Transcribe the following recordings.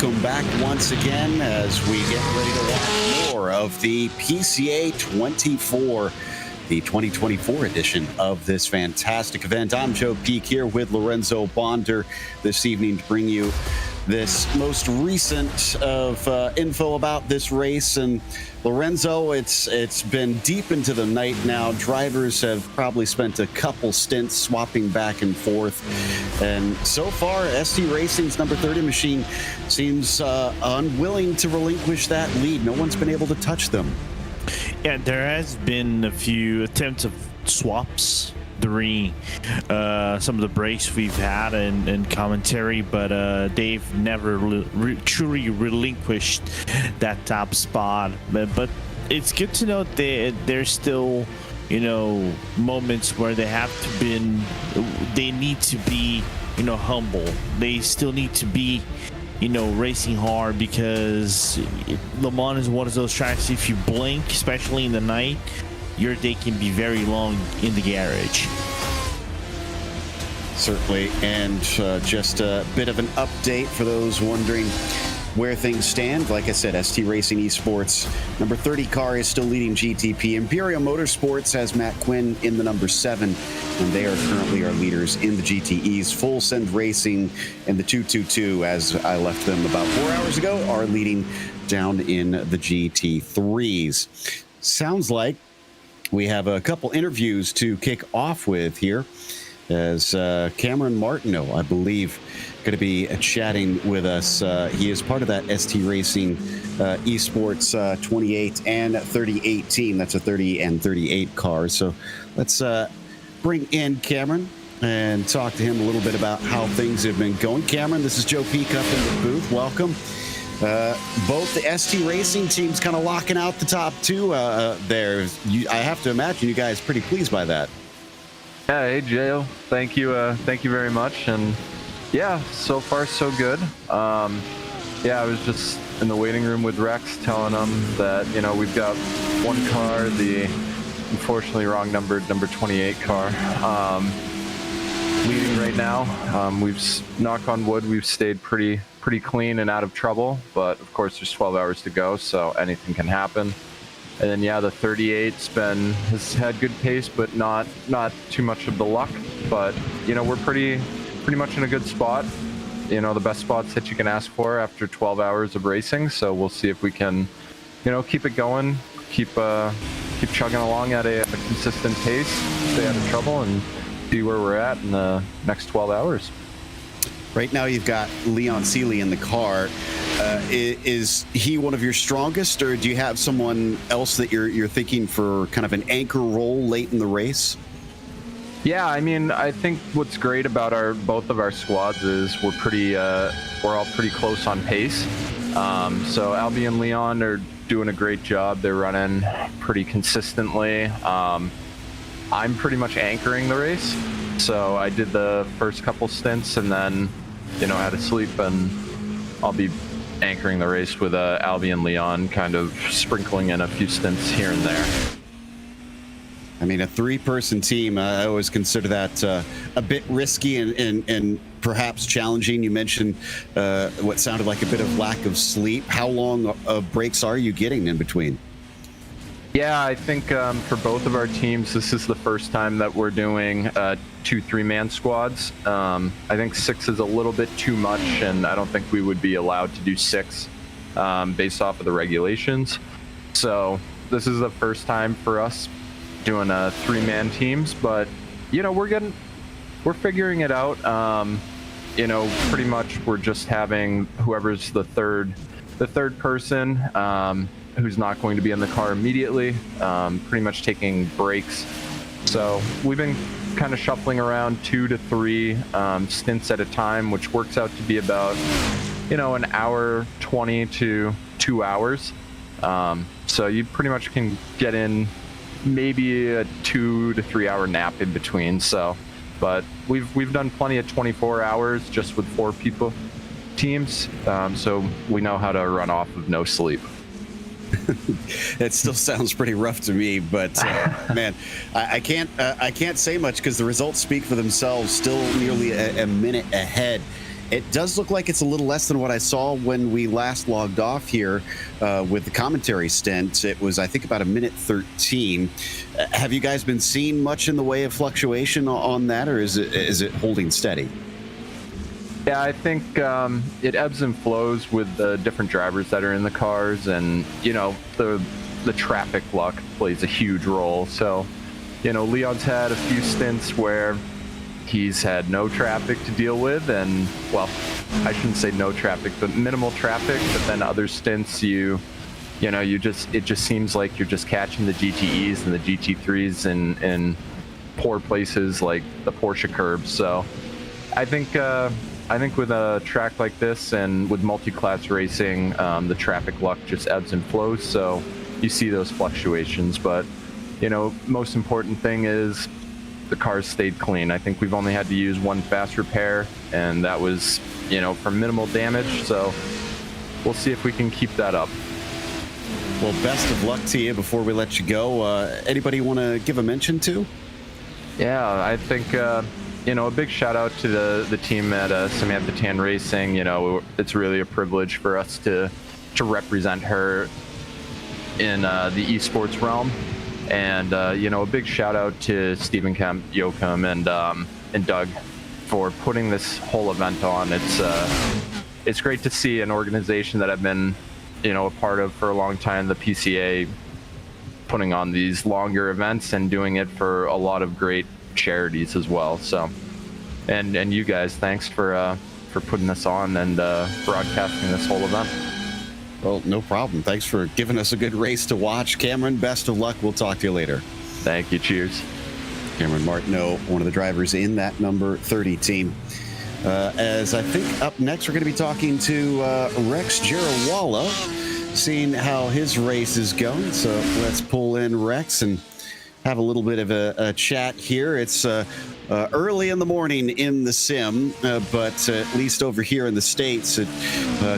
welcome back once again as we get ready to watch more of the PCA 24, the 2024 edition of this fantastic event. I'm Joe Peak here with Lorenzo Bonder this evening to bring you this most recent of info about this race. And Lorenzo, it's been deep into the night now. Drivers have probably spent a couple stints swapping back and forth. And so far, ST Racing's number 30 machine seems unwilling to relinquish that lead. No one's been able to touch them. Yeah, there has been a few attempts of swaps during some of the breaks we've had in commentary, but they've never truly relinquished that top spot. But it's good to know that there's still, moments where they need to be, humble. They still need to be, racing hard, because Le Mans is one of those tracks, if you blink, especially in the night, your day can be very long in the garage. Certainly, and just a bit of an update for those wondering where things stand. Like I said, ST Racing Esports number 30 car is still leading GTP. Imperial Motorsports has Matt Quinn in the number 7, and they are currently our leaders in the GTEs. Full Send Racing and the 222, as I left them about 4 hours ago, are leading down in the GT3s. Sounds like we have a couple interviews to kick off with here, as Cameron Martino, I believe, going to be chatting with us. He is part of that ST Racing Esports 28 and 3018. That's a 30 and 38 car. So let's bring in Cameron and talk to him a little bit about how things have been going. Cameron, this is Joe Peak up in the booth. Welcome. Both the ST Racing teams kind of locking out the top two there. I have to imagine you guys pretty pleased by that. Yeah, hey Joe, thank you very much, and yeah, so far so good. Yeah, I was just in the waiting room with Rex, telling him that we've got one car, the unfortunately wrong number 28 car, leading right now. We've, knock on wood, we've stayed pretty clean and out of trouble, but of course there's 12 hours to go, so anything can happen. And then yeah, the 38's has had good pace, but not too much of the luck. But we're pretty much in a good spot. The best spots that you can ask for after 12 hours of racing. So we'll see if we can, keep it going, keep chugging along at a consistent pace, stay out of trouble, and see where we're at in the next 12 hours. Right now, you've got Leon Seeley in the car. Is he one of your strongest, or do you have someone else that you're thinking for kind of an anchor role late in the race? Yeah, I mean, I think what's great about both of our squads is we're all pretty close on pace. So Albie and Leon are doing a great job. They're running pretty consistently. I'm pretty much anchoring the race. So I did the first couple stints and then, had to sleep, and I'll be anchoring the race with Albie and Leon, kind of sprinkling in a few stints here and there. I mean, a 3-person team, I always consider that a bit risky and perhaps challenging. You mentioned what sounded like a bit of lack of sleep. How long of breaks are you getting in between? Yeah, I think for both of our teams, this is the first time that we're doing 2 3-man squads. I think 6 is a little bit too much, and I don't think we would be allowed to do 6 based off of the regulations. So this is the first time for us doing 3-man teams, but we're figuring it out. Pretty much we're just having whoever's the third person, who's not going to be in the car immediately, pretty much taking breaks. So we've been kind of shuffling around 2 to 3 stints at a time, which works out to be about, an hour 20 to 2 hours. So you pretty much can get in maybe a 2 to 3 hour nap in between. So, but we've done plenty of 24 hours just with 4 people teams. So we know how to run off of no sleep. It still sounds pretty rough to me, but man, I can't say much because the results speak for themselves. Still nearly a minute ahead It does look like it's a little less than what I saw when we last logged off here with the commentary stint. It was, I think, about a minute 13. Have you guys been seeing much in the way of fluctuation on that, or is it holding steady? Yeah, I think it ebbs and flows with the different drivers that are in the cars, and the traffic luck plays a huge role. So, Leon's had a few stints where he's had no traffic to deal with, and, well, I shouldn't say no traffic, but minimal traffic. But then other stints, it just seems like you're just catching the GTEs and the GT3s in poor places like the Porsche curbs. So, I think with a track like this and with multi-class racing, the traffic luck just ebbs and flows. So you see those fluctuations, but most important thing is the cars stayed clean. I think we've only had to use one fast repair, and that was, for minimal damage. So we'll see if we can keep that up. Well, best of luck to you. Before we let you go, anybody you want to give a mention to? Yeah, I think, a big shout out to the team at Samantha Tan Racing. It's really a privilege for us to represent her in the esports realm. And, a big shout out to Stephen Kemp, Joachim, and Doug for putting this whole event on. It's great to see an organization that I've been, a part of for a long time, the PCA, putting on these longer events and doing it for a lot of great charities as well. So, and you guys, thanks for putting this on and broadcasting this whole event. Well, no problem. Thanks for giving us a good race to watch. Cameron, best of luck. We'll talk to you later. Thank you. Cheers. Cameron Martino, one of the drivers in that number 30 team. As I think up next, we're going to be talking to Rex Geralwalla, seeing how his race is going. So let's pull in Rex and have a little bit of a chat here. It's early in the morning in the sim, but at least over here in the States, it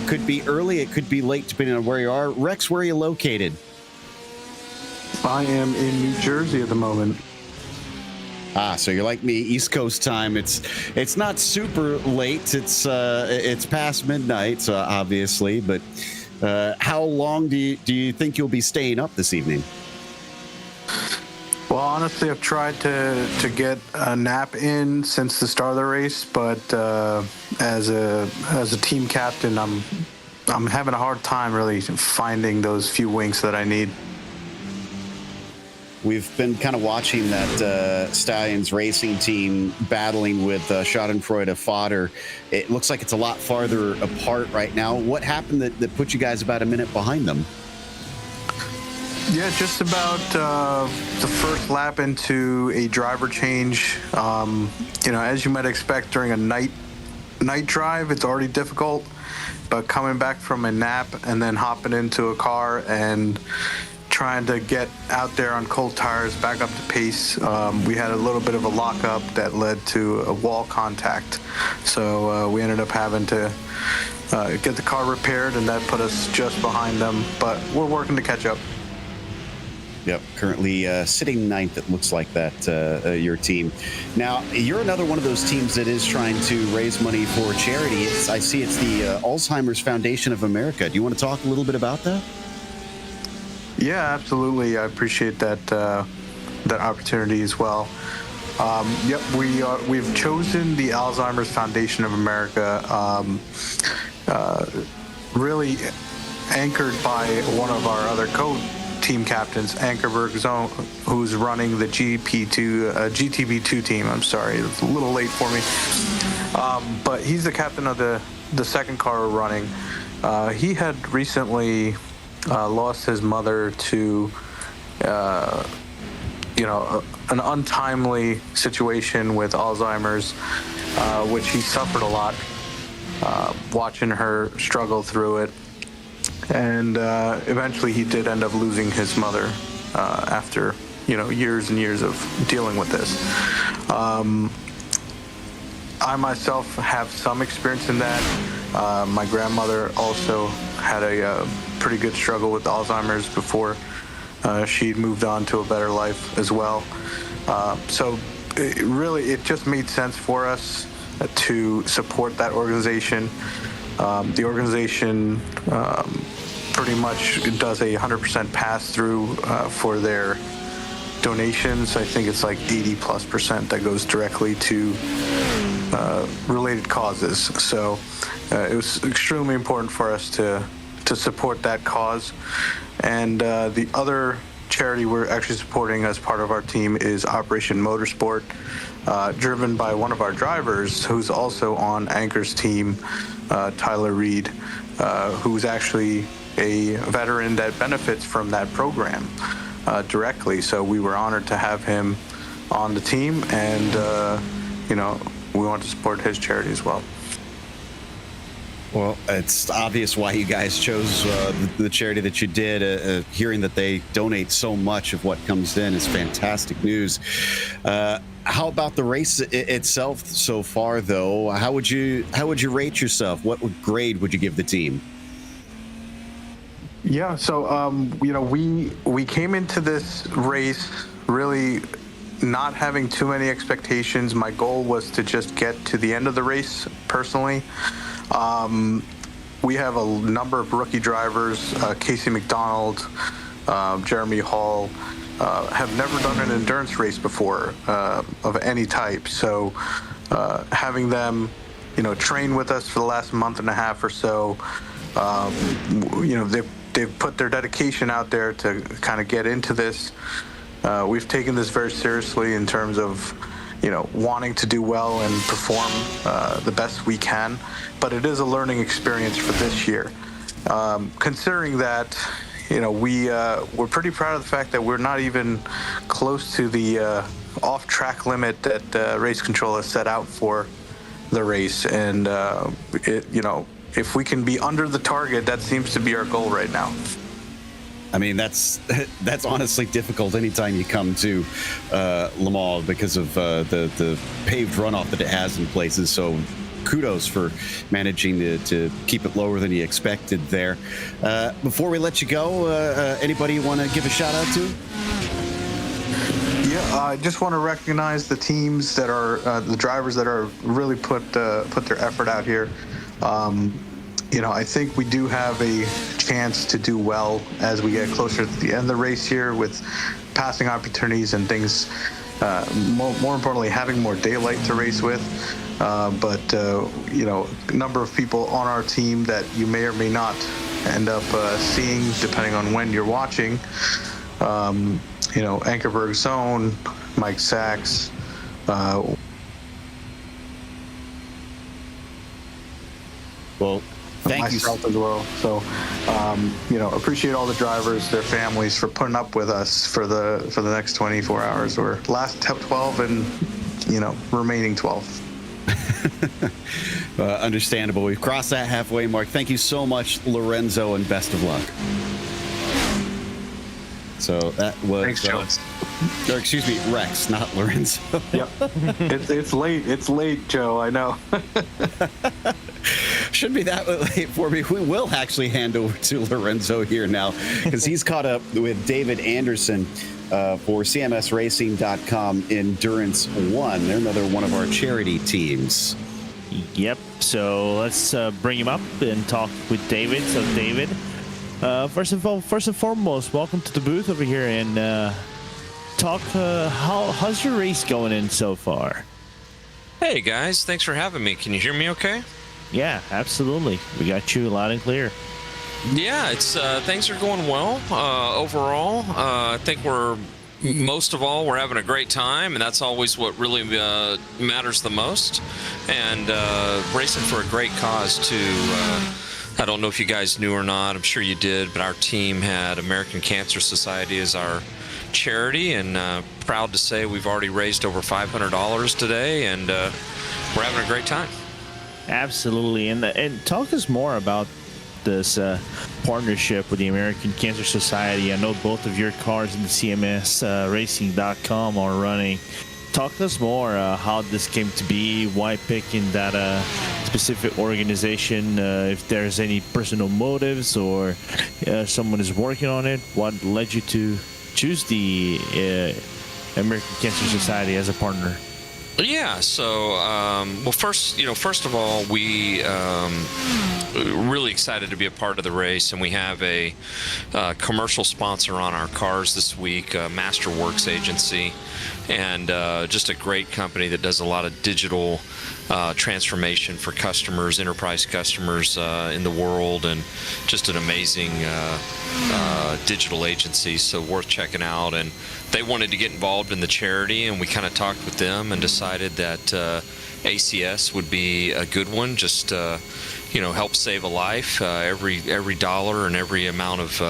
could be early, it could be late, depending on where you are. Rex, where are you located? I am in New Jersey at the moment. So you're like me, East Coast time. It's not super late. It's past midnight, so obviously. But how long do you think you'll be staying up this evening? Well, honestly, I've tried to get a nap in since the start of the race, but as a team captain, I'm having a hard time really finding those few winks that I need. We've been kind of watching that Stallions racing team battling with Schadenfreude Fodder. It looks like it's a lot farther apart right now. What happened that put you guys about a minute behind them? Yeah, just about the first lap into a driver change. As you might expect during a night drive, it's already difficult. But coming back from a nap and then hopping into a car and trying to get out there on cold tires, back up to pace, we had a little bit of a lockup that led to a wall contact. So we ended up having to get the car repaired, and that put us just behind them. But we're working to catch up. Yep, currently sitting ninth, it looks like that, your team. Now, you're another one of those teams that is trying to raise money for charity. I see it's the Alzheimer's Foundation of America. Do you want to talk a little bit about that? Yeah, absolutely. I appreciate that opportunity as well. Yep, we've chosen the Alzheimer's Foundation of America, really anchored by one of our other team captains, Ankerberg Zone, who's running the GTB2 team. I'm sorry, it's a little late for me. But he's the captain of the second car we're running. He had recently lost his mother to, an untimely situation with Alzheimer's, which he suffered a lot, watching her struggle through it. And eventually he did end up losing his mother after, years and years of dealing with this. I myself have some experience in that. My grandmother also had a pretty good struggle with Alzheimer's before she moved on to a better life as well. So it just made sense for us to support that organization. The organization pretty much does a 100% pass through for their donations. I think it's like 80+% that goes directly to related causes. So it was extremely important for us to support that cause. And the other charity we're actually supporting as part of our team is Operation Motorsport, driven by one of our drivers who's also on Anchor's team, Tyler Reed, who's actually a veteran that benefits from that program directly. So we were honored to have him on the team, and we want to support his charity as well. Well, it's obvious why you guys chose the charity that you did. Hearing that they donate so much of what comes in is fantastic news. How about the race itself so far, though? How would you rate yourself? What grade would you give the team? Yeah, so we came into this race really not having too many expectations. My goal was to just get to the end of the race personally. We have a number of rookie drivers, Casey McDonald, Jeremy Hall, have never done an endurance race before of any type. So having them, train with us for the last month and a half or so, they've put their dedication out there to kind of get into this. We've taken this very seriously in terms of wanting to do well and perform the best we can, but it is a learning experience for this year. Considering that, we're pretty proud of the fact that we're not even close to the off-track limit that race control has set out for the race, and if we can be under the target, that seems to be our goal right now. I mean, that's honestly difficult anytime you come to Le Mans because of the paved runoff that it has in places. So kudos for managing to keep it lower than you expected there. Before we let you go, anybody you want to give a shout out to? Yeah, I just want to recognize the teams that are the drivers that are really put their effort out here. I think we do have a chance to do well as we get closer to the end of the race here with passing opportunities and things. More importantly, having more daylight to race with. But a number of people on our team that you may or may not end up seeing, depending on when you're watching. Ankerberg Zone, Mike Sachs. Well, thank you. Myself as well. So, appreciate all the drivers, their families for putting up with us for the next 24 hours or last 12 and, remaining 12. Understandable. We've crossed that halfway mark. Thank you so much, Lorenzo, and best of luck. So that was... Thanks, Jones. Or excuse me, Rex, not Lorenzo. Yep. It's late. It's late, Joe. I know. Shouldn't be that late for me. We will actually hand over to Lorenzo here now because he's caught up with David Anderson for CMSRacing.com Endurance One. They're another one of our charity teams. Yep. So let's bring him up and talk with David. So David, first and foremost, welcome to the booth over here and talk. How's your race going in so far? Hey guys, thanks for having me. Can you hear me okay? Yeah, absolutely. We got you loud and clear. Yeah, it's things are going well overall. I think most of all we're having a great time, and that's always what really matters the most. And racing for a great cause too. I don't know if you guys knew or not. I'm sure you did, but our team had American Cancer Society as our charity, and proud to say we've already raised over $500 today, and we're having a great time. Absolutely. And talk us more about this partnership with the American Cancer Society. I know both of your cars in the CMS Racing.com are running. Talk to us more how this came to be, why picking that specific organization, if there's any personal motives or someone is working on it. What led you to choose the American Cancer Society as a partner? Yeah. So, well, first of all, we really excited to be a part of the race, and we have a commercial sponsor on our cars this week, Masterworks Agency, and just a great company that does a lot of digital transformation for customers, enterprise customers in the world, and just an amazing digital agency, so worth checking out. And they wanted to get involved in the charity, and we kind of talked with them and decided that ACS would be a good one. Just help save a life. Every dollar and every amount of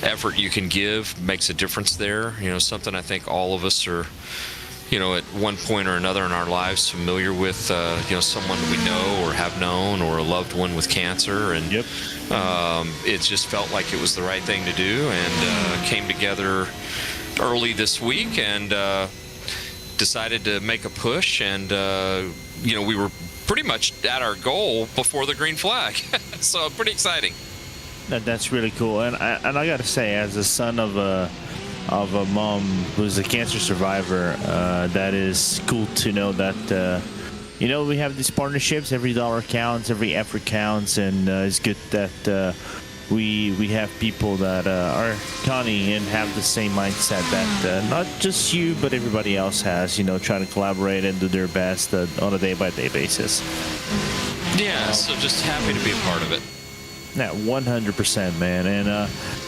effort you can give makes a difference there. Something I think all of us are, at one point or another in our lives familiar with, someone we know or have known, or a loved one with cancer. And Yep. It just felt like it was the right thing to do, and came together early this week and decided to make a push. And, we were pretty much at our goal before the green flag. So pretty exciting. That's really cool. And I got to say, as a son of a mom who's a cancer survivor, that is cool to know that we have these partnerships. Every dollar counts, every effort counts, and it's good that we have people that are counting and have the same mindset that not just you but everybody else has, trying to collaborate and do their best on a day-by-day basis. Yeah, so just happy to be a part of it. Yeah, 100%, man.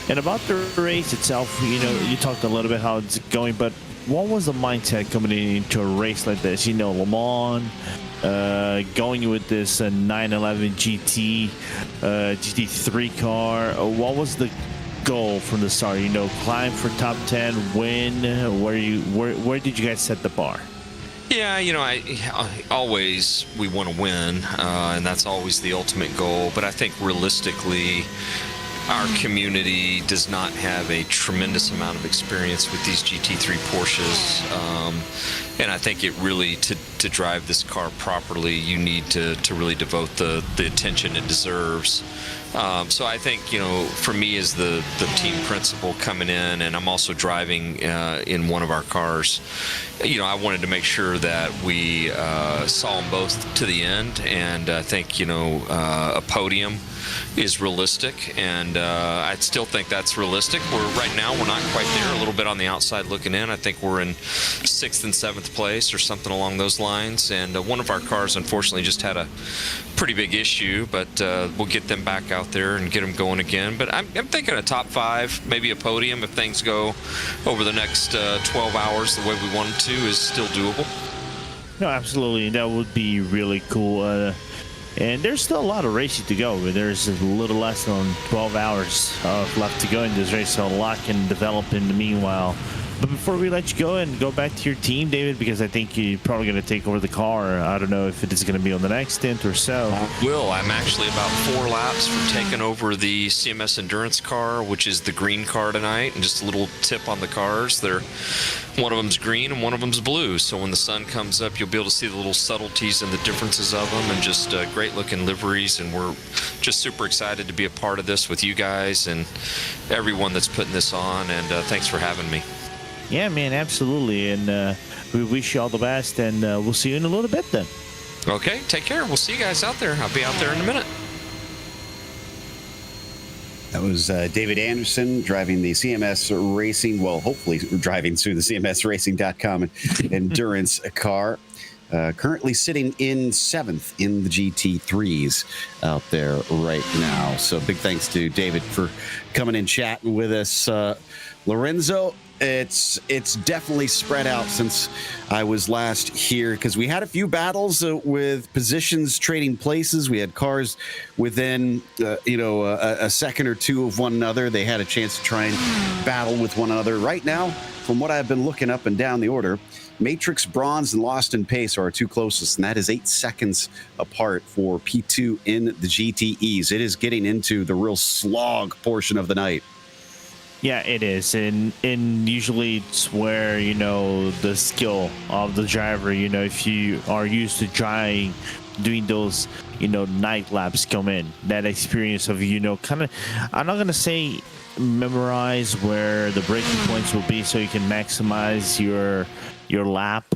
And about the race itself, you talked a little bit how it's going, but what was the mindset coming into a race like this? Le Mans, going with this 911 GT, GT3 car. What was the goal from the start? Climb for top 10, win. Where did you guys set the bar? Yeah, I always, we want to win, and that's always the ultimate goal. But I think realistically, our community does not have a tremendous amount of experience with these GT3 Porsches, and I think it really, to drive this car properly, you need to really devote the attention it deserves. So I think, for me as the team principal coming in, and I'm also driving in one of our cars, I wanted to make sure that we saw them both to the end, and I think, a podium is realistic, and I still think that's realistic. Right now we're not quite there, a little bit on the outside looking in. I think we're in 6th and 7th place or something along those lines, and one of our cars unfortunately just had a pretty big issue, but we'll get them back out there and get them going again. But I'm thinking a top 5, maybe a podium if things go over the next 12 hours the way we want them to, is still doable. No, absolutely. That would be really cool. And there's still a lot of racing to go. There's a little less than 12 hours left to go in this race, so a lot can develop in the meanwhile. But before we let you go and go back to your team, David, because I think you're probably going to take over the car. I don't know if it is going to be on the next stint or so. I'm actually about 4 laps from taking over the CMS Endurance car, which is the green car tonight. And just a little tip on the cars. One of them's green and one of them's blue. So when the sun comes up, you'll be able to see the little subtleties and the differences of them, and just great looking liveries. And we're just super excited to be a part of this with you guys and everyone that's putting this on. And thanks for having me. Yeah, man, absolutely. And we wish you all the best, and we'll see you in a little bit then. Okay, take care. We'll see you guys out there. I'll be out there in a minute. That was David Anderson driving the CMS Racing, well, hopefully driving through the CMSRacing.com endurance car. Currently sitting in 7th in the GT3s out there right now. So big thanks to David for coming and chatting with us. Lorenzo, it's definitely spread out since I was last here, because we had a few battles with positions trading places. We had cars within a second or two of one another. They had a chance to try and battle with one another. Right now, from what I've been looking up and down the order, Matrix Bronze and Lost in Pace are our two closest, and that is 8 seconds apart for P2 in the GTEs. It is getting into the real slog portion of the night. Yeah, it is. And usually it's where, the skill of the driver, if you are used to doing those, night laps come in. That experience of, kind of, I'm not going to say memorize where the braking points will be so you can maximize your lap,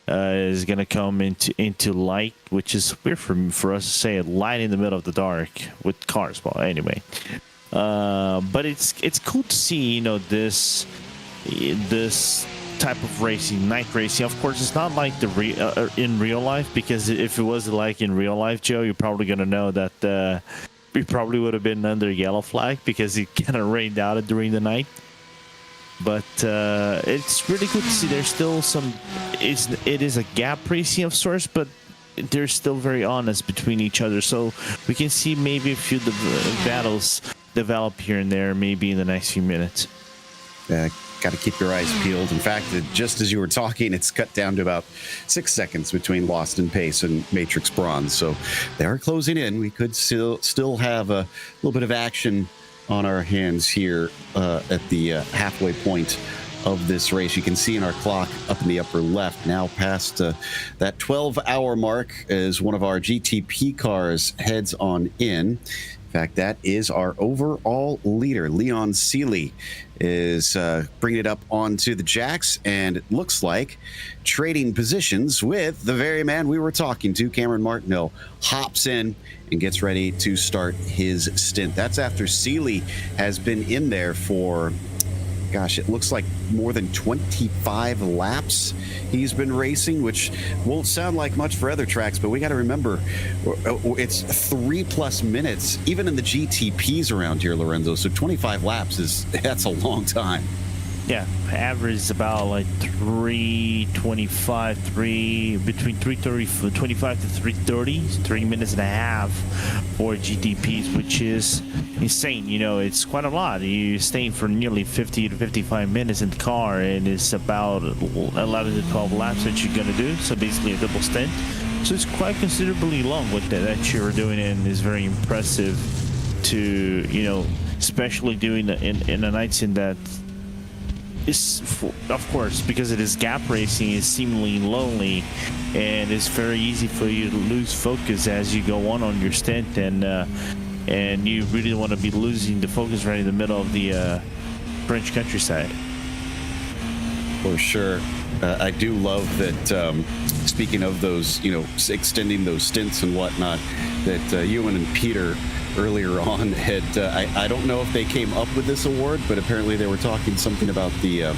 is going to come into light, which is weird for us to say it, light in the middle of the dark with cars. Well, anyway, but it's cool to see, this type of racing, night racing. Of course, it's not like in real life, because if it was like in real life, Joe, you're probably going to know that we probably would have been under yellow flag because it kind of rained out during the night. But it's really good to see there's still it is a gap racing of sorts, but they're still very honest between each other. So we can see maybe a few battles develop here and there, maybe in the next few minutes. Got to keep your eyes peeled. In fact, just as you were talking, it's cut down to about 6 seconds between Lost in Pace and Matrix Bronze. So they are closing in. We could still have a little bit of action on our hands here at the halfway point of this race. You can see in our clock up in the upper left, now past that 12-hour mark, as one of our GTP cars heads on in. In fact, that is our overall leader. Leon Seeley is bringing it up onto the jacks, and it looks like trading positions with the very man we were talking to. Cameron Martino hops in and gets ready to start his stint. That's after Seeley has been in there for, gosh, it looks like more than 25 laps he's been racing, which won't sound like much for other tracks, but we got to remember it's 3+ minutes, even in the GTPs around here, Lorenzo. So 25 laps that's a long time. Yeah, average is about like 3:25, between 3:25 to 3:30, 3 minutes and a half for GTPs, which is insane. It's quite a lot. You're staying for nearly 50 to 55 minutes in the car, and it's about 11 to 12 laps that you're gonna do. So basically a double stint. So it's quite considerably long with that you're doing, and is very impressive to especially doing in a night sim that. Of course, because it is gap racing, is seemingly lonely, and it's very easy for you to lose focus as you go on your stint, and you really want to be losing the focus right in the middle of the French countryside. For sure. I do love that, speaking of those, extending those stints and whatnot, that Ewan and Peter earlier on had, I don't know if they came up with this award, but apparently they were talking something about the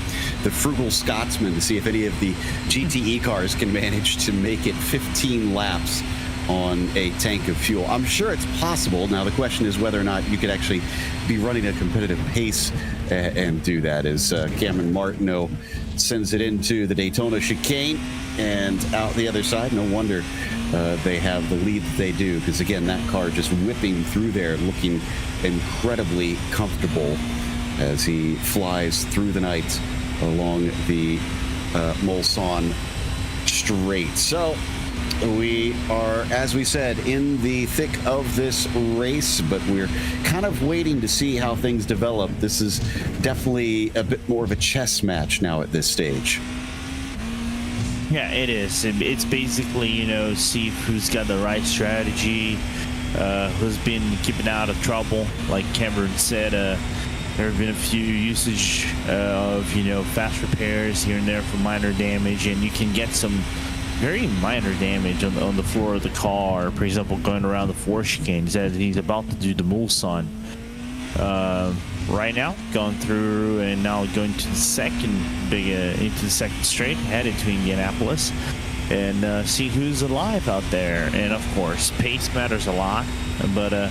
frugal Scotsman, to see if any of the GTE cars can manage to make it 15 laps on a tank of fuel. I'm sure it's possible. Now the question is whether or not you could actually be running a competitive pace and do that, as Cameron Martino sends it into the Daytona chicane and out the other side. No wonder they have the lead that they do, because again, that car just whipping through there, looking incredibly comfortable as he flies through the night along the Mulsanne straight. So we are, as we said, in the thick of this race, but we're kind of waiting to see how things develop. This is definitely a bit more of a chess match now at this stage. Yeah, it is. It's basically, see who's got the right strategy, who's been keeping out of trouble. Like Cameron said, there have been a few usage of, fast repairs here and there for minor damage, and you can get some very minor damage on the floor of the car. For example, going around the four chicanes as he's about to do the Mulsanne. Right now, going through and now going to the second into the second straight, headed to Indianapolis, and see who's alive out there. And of course, pace matters a lot, but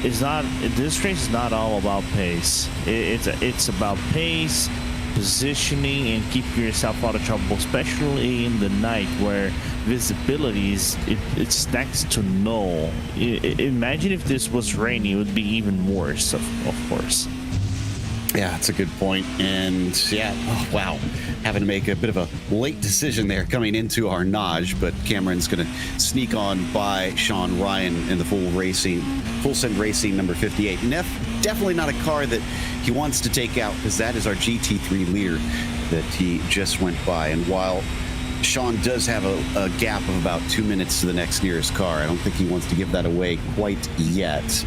this race is not all about pace. It's about pace, positioning, and keeping yourself out of trouble, especially in the night where visibility it's next to null. Imagine if this was rainy, it would be even worse, of course. Yeah, that's a good point. And yeah, wow, having to make a bit of a late decision there coming into our Naj, but Cameron's going to sneak on by Sean Ryan in the full send racing number 58. Definitely not a car that he wants to take out, because that is our GT3 leader that he just went by. And while Sean does have a gap of about 2 minutes to the next nearest car. I don't think he wants to give that away quite yet.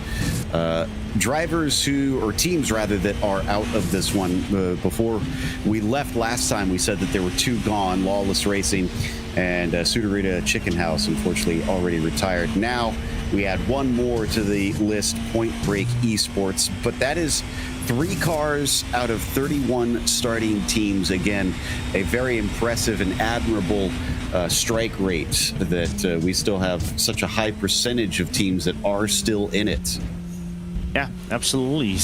Drivers or teams rather, that are out of this one. Before we left last time, we said that there were 2 gone, Lawless Racing and Sudarita Chicken House, unfortunately already retired. Now we add 1 more to the list, Point Break Esports, but that is 3 cars out of 31 starting teams. Again, a very impressive and admirable strike rate that we still have such a high percentage of teams that are still in it. Yeah, absolutely.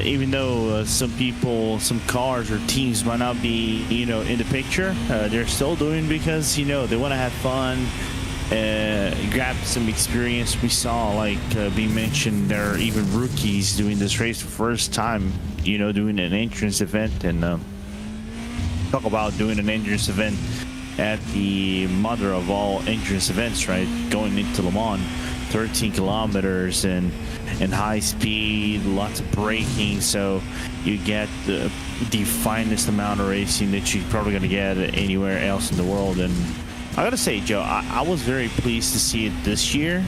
Even though some people, some cars or teams might not be, in the picture, they're still doing because, they want to have fun, grab some experience. We saw, being mentioned, there are even rookies doing this race for the first time, doing an entrance event. And talk about doing an entrance event at the mother of all entrance events, right? Going into Le Mans, 13 kilometers and high speed, lots of braking, so you get the finest amount of racing that you're probably going to get anywhere else in the world. And I gotta say, Joe, I was very pleased to see it this year,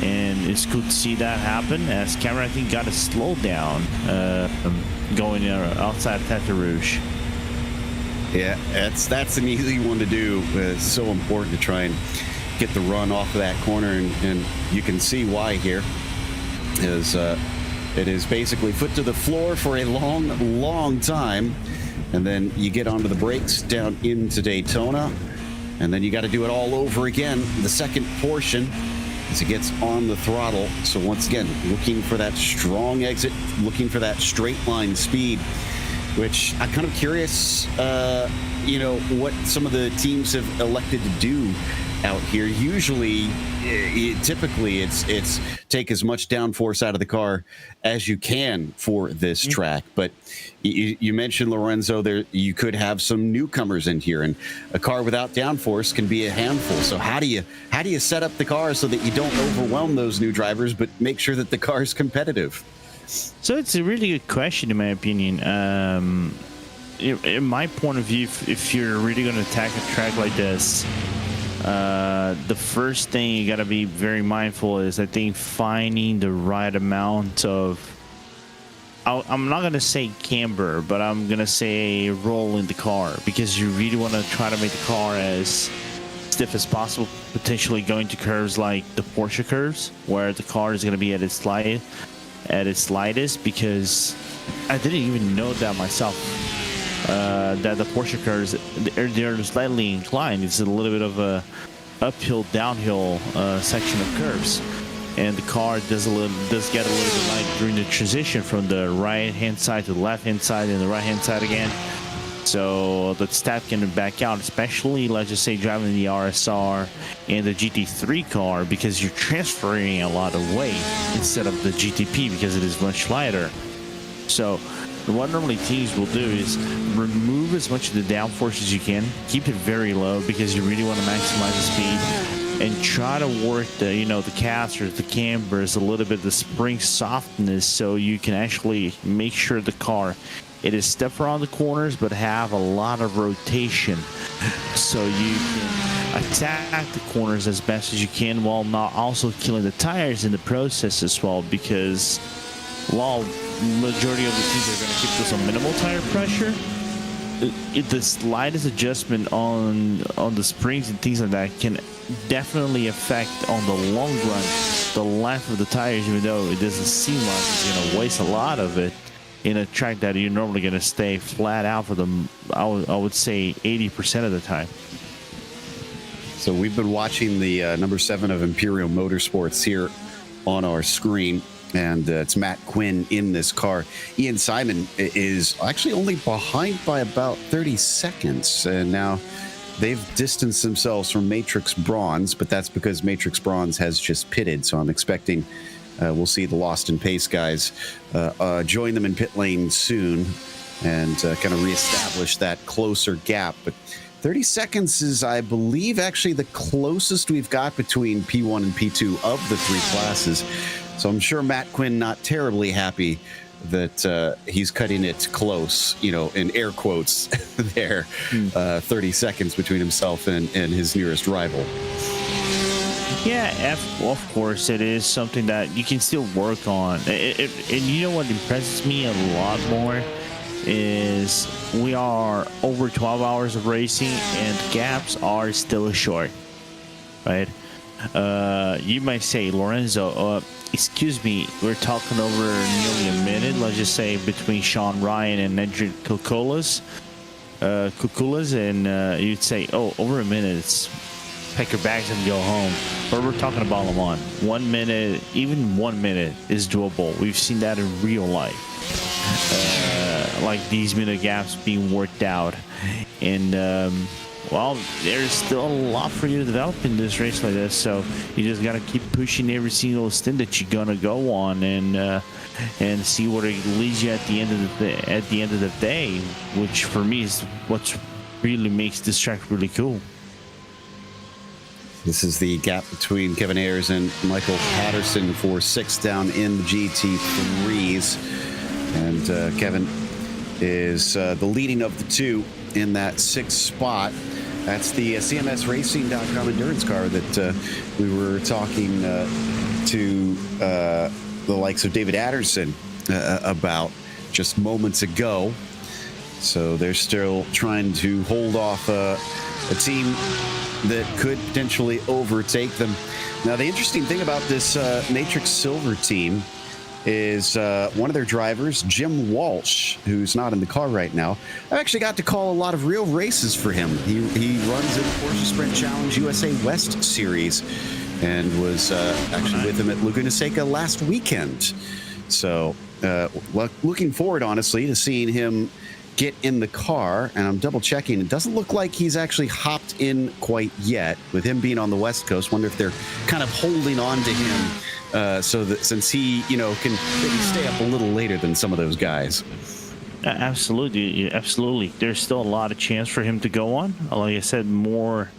and it's good to see that happen, as Cameron, I think, got a slowdown going outside of Tete Rouge. Yeah, that's an easy one to do. It's so important to try and get the run off of that corner, and you can see why here. It is basically foot to the floor for a long time, and then you get onto the brakes down into Daytona, and then you got to do it all over again, the second portion, as it gets on the throttle. So once again, looking for that strong exit, looking for that straight line speed, which I'm kind of curious, what some of the teams have elected to do out here. Usually, typically, it's take as much downforce out of the car as you can for this track. But you mentioned, Lorenzo, there you could have some newcomers in here, and a car without downforce can be a handful. So how do you set up the car so that you don't overwhelm those new drivers, but make sure that the car is competitive? So it's a really good question, in my opinion. In my point of view, if you're really going to attack a track like this, the first thing you got to be very mindful is, I think, finding the right amount of, I'm not going to say camber, but I'm going to say roll in the car, because you really want to try to make the car as stiff as possible, potentially going to curves like the Porsche curves, where the car is going to be at its lightest, because I didn't even know that myself, that the Porsche curves, they're slightly inclined. It's a little bit of a uphill, downhill section of curves, and the car does get a little bit light during the transition from the right hand side to the left hand side and the right hand side again. So the step can back out, especially, let's just say, driving the RSR and the GT3 car, because you're transferring a lot of weight instead of the GTP, because it is much lighter. So what normally teams will do is remove as much of the downforce as you can, keep it very low, because you really want to maximize the speed, and try to work the casters, the cambers, a little bit of the spring softness, so you can actually make sure the car, it is stiff around the corners, but have a lot of rotation, so you can attack the corners as best as you can, while not also killing the tires in the process as well, because while majority of the teams are going to keep this on minimal tire pressure, the slightest adjustment on the springs and things like that can definitely affect, on the long run, the life of the tires, even though it doesn't seem like it's going to waste a lot of it in a track that you're normally going to stay flat out for them, I would say 80% of the time. So we've been watching the number 7 of Imperial Motorsports here on our screen, and it's Matt Quinn in this car. Ian Simon is actually only behind by about 30 seconds, and now they've distanced themselves from Matrix Bronze, but that's because Matrix Bronze has just pitted, so I'm expecting we'll see the Lost in Pace guys join them in pit lane soon, and kind of reestablish that closer gap. But 30 seconds is, I believe, actually the closest we've got between P1 and P2 of the 3 classes. So I'm sure Matt Quinn not terribly happy that he's cutting it close, in air quotes there, 30 seconds between himself and his nearest rival. Yeah, of course, it is something that you can still work on. And you know what impresses me a lot more is we are over 12 hours of racing and gaps are still short, right? You might say, Lorenzo, excuse me, we're talking over nearly a minute, let's just say, between Sean Ryan and Nedrick Kukulas, and you'd say, oh, over a minute, it's pack your bags and go home. But we're talking about Le Mans. 1 minute, even 1 minute is doable. We've seen that in real life. Like these minute gaps being worked out. And, well, there's still a lot for you to develop in this race like this. So you just got to keep pushing every single stint that you're going to go on and see where it leads you at the end of the day, which for me is what really makes this track really cool. This is the gap between Kevin Ayers and Michael Patterson for 6th down in the GT3s. And Kevin is the leading of the two in that 6th spot. That's the CMSRacing.com endurance car that we were talking to the likes of David Adderson about just moments ago. So they're still trying to hold off a team that could potentially overtake them. Now, the interesting thing about this Matrix Silver team is one of their drivers, Jim Walsh, who's not in the car right now. I actually got to call a lot of real races for him. He runs in the Porsche Sprint Challenge USA West Series and was actually with him at Laguna Seca last weekend. So looking forward, honestly, to seeing him get in the car, and I'm double checking. It doesn't look like he's actually hopped in quite yet. With him being on the West Coast, wonder if they're kind of holding on to him so that since he, can maybe stay up a little later than some of those guys. Absolutely. There's still a lot of chance for him to go on. Like I said, more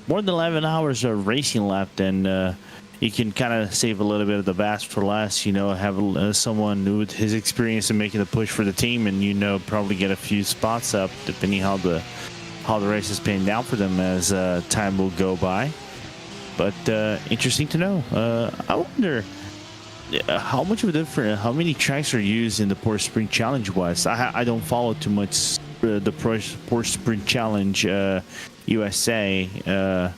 than 11 hours of racing left, and you can kind of save a little bit of the best for last, have someone with his experience in making the push for the team and, probably get a few spots up depending how the race is paying down for them as time will go by. But interesting to know. I wonder how many tracks are used in the Porsche Sprint Challenge West. I don't follow too much the Porsche Sprint Challenge USA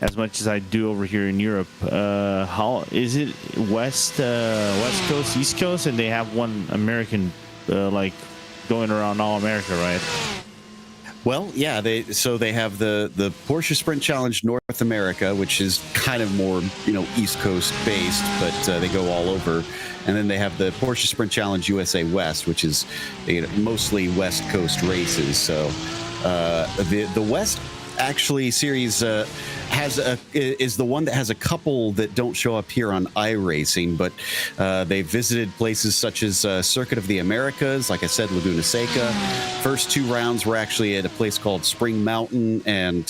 as much as I do over here in Europe. How is it West Coast, East Coast, and they have one American going around all America, right? Well, yeah, they have the Porsche Sprint Challenge North America, which is kind of more East Coast based, but they go all over. And then they have the Porsche Sprint Challenge USA West, which is mostly West Coast races. So the West actually series is the one that has a couple that don't show up here on iRacing, but they visited places such as Circuit of the Americas, like I said, Laguna Seca. First two rounds were actually at a place called Spring Mountain, and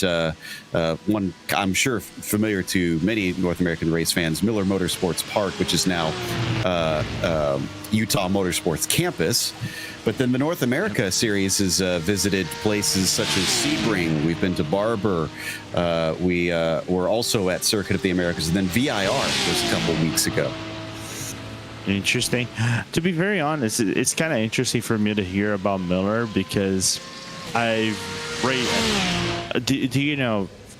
one I'm sure familiar to many North American race fans, Miller Motorsports Park, which is now Utah Motorsports Campus. But then the North America series has visited places such as Sebring. We've been to Barber. We were also at Circuit of the Americas. And then VIR was a couple weeks ago. Interesting. To be very honest, it's kind of interesting for me to hear about Miller because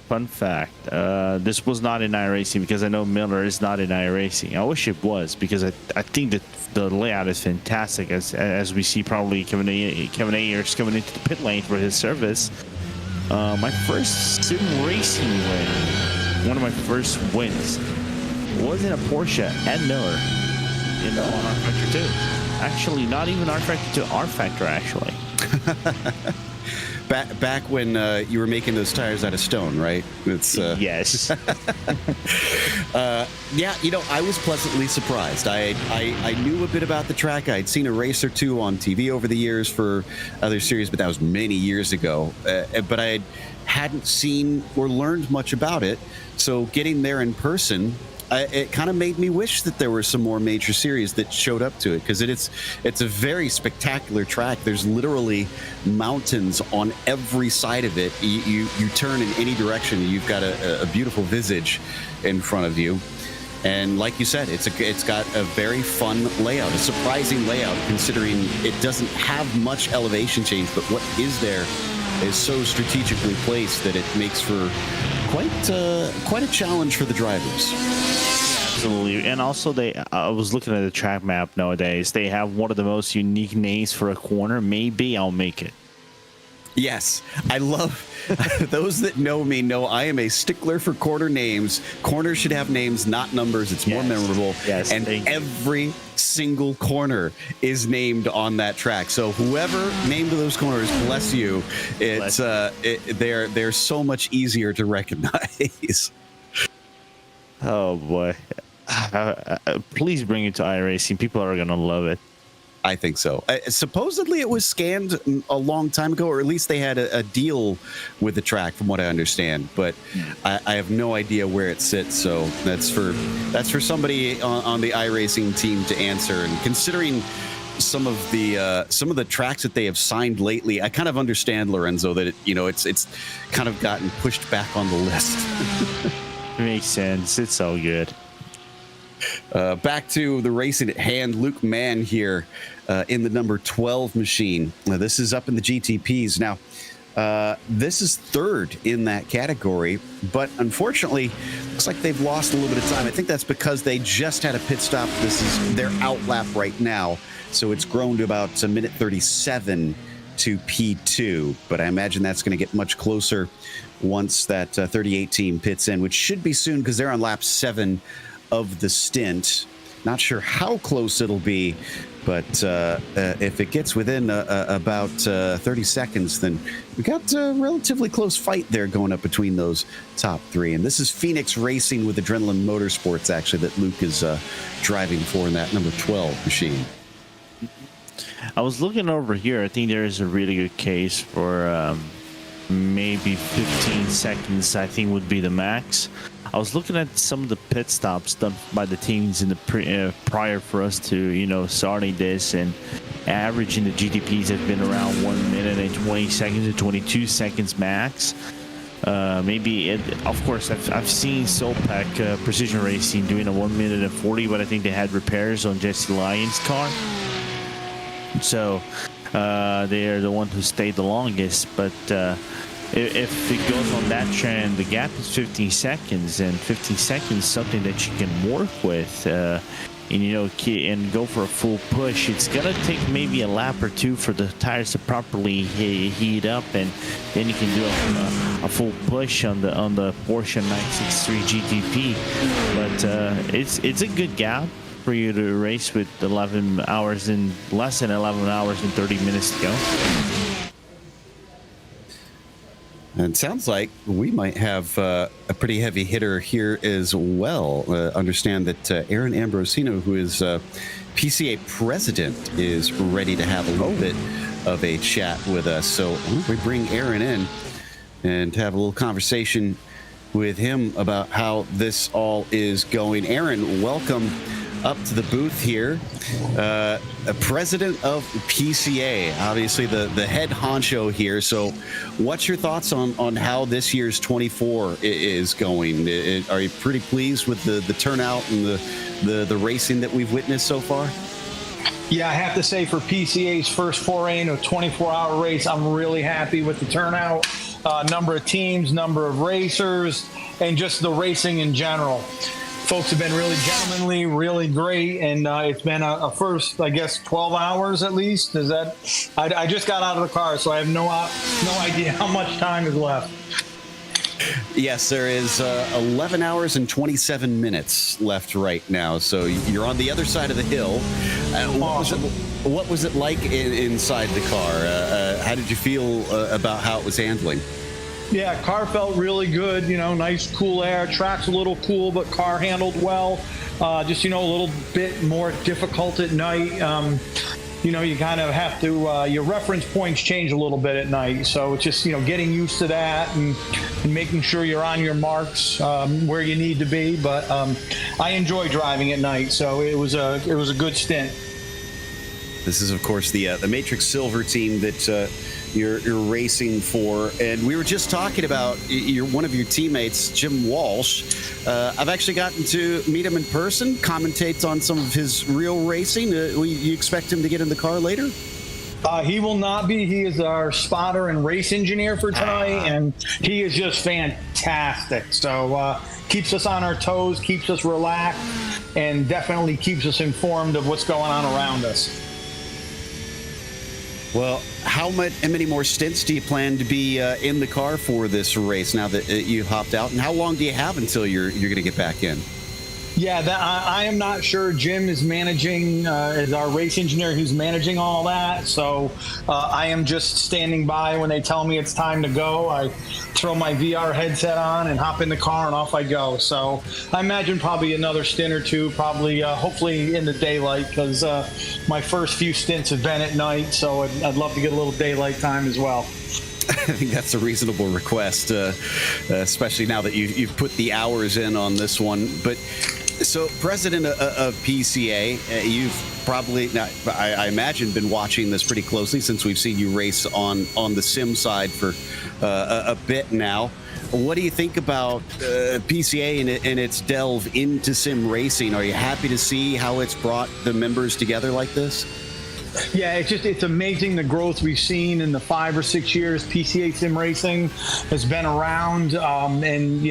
fun fact, this was not in iRacing because I know Miller is not in iRacing. I wish it was because I think that the layout is fantastic as we see probably Kevin Ayers coming into the pit lane for his service. My first sim racing win, one of my first wins, was in a Porsche at Miller on R Factor 2. Actually, not even R Factor 2, R Factor actually. Back when you were making those tires out of stone, right? It's yes. Yeah, I was pleasantly surprised. I knew a bit about the track. I'd seen a race or two on TV over the years for other series, but that was many years ago. But I hadn't seen or learned much about it. So getting there in person it kind of made me wish that there were some more major series that showed up to it, because it's a very spectacular track. There's literally mountains on every side of it. You turn in any direction, and you've got a beautiful visage in front of you. And like you said, it's got a very fun layout, a surprising layout, considering it doesn't have much elevation change, but what is there is so strategically placed that it makes for quite a challenge for the drivers. Absolutely. And also, I was looking at the track map nowadays. They have one of the most unique names for a corner. Maybe I'll make it. Yes, I love those that know me know I am a stickler for corner names. Corners should have names, not numbers. It's more memorable. Yes, and every single corner is named on that track. So whoever named those corners, bless you. It's they're so much easier to recognize. Oh boy. Please bring it to iRacing. People are gonna love it. I think so. Supposedly it was scanned a long time ago, or at least they had a deal with the track, from what I understand. But I have no idea where it sits. So that's for somebody on the iRacing team to answer. And considering some of the tracks that they have signed lately, I kind of understand, Lorenzo, that it's kind of gotten pushed back on the list. Makes sense. It's so good. Back to the racing at hand. Luke Mann here in the number 12 machine. This is up in the GTPs. Now, this is third in that category, but unfortunately, looks like they've lost a little bit of time. I think that's because they just had a pit stop. This is their outlap right now, so it's grown to about a minute 37 to P2, but I imagine that's going to get much closer once that 38 team pits in, which should be soon because they're on lap 7 of the stint. Not sure how close it'll be, but if it gets within about 30 seconds, then we got a relatively close fight there going up between those top three. And this is Phoenix Racing with Adrenaline Motorsports, actually, that Luke is driving for in that number 12 machine. I was looking over here. I think there is a really good case for maybe 15 seconds, I think, would be the max. I was looking at some of the pit stops done by the teams in the prior for us to, starting this, and average in the GTPs have been around 1 minute and 20 seconds to 22 seconds max. Of course, I've seen Solpac Precision Racing doing a 1 minute and 40, but I think they had repairs on Jesse Lyons' car. So they are the one who stayed the longest, but if it goes on that trend, the gap is 15 seconds, and 15 seconds is something that you can work with, and go for a full push. It's gonna take maybe a lap or two for the tires to properly heat up, and then you can do a full push on the Porsche 963 GTP. But it's a good gap for you to race with less than 11 hours and 30 minutes to go. And it sounds like we might have a pretty heavy hitter here as well. Understand that Aaron Ambrosino, who is PCA president, is ready to have a little bit of a chat with us. So we bring Aaron in and have a little conversation with him about how this all is going. Aaron, welcome up to the booth here. President of PCA, obviously the head honcho here. So what's your thoughts on how this year's 24 is going? Are you pretty pleased with the turnout and the racing that we've witnessed so far? Yeah, I have to say, for PCA's first foray into a 24-hour race, I'm really happy with the turnout, number of teams, number of racers, and just the racing in general. Folks have been really gentlemanly, really great, and it's been a first, I guess, 12 hours at least. Is that? I just got out of the car, so I have no idea how much time is left. Yes, there is 11 hours and 27 minutes left right now. So you're on the other side of the hill. What was it like inside the car? How did you feel about how it was handling? Yeah, car felt really good, nice cool air. Track's a little cool, but car handled well. Just, a little bit more difficult at night. you kind of have to, your reference points change a little bit at night. So it's just, getting used to that and making sure you're on your marks where you need to be. But I enjoy driving at night, so it was a good stint. This is, of course, the Matrix Silver team that you're racing for, and we were just talking about one of your teammates, Jim Walsh. I've actually gotten to meet him in person, commentates on some of his real racing. You expect him to get in the car later? He will not be. He is our spotter and race engineer for tonight, and he is just fantastic. So keeps us on our toes, keeps us relaxed, and definitely keeps us informed of what's going on around us. Well, how many more stints do you plan to be in the car for this race now that you hopped out? And how long do you have until you're going to get back in? Yeah, I am not sure. Jim is managing, is our race engineer who's managing all that. So I am just standing by when they tell me it's time to go. I throw my VR headset on and hop in the car and off I go. So I imagine probably another stint or two, probably hopefully in the daylight, because my first few stints have been at night. So I'd love to get a little daylight time as well. I think that's a reasonable request, especially now that you've put the hours in on this one. But so, president of PCA, you've probably, I imagine, been watching this pretty closely since we've seen you race on the sim side for a bit now. What do you think about PCA and its delve into sim racing? Are you happy to see how it's brought the members together like this? Yeah, it's amazing the growth we've seen in the 5 or 6 years PCA Sim Racing has been around, and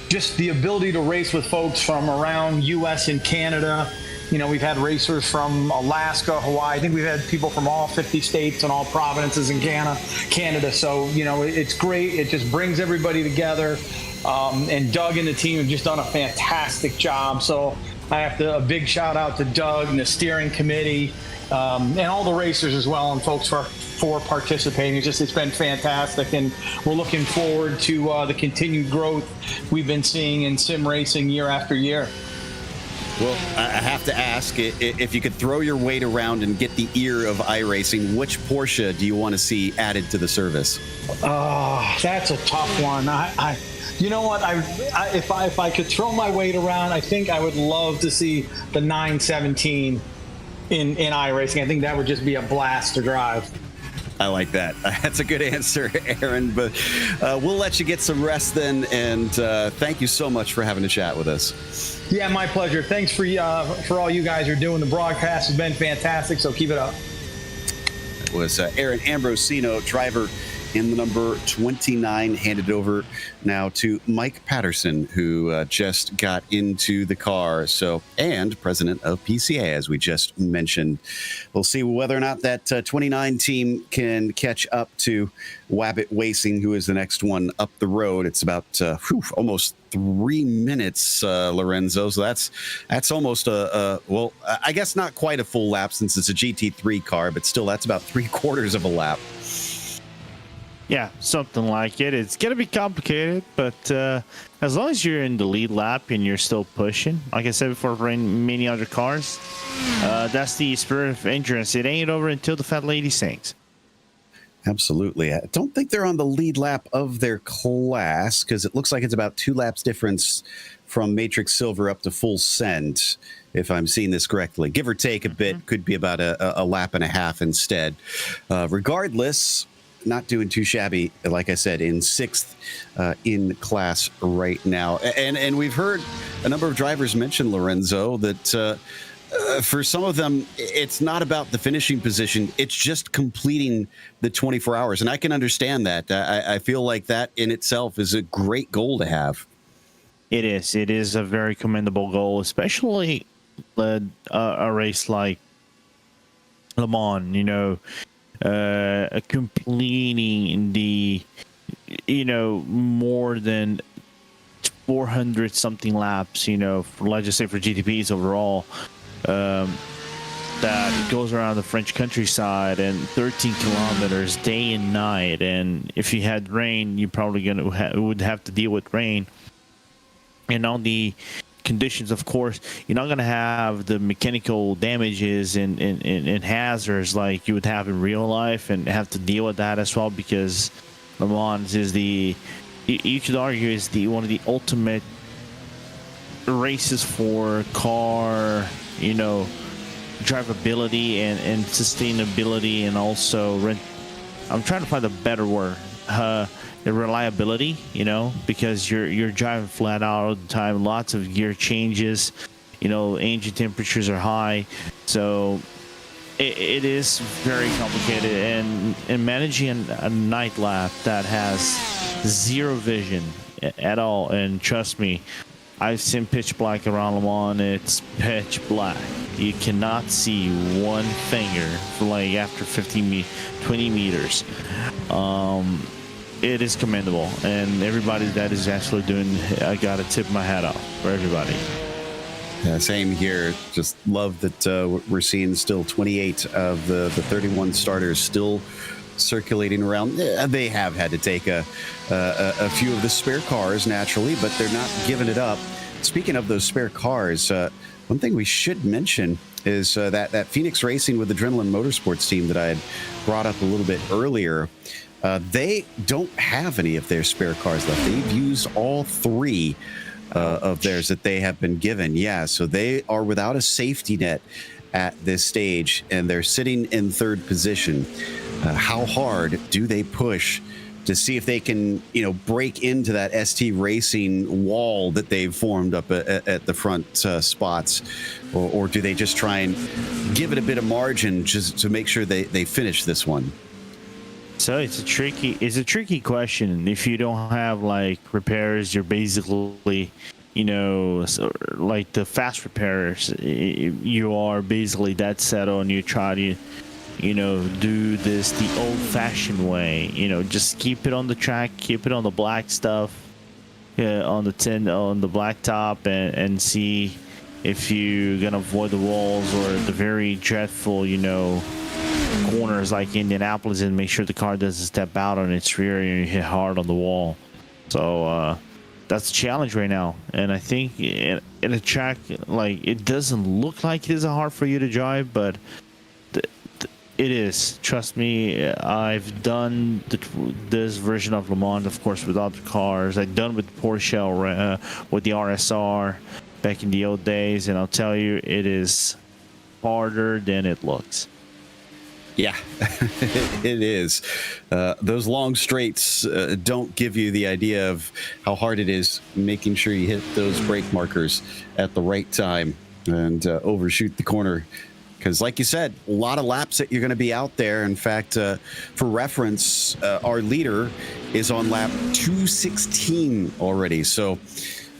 just the ability to race with folks from around U.S. and Canada. We've had racers from Alaska, Hawaii. I think we've had people from all 50 states and all provinces in Canada. So, it's great. It just brings everybody together. And Doug and the team have just done a fantastic job. So I have a big shout out to Doug and the steering committee. And all the racers as well, and folks for participating. It's been fantastic, and we're looking forward to the continued growth we've been seeing in sim racing year after year. Well, I have to ask, if you could throw your weight around and get the ear of iRacing, which Porsche do you want to see added to the service? That's a tough one. You know what? If I could throw my weight around, I think I would love to see the 917 in iRacing. I think that would just be a blast to drive. I like that. That's a good answer, Aaron. But we'll let you get some rest then. And thank you so much for having a chat with us. Yeah, my pleasure. Thanks for all you guys are doing. The broadcast has been fantastic, so keep it up. It was Aaron Ambrosino, driver in the number 29, handed over now to Mike Patterson, who just got into the car. And president of PCA, as we just mentioned. We'll see whether or not that 29 team can catch up to Wabbit Racing, who is the next one up the road. It's about almost 3 minutes, Lorenzo. So that's almost well, I guess not quite a full lap since it's a GT3 car, but still that's about 3/4 of a lap. Yeah, something like it. It's going to be complicated, but as long as you're in the lead lap and you're still pushing, like I said before, for many other cars, that's the spirit of endurance. It ain't over until the fat lady sings. Absolutely. I don't think they're on the lead lap of their class, because it looks like it's about 2 laps difference from Matrix Silver up to full send, if I'm seeing this correctly. Give or take a bit, could be about a lap and a half instead. Regardless, not doing too shabby, like I said, in 6th in class right now. And we've heard a number of drivers mention, Lorenzo, that for some of them, it's not about the finishing position. It's just completing the 24 hours. And I can understand that. I feel like that in itself is a great goal to have. It is. It is a very commendable goal, especially a race like Le Mans, completing the, more than 400 something laps, let's just say for GTPs overall, that goes around the French countryside and 13 kilometers day and night. And if you had rain, you probably would have to deal with rain. And on the conditions, of course, you're not going to have the mechanical damages and hazards like you would have in real life, and have to deal with that as well, because Le Mans is you could argue is one of the ultimate races for car, drivability and sustainability, and also I'm trying to find a better word. The reliability, because you're driving flat out all the time, lots of gear changes, engine temperatures are high, so it is very complicated. And managing a night lap that has zero vision at all, and trust me, I've seen pitch black around Le Mans. It's pitch black. You cannot see one finger for like after 20 meters. It is commendable, and everybody that is actually doing, I gotta tip my hat off for everybody. Yeah, same here. Just love that we're seeing still 28 of the 31 starters still circulating around. They have had to take a few of the spare cars naturally, but they're not giving it up. Speaking of those spare cars, one thing we should mention is that Phoenix Racing with Adrenaline Motorsports team that I had brought up a little bit earlier. They don't have any of their spare cars left. They've used all 3 of theirs that they have been given. Yeah, so they are without a safety net at this stage, and they're sitting in 3rd position. How hard do they push to see if they can, break into that ST Racing wall that they've formed up at the front spots, or do they just try and give it a bit of margin just to make sure they finish this one? So it's a tricky question. If you don't have like repairs, you're basically, like the fast repairs, you are basically dead set on. You try to, do this the old-fashioned way. Just keep it on the track, keep it on the black stuff, on the black top, and see if you're gonna avoid the walls or the very dreadful, corners like Indianapolis, and make sure the car doesn't step out on its rear and you hit hard on the wall. So that's the challenge right now. And I think in a track, like, it doesn't look like it is hard for you to drive, but it is. Trust me, I've done this version of Le Mans, of course, with other cars. I've done with Porsche, with the RSR back in the old days, and I'll tell you, it is harder than it looks. Yeah, it is. Those long straights don't give you the idea of how hard it is making sure you hit those brake markers at the right time and overshoot the corner. Because like you said, a lot of laps that you're going to be out there. In fact, for reference, our leader is on lap 216 already. So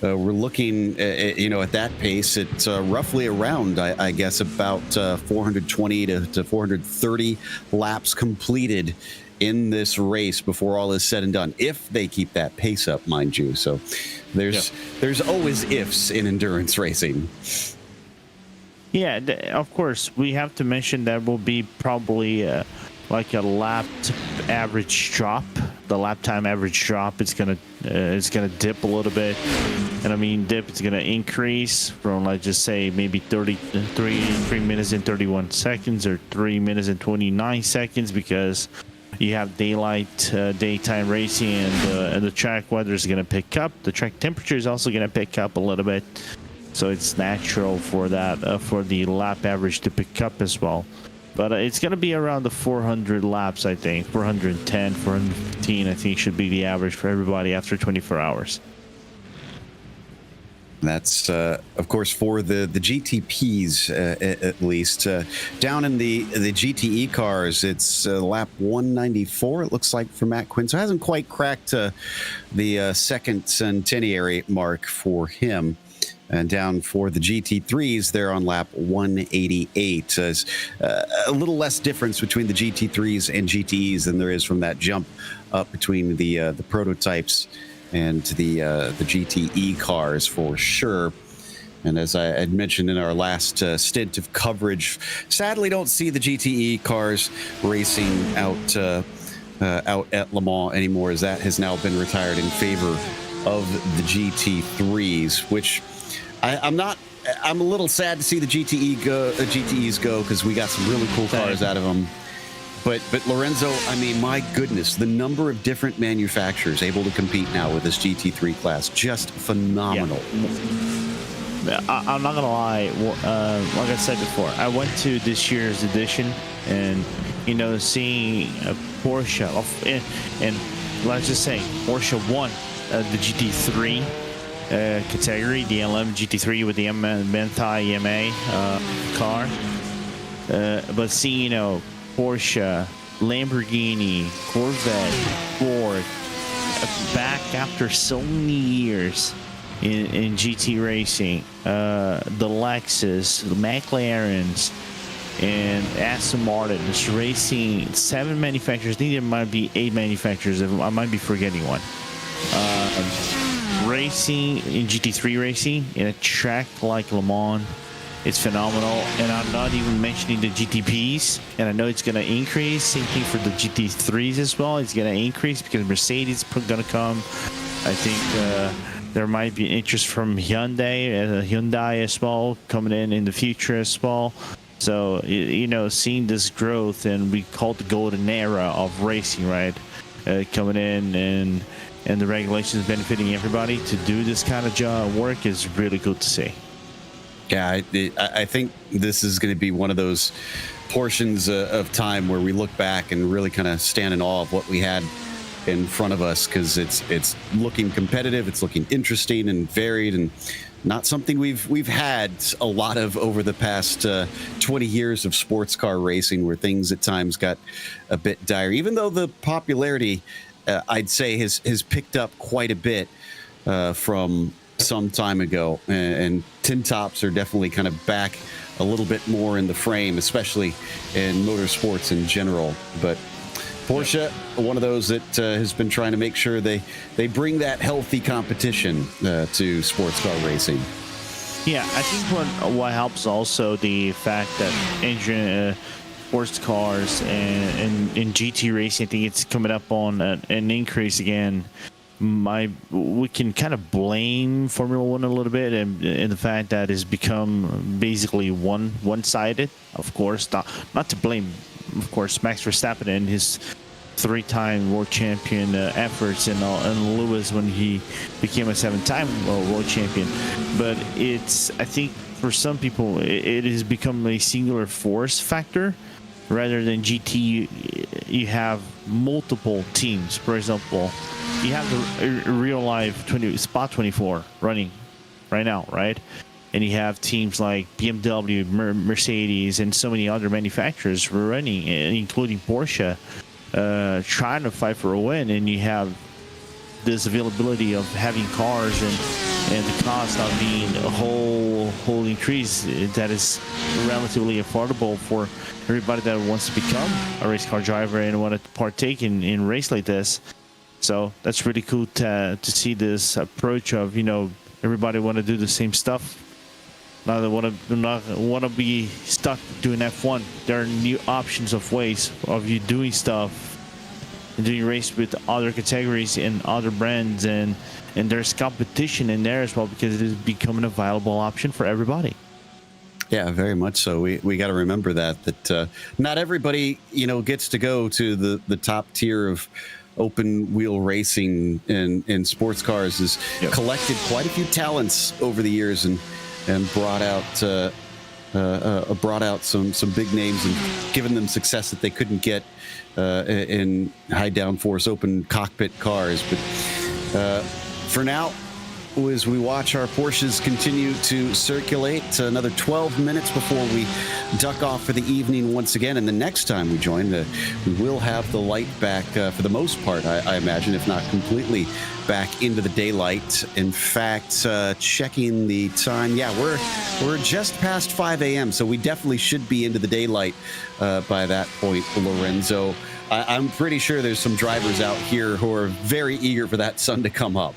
we're looking, at that pace. It's roughly around, I guess, about 420 to 430 laps completed in this race before all is said and done, if they keep that pace up, mind you. So there's always ifs in endurance racing. Yeah, of course, we have to mention that will be probably like a lap average drop. The lap time average drop, it's gonna dip a little bit, and I mean dip, it's gonna increase from, like, just say maybe 3 minutes and 31 seconds or 3 minutes and 29 seconds, because you have daytime racing, and the track weather is gonna pick up. The track temperature is also gonna pick up a little bit, so it's natural for that for the lap average to pick up as well. But it's going to be around the 400 laps, I think. 410, 415, I think, should be the average for everybody after 24 hours. That's, of course, for the GTPs, at least. Down in the GTE cars, it's lap 194, it looks like, for Matt Quinn. So it hasn't quite cracked the second centenary mark for him. And down for the GT3s, they're on lap 188. A little less difference between the GT3s and GTEs than there is from that jump up between the prototypes and the GTE cars, for sure. And as I had mentioned in our last stint of coverage, sadly don't see the GTE cars racing out at Le Mans anymore, as that has now been retired in favor of the GT3s, which I'm not. I'm a little sad to see the GTEs go because we got some really cool cars out of them. But Lorenzo, I mean, my goodness, the number of different manufacturers able to compete now with this GT3 class, just phenomenal. Yeah. I'm not gonna lie. Like I said before, I went to this year's edition, and seeing a Porsche and let's just say Porsche won the GT3 category, the LM GT3 with the Menthai EMA car. But seeing Porsche, Lamborghini, Corvette, Ford back after so many years in GT racing, the Lexus, the McLarens, and Aston Martin is racing 7 manufacturers. I think there might be 8 manufacturers. I might be forgetting one. Racing in GT3 racing in a track like Le Mans, it's phenomenal. And I'm not even mentioning the GTPs, and I know it's going to increase. Same thing for the GT3s as well. It's going to increase because Mercedes is going to come. I think there might be interest from Hyundai as well coming in the future as well. So seeing this growth, and we call it the golden era of racing, right? Coming in and the regulations benefiting everybody to do this kind of work is really good to see. Yeah, I think this is going to be one of those portions of time where we look back and really kind of stand in awe of what we had in front of us, because it's looking competitive, it's looking interesting and varied, and not something we've had a lot of over the past 20 years of sports car racing, where things at times got a bit dire. Even though the popularity, I'd say, has picked up quite a bit from some time ago, and tin tops are definitely kind of back a little bit more in the frame, especially in motorsports in general. But Porsche, one of those that has been trying to make sure they bring that healthy competition to sports car racing. Yeah, I think what helps also the fact that sports cars and in GT racing, I think it's coming up on an increase again. We can kind of blame Formula One a little bit, and the fact that it's become basically one-sided. Of course, not to blame, of course, Max Verstappen and his 3-time world champion efforts, and Lewis when he became a 7-time world champion. But I think for some people, it has become a singular force factor. Rather than GT, you have multiple teams. For example, you have the real life Spot 24 running right now, right? And you have teams like BMW, Mercedes, and so many other manufacturers running, including Porsche, trying to fight for a win. And you have this availability of having cars and the cost of being a whole increase that is relatively affordable for everybody that wants to become a race car driver and want to partake in race like this. So that's really cool to see this approach of everybody want to do the same stuff. Not want to be stuck doing F1. There are new options of ways of you doing stuff and doing race with other categories and other brands, and there's competition in there as well because it is becoming a viable option for everybody. Yeah, very much so. We got to remember that not everybody gets to go to the top tier of open wheel racing in sports cars. Has collected quite a few talents over the years and brought out some big names and given them success that they couldn't get in high downforce open cockpit cars. But for now, as we watch our Porsches continue to circulate, another 12 minutes before we duck off for the evening once again. And the next time we join, we will have the light back for the most part, I imagine, if not completely back into the daylight. In fact, checking the time, we're just past 5 a.m., so we definitely should be into the daylight by that point, Lorenzo. I'm pretty sure there's some drivers out here who are very eager for that sun to come up.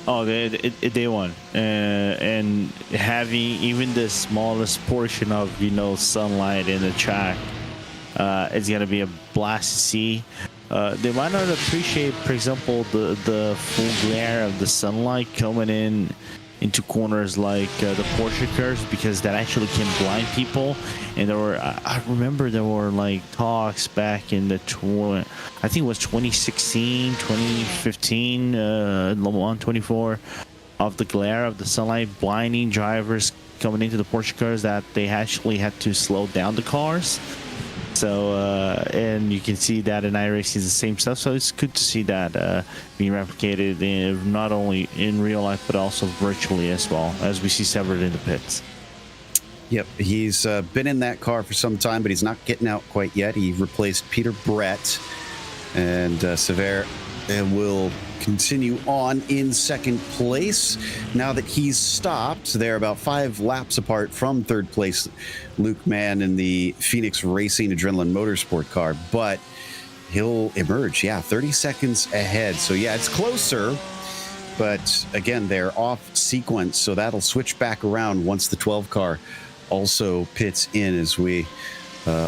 Oh, they won, and having even the smallest portion of sunlight in the track, it's gonna be a blast to see. They might not appreciate, for example, the full glare of the sunlight coming in into corners like the Porsche curves, because that actually can blind people. And there were, I remember there were like talks back in the I think it was 2016, 2015, Le Mans 24, of the glare of the sunlight blinding drivers coming into the Porsche cars, that they actually had to slow down the cars. So, and you can see that in iRacing is the same stuff. So it's good to see that being replicated not only in real life, but also virtually as well, as we see Severed in the pits. Yep, he's been in that car for some time, but he's not getting out quite yet. He replaced Peter Brett, and Sever will continue on in second place. Now that he's stopped, they're about 5 laps apart from third place Luke Mann in the Phoenix Racing Adrenaline Motorsport car, but he'll emerge, 30 seconds ahead. So yeah, it's closer, but again, they're off sequence, so that'll switch back around once the 12 car also pits in, as we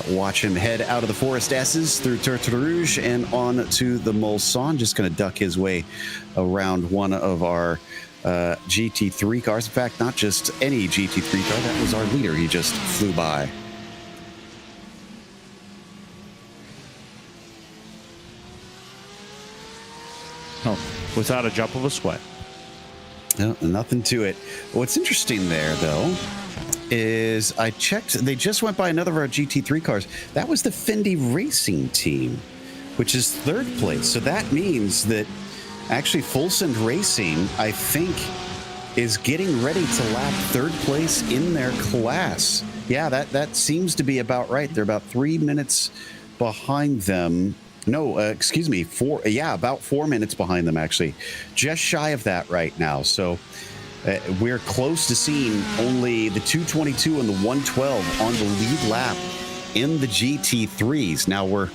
watch him head out of the Forest S's through Turtle Rouge and on to the Mulsanne. Just going to duck his way around one of our GT3 cars. In fact, not just any GT3 car. That was our leader. He just flew by. Oh, without a drop of a sweat. No, nothing to it. What's interesting there, though, is I checked, they just went by another of our GT3 cars. That was the Fendi Racing team, which is third place. So that means that actually Full Send Racing, I think, is getting ready to lap third place in their class. Yeah, that seems to be about right. They're about 3 minutes behind them. No, excuse me, about 4 minutes behind them, actually. Just shy of that right now. So we're close to seeing only the 222 and the 112 on the lead lap in the GT3s. Now we're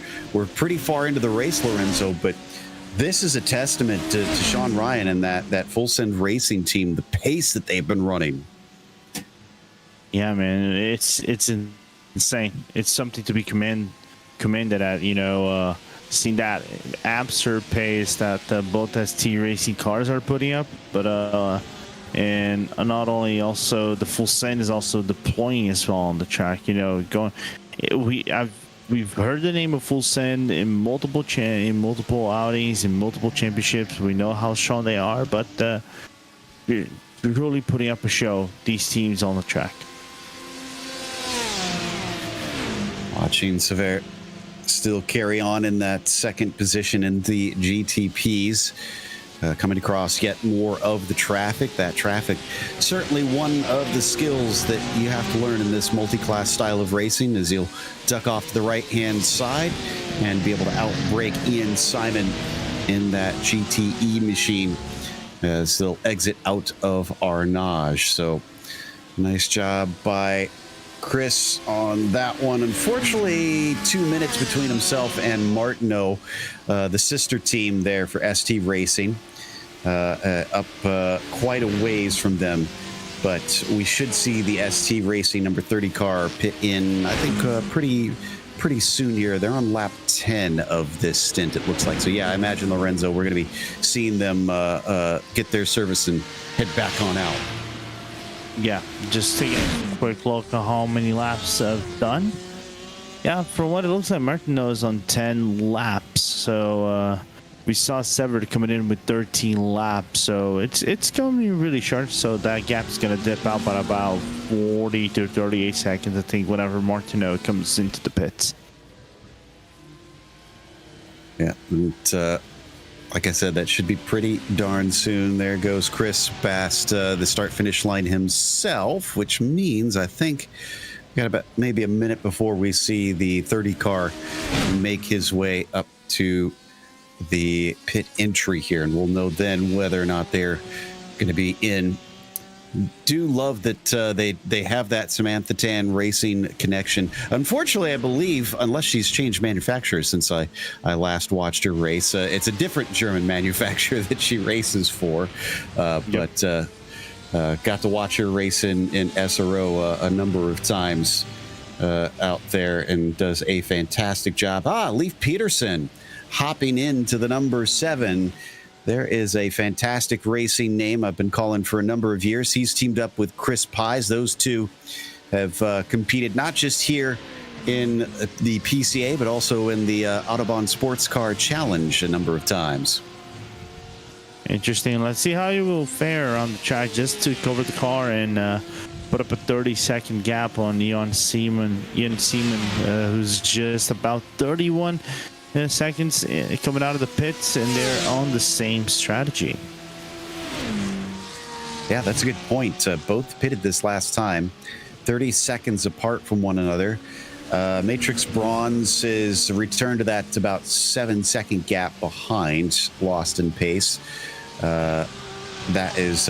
pretty far into the race, Lorenzo, but this is a testament to Sean Ryan and that Full Send Racing team, the pace that they've been running. Yeah, man, it's insane. It's something to be commended at. Seeing that absurd pace that both ST Racing cars are putting up, but and not only also the Full Send is also deploying as well on the track. We've heard the name of Full Send in multiple outings, in multiple championships. We know how strong they are, but they're really putting up a show, these teams on the track. Watching Sever still carry on in that second position in the GTPs. Coming across yet more of the traffic. That traffic, certainly one of the skills that you have to learn in this multi-class style of racing, is you'll duck off to the right-hand side and be able to outbrake Ian Simon in that GTE machine as they'll exit out of Arnage. So nice job by Chris on that one. Unfortunately, 2 minutes between himself and Martino, the sister team there for ST Racing. Up quite a ways from them, but we should see the ST Racing number 30 car pit in, I think, pretty soon here. They're on lap 10 of this stint, it looks like. So yeah, I imagine, Lorenzo, we're going to be seeing them get their service and head back on out. Yeah, just taking a quick look at how many laps I've done. Yeah, from what it looks like, Martino is on 10 laps, so we saw Severed coming in with 13 laps, so it's going to be really short. So that gap is going to dip out by about 40 to 38 seconds, I think, whenever Martino comes into the pits. Yeah, and like I said, that should be pretty darn soon. There goes Chris past the start-finish line himself, which means I think we got about maybe a minute before we see the 30 car make his way up to the pit entry here, and we'll know then whether or not they're going to be in. Do love that they have that Samantha Tan Racing connection. Unfortunately, I believe, unless she's changed manufacturers since I last watched her race, it's a different German manufacturer that she races for. But got to watch her race in SRO a number of times out there, and does a fantastic job. Leif Peterson hopping into the number 7. There is a fantastic racing name I've been calling for a number of years. He's teamed up with Chris Pies. Those two have competed not just here in the PCA, but also in the Autobahn Sports Car Challenge a number of times. Interesting. Let's see how you will fare on the track just to cover the car and put up a 30-second gap on Ian Seaman, who's just about 31 seconds coming out of the pits, and they're on the same strategy. Yeah, that's a good point. Both pitted this last time, 30 seconds apart from one another. Matrix Bronze is returned to that about 7-second gap behind, lost in pace. That is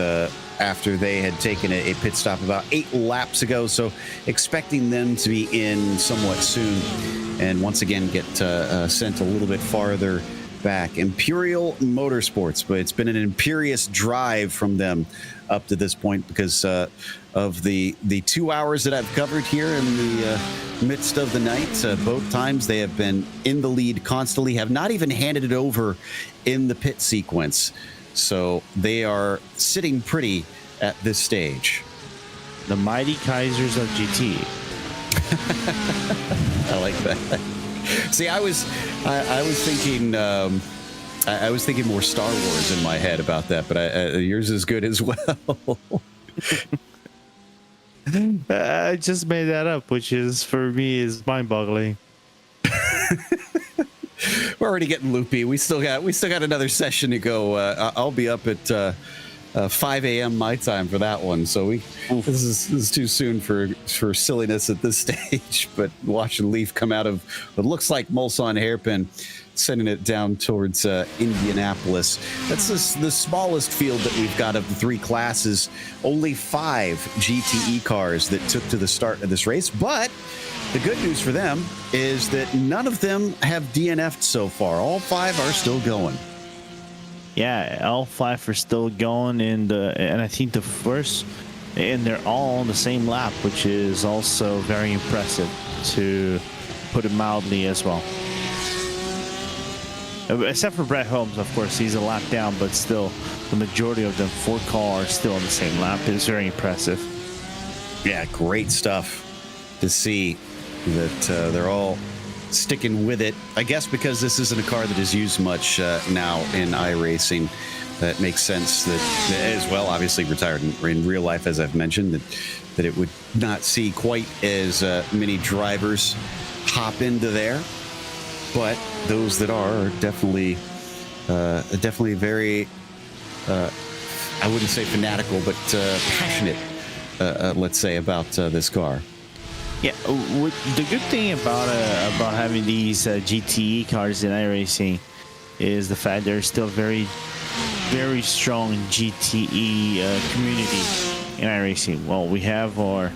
after they had taken a pit stop about 8 laps ago, so expecting them to be in somewhat soon and once again get sent a little bit farther back. Imperial Motorsports, but it's been an imperious drive from them up to this point because of the 2 hours that I've covered here in the midst of the night. Both times they have been in the lead constantly, have not even handed it over in the pit sequence. So they are sitting pretty at this stage. The mighty Kaisers of GT. I like that. See, I was thinking I was thinking more Star Wars in my head about that, but yours is good as well. I just made that up, which is for me is mind-boggling. We're already getting loopy. We still got another session to go. I'll be up at 5 a.m. my time for that one. So this is too soon for silliness at this stage. But watching Leaf come out of what looks like Mulsanne hairpin, sending it down towards Indianapolis. That's the smallest field that we've got of the 3 classes. Only 5 GTE cars that took to the start of this race, but the good news for them is that none of them have DNF'd so far. All 5 are still going. Yeah, all 5 are still going, and I think the first, and they're all on the same lap, which is also very impressive, to put it mildly as well. Except for Brett Holmes, of course, he's a lap down, but still, the majority of them, 4 cars still on the same lap. It's very impressive. Yeah, great stuff to see that they're all sticking with it. I guess because this isn't a car that is used much now in iRacing, that makes sense that as well, obviously retired in real life, as I've mentioned, that it would not see quite as many drivers hop into there. But those that are definitely very, I wouldn't say fanatical, but passionate, let's say, about this car. Yeah, the good thing about having these GTE cars in iRacing is the fact there's still very, very strong GTE community in iRacing. Well, we have our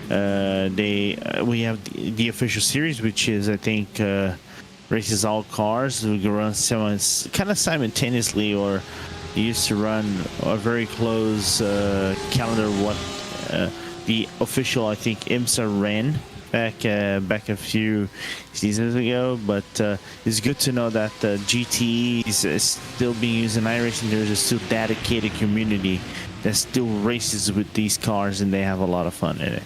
we have the official series, which is, I think, races all cars. We can run some kind of simultaneoly, or used to run a very close calendar. What the official, I think, IMSA ran back a few seasons ago. But it's good to know that the GTE is still being used in iRacing. There's a still dedicated community that still races with these cars, and they have a lot of fun in it.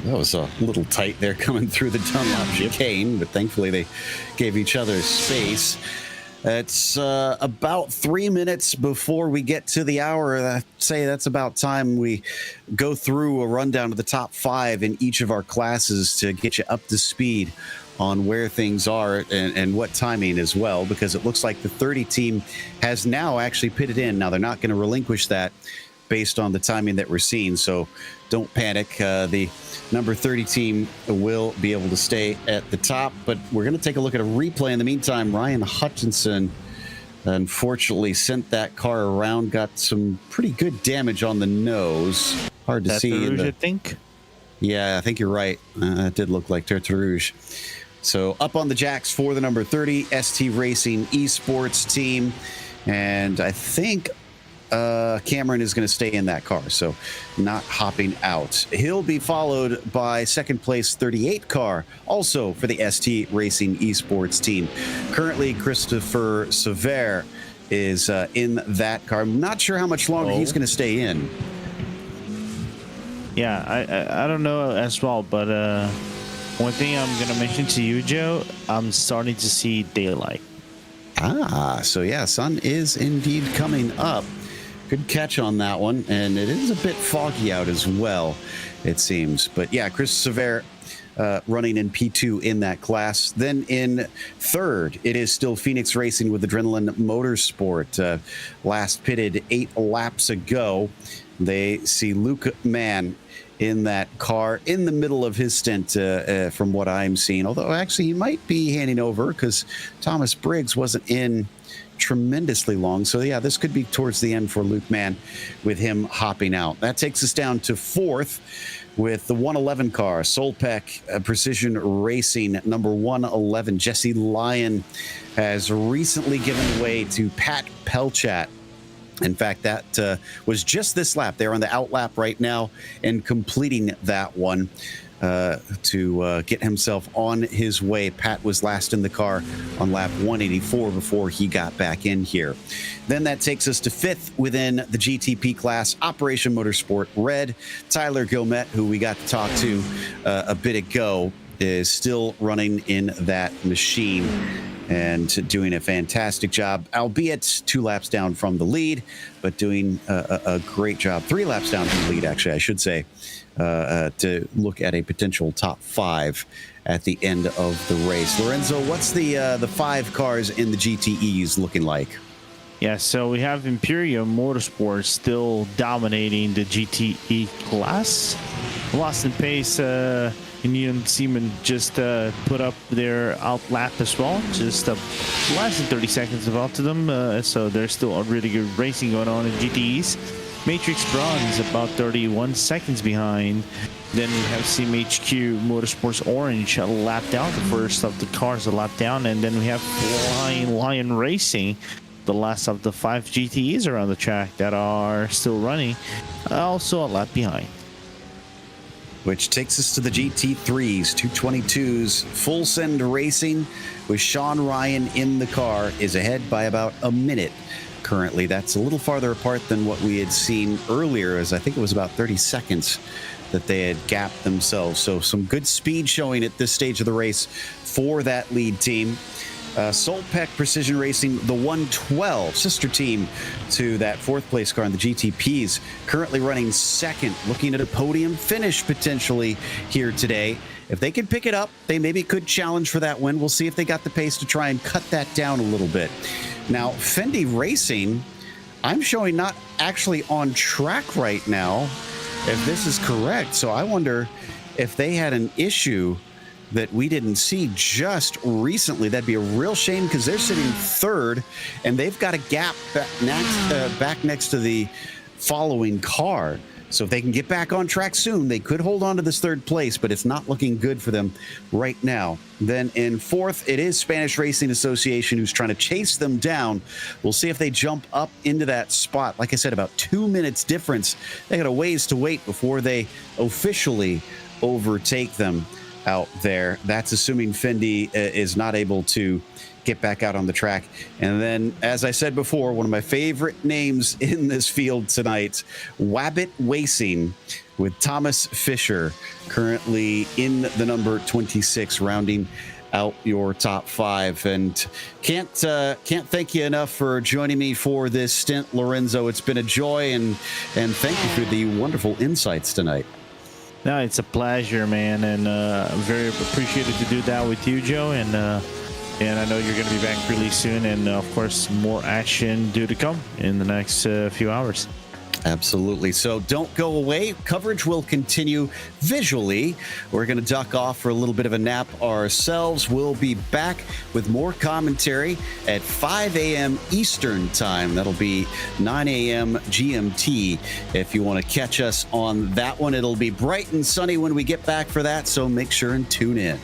That was a little tight there coming through the Dunlop chicane, but thankfully they gave each other space. It's about 3 minutes before we get to the hour. I'd say that's about time we go through a rundown of the top 5 in each of our classes to get you up to speed on where things are and what timing as well, because it looks like the 30 team has now actually pitted in. Now, they're not going to relinquish that based on the timing that we're seeing, so don't panic. The number 30 team will be able to stay at the top, but we're going to take a look at a replay. In the meantime, Ryan Hutchinson unfortunately sent that car around, got some pretty good damage on the nose. Hard to see. Rouge, I think. Yeah, I think you're right. It did look like Tertre Rouge. So up on the jacks for the number 30 ST Racing Esports team, and I think Cameron is going to stay in that car, so not hopping out. He'll be followed by second place 38 car, also for the ST Racing Esports team. Currently, Christopher Sever is in that car. I'm not sure how much longer he's going to stay in. Yeah, I don't know as well, but one thing I'm going to mention to you, Joe, I'm starting to see daylight. So yeah, sun is indeed coming up. Good catch on that one, and it is a bit foggy out as well, it seems. But yeah, Chris Sever running in P2 in that class. Then in third, it is still Phoenix Racing with Adrenaline Motorsport. Last pitted 8 laps ago. They see Luke Mann in that car in the middle of his stint from what I'm seeing. Although actually he might be handing over because Thomas Briggs wasn't in tremendously long. So yeah, this could be towards the end for Luke Mann with him hopping out. That takes us down to fourth with the 111 car, Solpec Precision Racing, number 111. Jesse Lyon has recently given way to Pat Pelchat. In fact, that was just this lap. They're on the out lap right now and completing that one to get himself on his way. Pat was last in the car on lap 184 before he got back in here. Then that takes us to fifth within the GTP class, Operation Motorsport Red. Tyler Gilmet, who we got to talk to a bit ago, is still running in that machine and doing a fantastic job, albeit 2 laps down from the lead, but doing a great job. 3 laps down from the lead, actually, I should say, to look at a potential top 5 at the end of the race. Lorenzo, what's the 5 cars in the GTEs looking like? Yeah, so we have Imperial Motorsports still dominating the GTE class. Lost in pace, Union Seaman just put up their out lap as well, just less than 30 seconds of out to them, so there's still a really good racing going on in GTEs. Matrix Bronze about 31 seconds behind. Then we have CMHQ Motorsports Orange a lap down, the first of the cars a lap down, and then we have Flying Lion Racing, the last of the 5 GTEs around the track that are still running, also a lap behind. Which takes us to the GT3s, 222s. Full Send Racing with Sean Ryan in the car is ahead by about a minute currently. That's a little farther apart than what we had seen earlier, as I think it was about 30 seconds that they had gapped themselves. So some good speed showing at this stage of the race for that lead team. Solpec Precision Racing, the 112, sister team to that 4th place car in the GTPs, currently running second, looking at a podium finish potentially here today. If they can pick it up, they maybe could challenge for that win. We'll see if they got the pace to try and cut that down a little bit. Now, Fendi Racing, I'm showing not actually on track right now, if this is correct. So I wonder if they had an issue that we didn't see just recently. That'd be a real shame because they're sitting 3rd and they've got a gap back next to the following car. So if they can get back on track soon, they could hold on to this 3rd place, but it's not looking good for them right now. Then in 4th, it is Spanish Racing Association who's trying to chase them down. We'll see if they jump up into that spot. Like I said, about 2 minutes difference. They got a ways to wait before they officially overtake them out there. That's assuming Fendi is not able to get back out on the track. And then, as I said before, one of my favorite names in this field tonight, Wabbit Racing with Thomas Fisher, currently in the number 26, rounding out your top 5. And can't thank you enough for joining me for this stint, Lorenzo. It's been a joy, and thank you for the wonderful insights tonight. No, it's a pleasure, man, and I'm very appreciated to do that with you, Joe, and I know you're going to be back really soon, and of course, more action due to come in the next few hours. Absolutely. So don't go away. Coverage will continue visually. We're going to duck off for a little bit of a nap ourselves. We'll be back with more commentary at 5 a.m. Eastern time. That'll be 9 a.m. GMT. If you want to catch us on that one, it'll be bright and sunny when we get back for that. So make sure and tune in.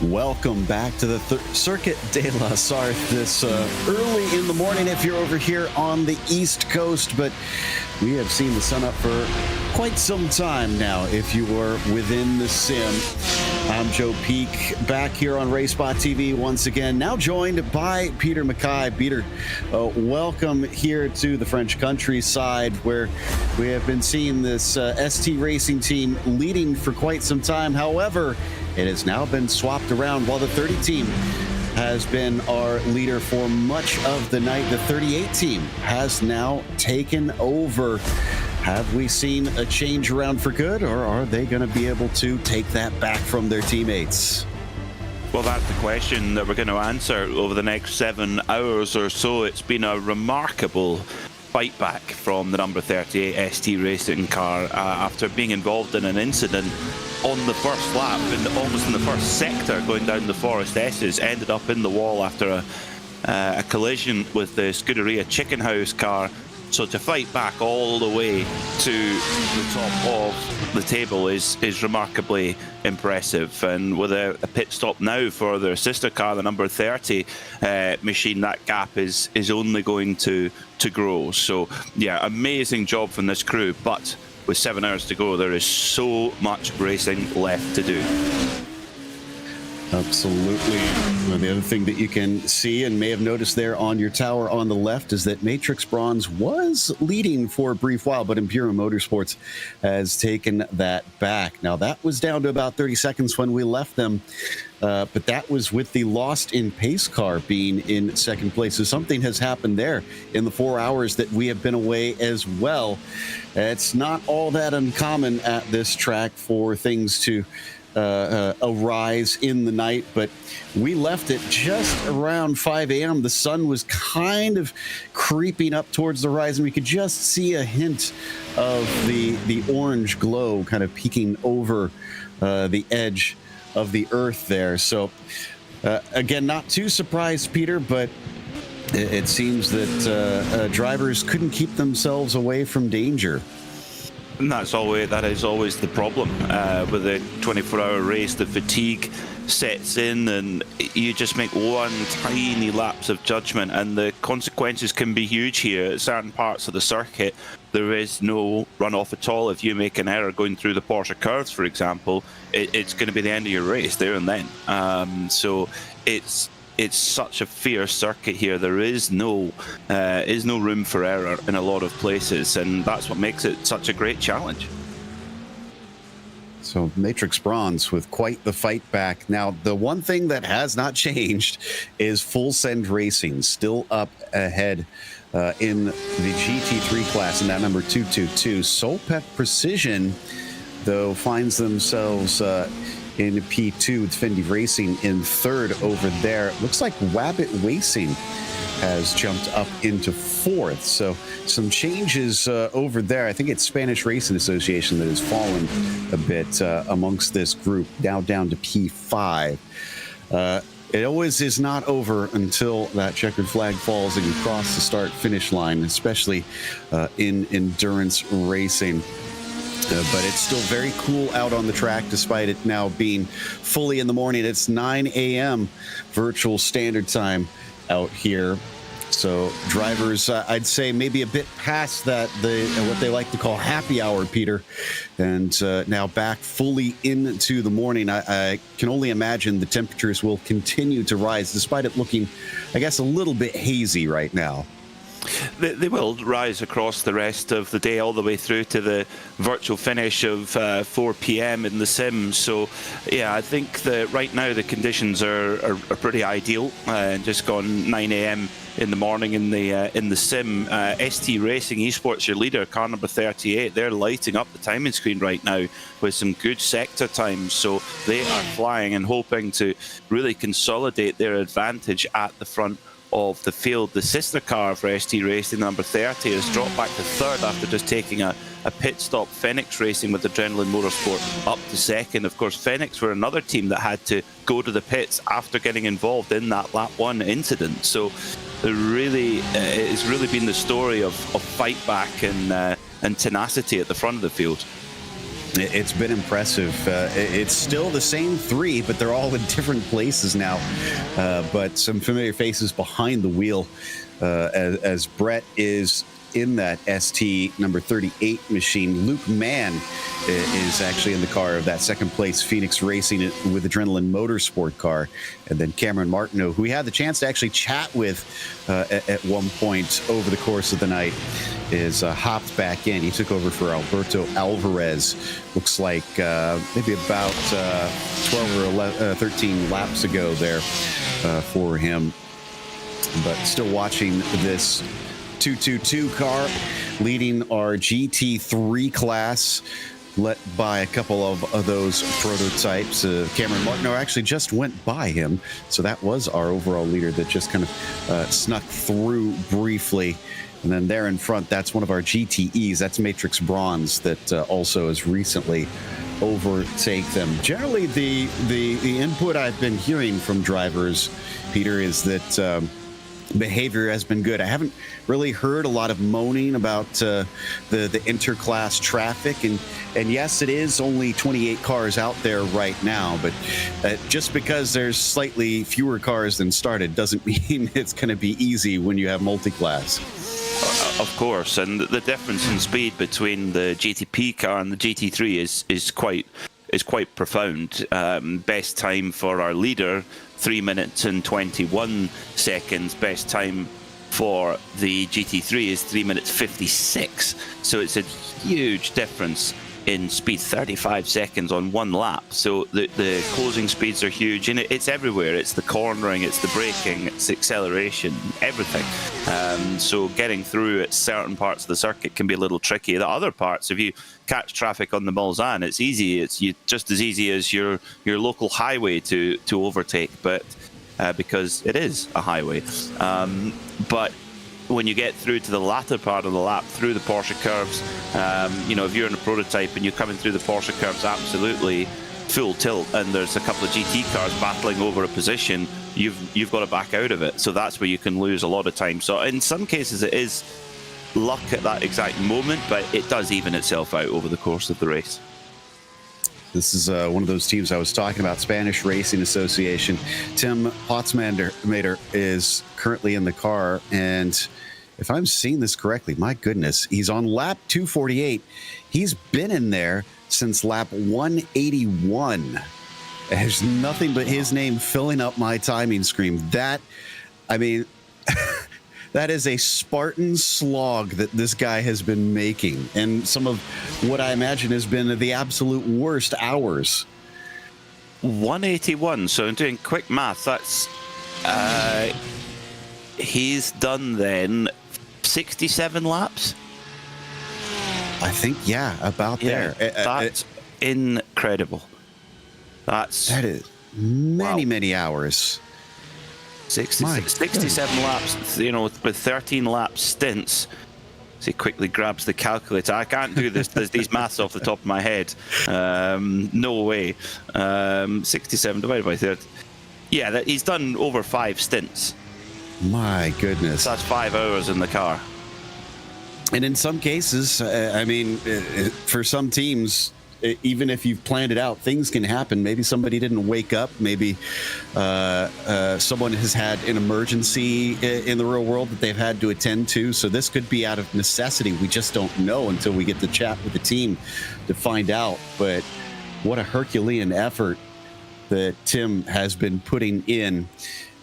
Welcome back to the Circuit de la Sarthe this early in the morning if you're over here on the East Coast, but we have seen the sun up for quite some time now if you are within the sim. I'm Joe Peak, back here on RaceSpotTV once again, now joined by Peter Mackay. Peter, welcome here to the French countryside where we have been seeing this ST Racing team leading for quite some time. However, it has now been swapped around while the 30 team has been our leader for much of the night. The 38 team has now taken over. Have we seen a change around for good, or are they going to be able to take that back from their teammates? Well, that's the question that we're going to answer over the next 7 hours or so. It's been a remarkable fight back from the number 38 ST Racing car after being involved in an incident on the first lap, almost in the first sector, going down the Forest S's, ended up in the wall after a collision with the Scuderia Chicken House car. So to fight back all the way to the top of the table is remarkably impressive. And with a pit stop now for their sister car, the number 30 machine, that gap is only going to grow. So yeah, amazing job from this crew, but with 7 hours to go, there is so much racing left to do. Absolutely. Well, the other thing that you can see and may have noticed there on your tower on the left is that Matrix Bronze was leading for a brief while, but Imperial Motorsports has taken that back. Now, that was down to about 30 seconds when we left them, but that was with the Lost in Pace car being in second place. So something has happened there in the 4 hours that we have been away as well. It's not all that uncommon at this track for things to arise in the night, but we left it just around 5 a.m. The sun was kind of creeping up towards the horizon. We could just see a hint of the orange glow kind of peeking over the edge of the earth there. So again, not too surprised, Peter, but it seems that drivers couldn't keep themselves away from danger. And that is always the problem with a 24-hour race. The fatigue sets in and you just make one tiny lapse of judgment, and the consequences can be huge here. At certain parts of the circuit, there is no runoff at all. If you make an error going through the Porsche curves, for example, it's going to be the end of your race there and then. So it's such a fierce circuit here. There is no room for error in a lot of places, and that's what makes it such a great challenge. So Matrix Bronze with quite the fight back. Now, the one thing that has not changed is Full Send Racing, still up ahead in the GT3 class in that number 222. Solpec Precision, though, finds themselves in P2 with Fendi Racing in third over there. It looks like Wabbit Racing has jumped up into fourth. So some changes over there. I think it's Spanish Racing Association that has fallen a bit amongst this group, now down to P5. It always is not over until that checkered flag falls and you cross the start-finish line, especially in endurance racing. But it's still very cool out on the track, despite it now being fully in the morning. It's 9 a.m. virtual standard time out here. So drivers, I'd say maybe a bit past that, what they like to call happy hour, Peter, and now back fully into the morning. I can only imagine the temperatures will continue to rise, despite it looking, I guess, a little bit hazy right now. They will rise across the rest of the day all the way through to the virtual finish of 4 p.m. in the sim. So yeah, I think that right now the conditions are pretty ideal. Just gone 9 a.m. in the morning in the sim. ST Racing Esports, your leader, car number 38, they're lighting up the timing screen right now with some good sector times. So they are flying and hoping to really consolidate their advantage at the front of the field. The sister car for ST Racing, number 30, has dropped back to third after just taking a pit stop. Phoenix Racing with Adrenaline Motorsport up to second. Of course, Phoenix were another team that had to go to the pits after getting involved in that lap 1 incident. So it's really been the story of fight back and tenacity at the front of the field. It's been impressive. It's still the same three, but they're all in different places now. But some familiar faces behind the wheel as Brett is in that ST number 38 machine. Luke Mann is actually in the car of that second place Phoenix Racing with Adrenaline Motorsport car. And then Cameron Martino, who we had the chance to actually chat with at one point over the course of the night, is hopped back in. He took over for Alberto Alvarez. Looks like maybe about 12 or 11, 13 laps ago there for him. But still watching this 222 car leading our GT3 class, led by a couple of those prototypes. Cameron Martino actually just went by him, so that was our overall leader that just kind of snuck through briefly. And then there in front, that's one of our GTEs. That's Matrix Bronze that also has recently overtake them. Generally, the input I've been hearing from drivers, Peter, is that behavior has been good. I haven't really heard a lot of moaning about the interclass traffic, and yes, it is only 28 cars out there right now, but just because there's slightly fewer cars than started doesn't mean it's going to be easy when you have multi-class. Of course, and the difference in speed between the GTP car and the GT3 is quite profound. Best time for our leader, 3 minutes and 21 seconds. Best time for the GT3 is 3 minutes 56. So it's a huge difference in speed, 35 seconds on one lap. So the closing speeds are huge, and it's everywhere. It's the cornering, it's the braking, it's the acceleration, everything. So getting through at certain parts of the circuit can be a little tricky. The other parts, if you catch traffic on the Mulsanne, it's easy. It's just as easy as your local highway to overtake, but because it is a highway. But when you get through to the latter part of the lap, through the Porsche curves, if you're in a prototype and you're coming through the Porsche curves absolutely full tilt, and there's a couple of GT cars battling over a position, you've got to back out of it. So that's where you can lose a lot of time. So in some cases it is luck at that exact moment, but it does even itself out over the course of the race. This is one of those teams I was talking about, Spanish Racing Association. Tim Potsmader is currently in the car, and if I'm seeing this correctly, my goodness, he's on lap 248. He's been in there since lap 181. There's nothing but his name filling up my timing screen. That is a Spartan slog that this guy has been making, and some of what I imagine has been the absolute worst hours. 181. So I'm doing quick math. That's he's done then 67 laps. I think, yeah, about there. That's incredible. That is many hours. 67 laps, with 13 lap stints. So he quickly grabs the calculator. I can't do these maths off the top of my head. No way. 67 divided by 30. Yeah, he's done over 5 stints. My goodness. So that's 5 hours in the car. And in some cases, for some teams, even if you've planned it out, things can happen. Maybe somebody didn't wake up. Maybe someone has had an emergency in the real world that they've had to attend to. So this could be out of necessity. We just don't know until we get to chat with the team to find out. But what a Herculean effort that Tim has been putting in.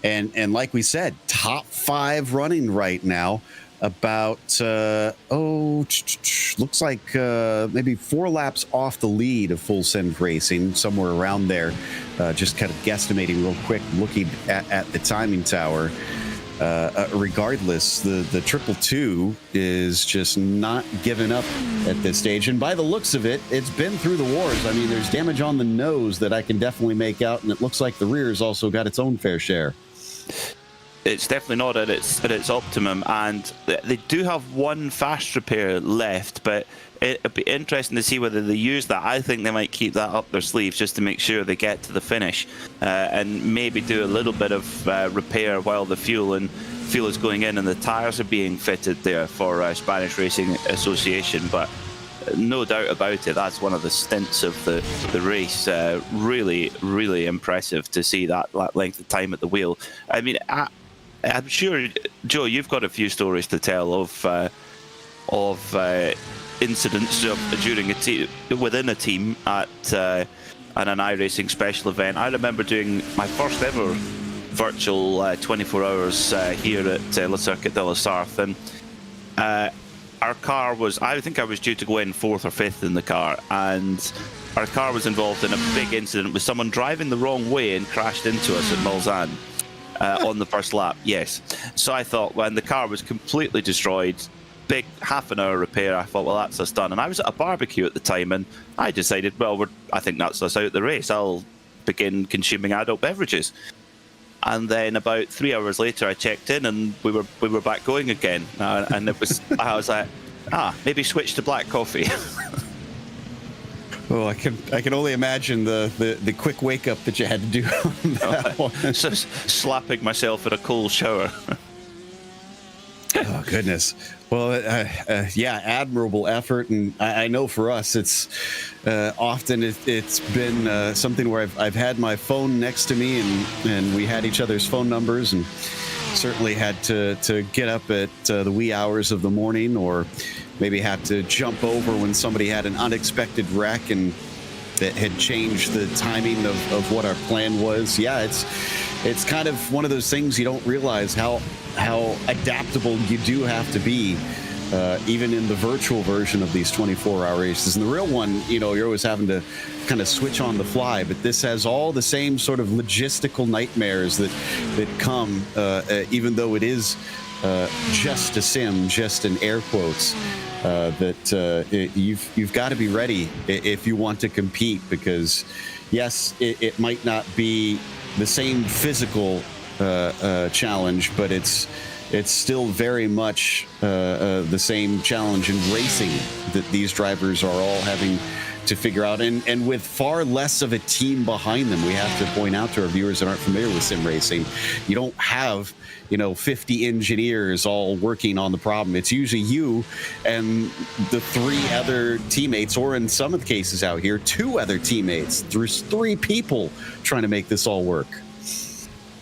And like we said, top 5 running right now. About looks like maybe 4 laps off the lead of Full Send Racing, somewhere around there. Just kind of guesstimating real quick, looking at the timing tower. Regardless, the 222 is just not giving up at this stage, and by the looks of it, it's been through the wars. I mean, there's damage on the nose that I can definitely make out, and it looks like the rear's also got its own fair share. It's definitely not at its optimum, and they do have one fast repair left, but it'd be interesting to see whether they use that. I think they might keep that up their sleeves just to make sure they get to the finish, and maybe do a little bit of repair while the fuel is going in and the tires are being fitted there for Spanish Racing Association. But no doubt about it, that's one of the stints of the race. Really, really impressive to see that length of time at the wheel. I mean, I'm sure, Joe, you've got a few stories to tell of incidents during within a team at an iRacing special event. I remember doing my first ever virtual 24 hours here at Le Circuit de la Sarthe, and our car was, I think I was due to go in 4th or 5th in the car, and our car was involved in a big incident with someone driving the wrong way and crashed into us at Mulsanne on the first lap. Yes. So I thought, when the car was completely destroyed, big half-an-hour repair, I thought, well, that's us done. And I was at a barbecue at the time, and I decided, well, I think that's us out the race. I'll begin consuming adult beverages. And then about 3 hours later, I checked in, and we were back going again. And it was, I was like, maybe switch to black coffee. Oh, I can only imagine the quick wake up that you had to do on that one. So slapping myself in a cold shower. Oh, goodness. Well, yeah, admirable effort, and I know for us, it's often it's been something where I've had my phone next to me, and we had each other's phone numbers, and certainly had to get up at the wee hours of the morning, or maybe had to jump over when somebody had an unexpected wreck and that had changed the timing of what our plan was. Yeah, it's kind of one of those things you don't realize how adaptable you do have to be, even in the virtual version of these 24-hour races. And the real one, you're always having to kind of switch on the fly, but this has all the same sort of logistical nightmares that come, even though it is just a sim, just in air quotes, you've got to be ready if you want to compete, because yes, it might not be the same physical challenge, but it's still very much the same challenge in racing that these drivers are all having to figure out, and with far less of a team behind them. We have to point out to our viewers that aren't familiar with sim racing, you don't have 50 engineers all working on the problem. It's usually you and the 3 other teammates, or in some of the cases out here, 2 other teammates. There's 3 people trying to make this all work.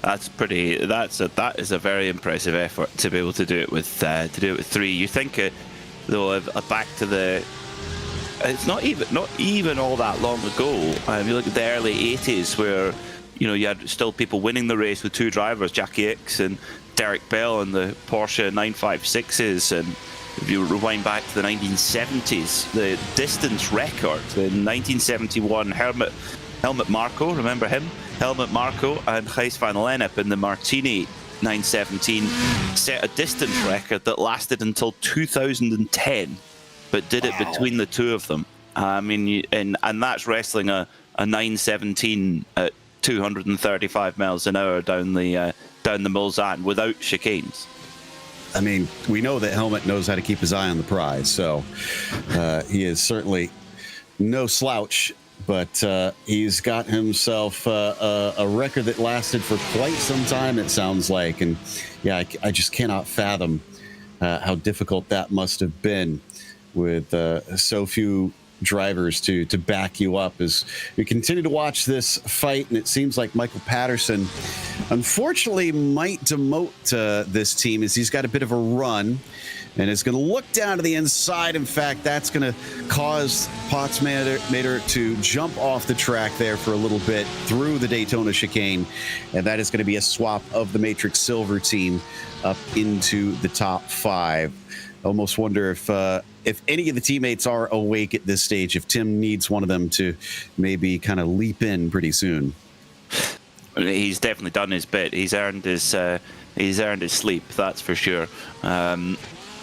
That is a very impressive effort to be able to do it with 3. You think though back to it's not even all that long ago. You look at the early 80s, where you had still people winning the race with 2 drivers, Jackie Ickx and Derek Bell, and the Porsche 956s. And if you rewind back to the 1970s, the distance record in 1971, Helmut Marko, remember him? Helmut Marko and Gijs van Lennep in the Martini 917 set a distance record that lasted until 2010, but did it between the 2 of them. I mean, and that's wrestling a 917 at 235 miles an hour down the Mulsanne without chicanes. I mean, we know that Helmut knows how to keep his eye on the prize, so he is certainly no slouch. But he's got himself a record that lasted for quite some time, it sounds like. And yeah, I just cannot fathom how difficult that must have been with so few drivers to back you up as we continue to watch this fight. And it seems like Michael Patterson, unfortunately, might demote this team, as he's got a bit of a run and is going to look down to the inside. In fact, that's going to cause Potsmater to jump off the track there for a little bit through the Daytona chicane, and that is going to be a swap of the Matrix Silver team up into the top 5. Almost wonder if any of the teammates are awake at this stage, if Tim needs one of them to maybe kind of leap in pretty soon. He's definitely done his bit. He's earned his sleep, that's for sure.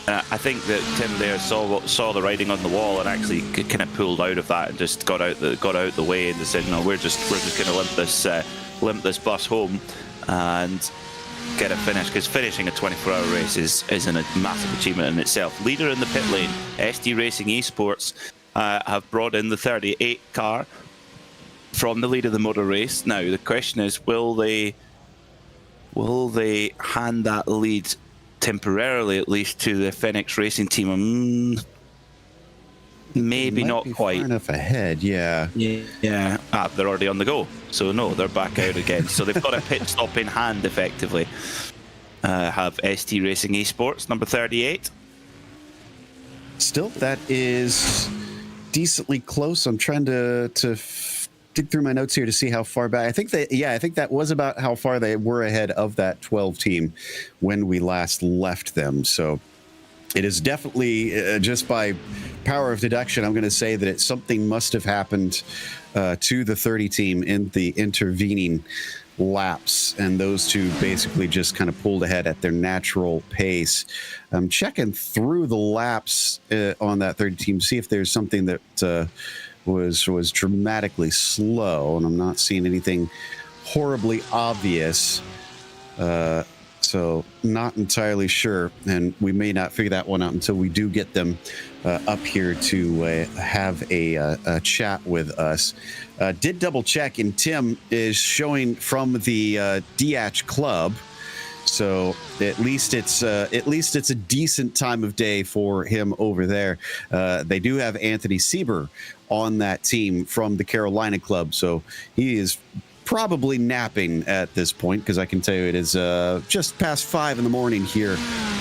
I think that Tim there saw the writing on the wall and actually kind of pulled out of that and just got out the way and just said, no, we're just going to limp this bus home and get it finished, because finishing a 24-hour race is a massive achievement in itself. Leader in the pit lane, ST Racing Esports have brought in the 38 car from the lead of the motor race. Now the question is, will they hand that lead temporarily, at least, to the Phoenix Racing team? Maybe Might not be quite. far enough ahead, yeah. Yeah. They're already on the go. So no, they're back out again. So they've got a pit stop in hand, effectively. Have ST Racing Esports, number 38. Still, that is decently close. I'm trying to dig through my notes here to see how far back. I think that was about how far they were ahead of that 12 team when we last left them. So it is definitely, just by power of deduction, I'm going to say that something must have happened to the 30 team in the intervening laps, and those two basically just kind of pulled ahead at their natural pace. I'm checking through the laps on that 30 team, see if there's something that was dramatically slow, and I'm not seeing anything horribly obvious. So not entirely sure, and we may not figure that one out until we do get them up here to have a chat with us. Did double check, and Tim is showing from the DH Club, so at least it's a decent time of day for him over there. They do have Anthony Sieber on that team from the Carolina Club, so he is probably napping at this point, because I can tell you it is just past 5 in the morning here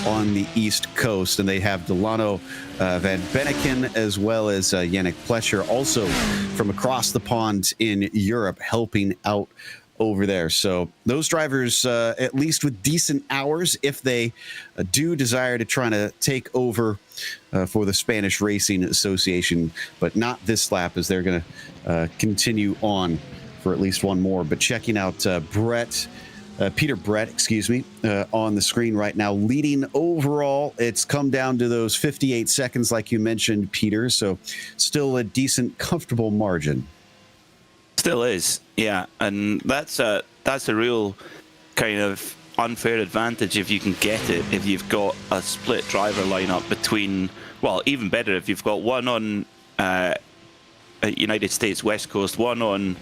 on the East Coast, and they have Delano Van Benneken as well as Yannick Plescher also from across the pond in Europe helping out over there. So those drivers, at least with decent hours, if they do desire to try to take over for the Spanish Racing Association, but not this lap, as they're going to continue on for at least one more. But checking out Peter Brett, on the screen right now, leading overall. It's come down to those 58 seconds, like you mentioned, Peter. So still a decent, comfortable margin. Still is, yeah, and that's a real kind of unfair advantage if you can get it. If you've got a split driver lineup between, well, even better if you've got one on United States West Coast, one on.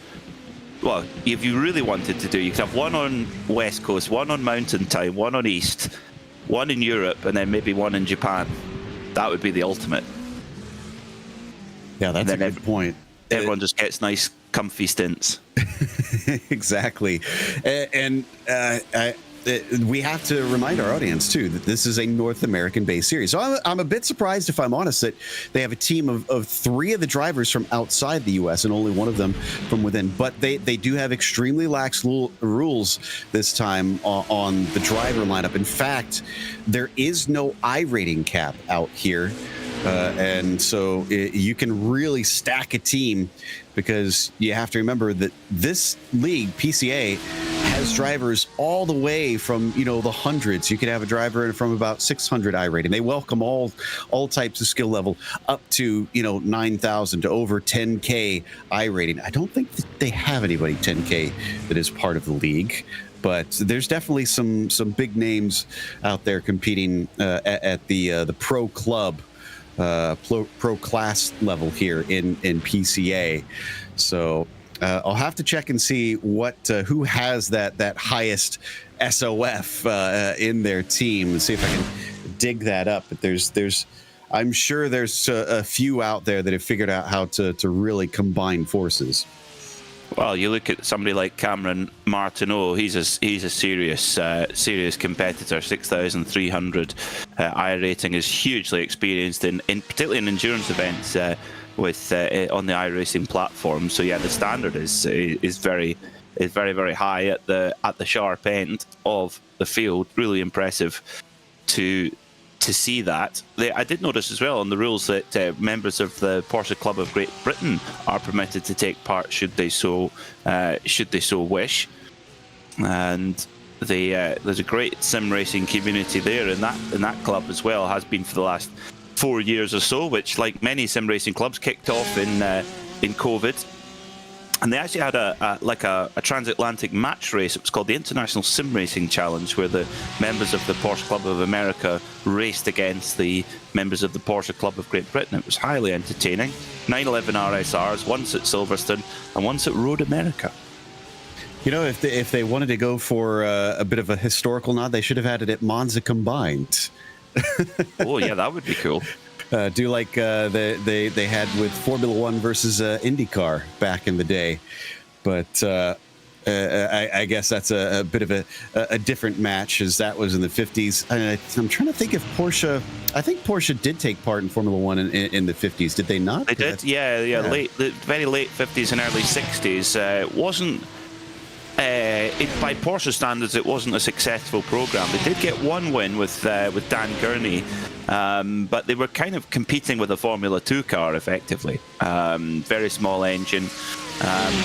Well, if you really wanted to do, you could have one on West Coast, one on Mountain Time, one on East, one in Europe, and then maybe one in Japan. That would be the ultimate. Yeah, that's a good point. Everyone just gets nice, comfy stints. Exactly. And we have to remind our audience, too, that this is a North American-based series. So I'm a bit surprised, if I'm honest, that they have a team of 3 of the drivers from outside the U.S. and only one of them from within. But they do have extremely lax rules this time on the driver lineup. In fact, there is no iRating cap out here. And so you can really stack a team, because you have to remember that this league, PCA, has drivers all the way from, the hundreds. You could have a driver from about 600 iRating. They welcome all types of skill level up to, 9,000 to over 10K iRating. I don't think that they have anybody 10K that is part of the league. But there's definitely some big names out there competing at the pro club, pro class level here in PCA. So I'll have to check and see who has that highest SOF in their team, and see if I can dig that up. But I'm sure there's a few out there that have figured out how to really combine forces. Well, you look at somebody like Cameron Martino. He's a serious competitor. 6,300 iRating, is hugely experienced in particularly in endurance events with on the iRacing platform. So yeah, the standard is very high at the sharp end of the field. Really impressive to see that. I did notice as well on the rules that members of the Porsche Club of Great Britain are permitted to take part should they so wish. And there's a great sim racing community there in that club as well. Has been for the last 4 years or so, which, like many sim racing clubs, kicked off in COVID. And they actually had a transatlantic match race. It was called the International Sim Racing Challenge, where the members of the Porsche Club of America raced against the members of the Porsche Club of Great Britain. It was highly entertaining. 911 RSRs, once at Silverstone and once at Road America. If they wanted to go for a bit of a historical nod, they should have had it at Monza combined. Oh yeah, that would be cool. Do like they had with Formula One versus IndyCar back in the day. But I guess that's a bit of a different match, as that was in the 50s. I'm trying to think if Porsche. I think Porsche did take part in Formula One in the 50s. Did they not? They did. Yeah. Very late 50s and early 60s. It wasn't. By Porsche standards, it wasn't a successful program. They did get one win with Dan Gurney, but they were kind of competing with a Formula 2 car effectively. Very small engine.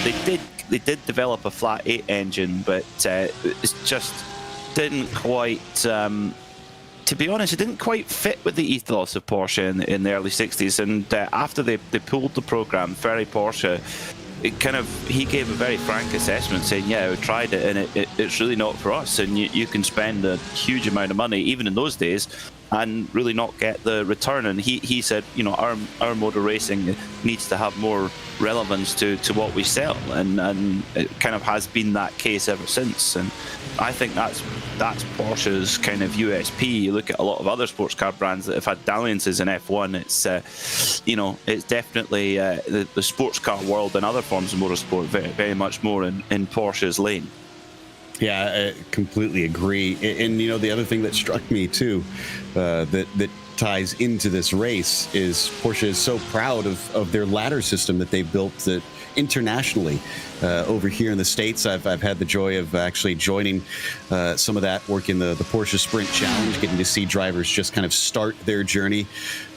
They did develop a flat 8 engine, but it just didn't quite. To be honest, it didn't quite fit with the ethos of Porsche in the early 60s. And after they pulled the program, Ferry Porsche, he gave a very frank assessment saying, yeah, we tried it and it's really not for us, and you can spend a huge amount of money even in those days and really not get the return. And he said, our motor racing needs to have more relevance to what we sell, and it kind of has been that case ever since. And I think that's Porsche's kind of USP. You look at a lot of other sports car brands that have had dalliances in F1. It's definitely the sports car world and other forms of motorsport very, very much more in Porsche's lane. Yeah, I completely agree. And the other thing that struck me too, that ties into this race, is Porsche is so proud of their ladder system that they built that internationally. Over here in the States, I've had the joy of actually joining some of that work in the Porsche Sprint Challenge, getting to see drivers just kind of start their journey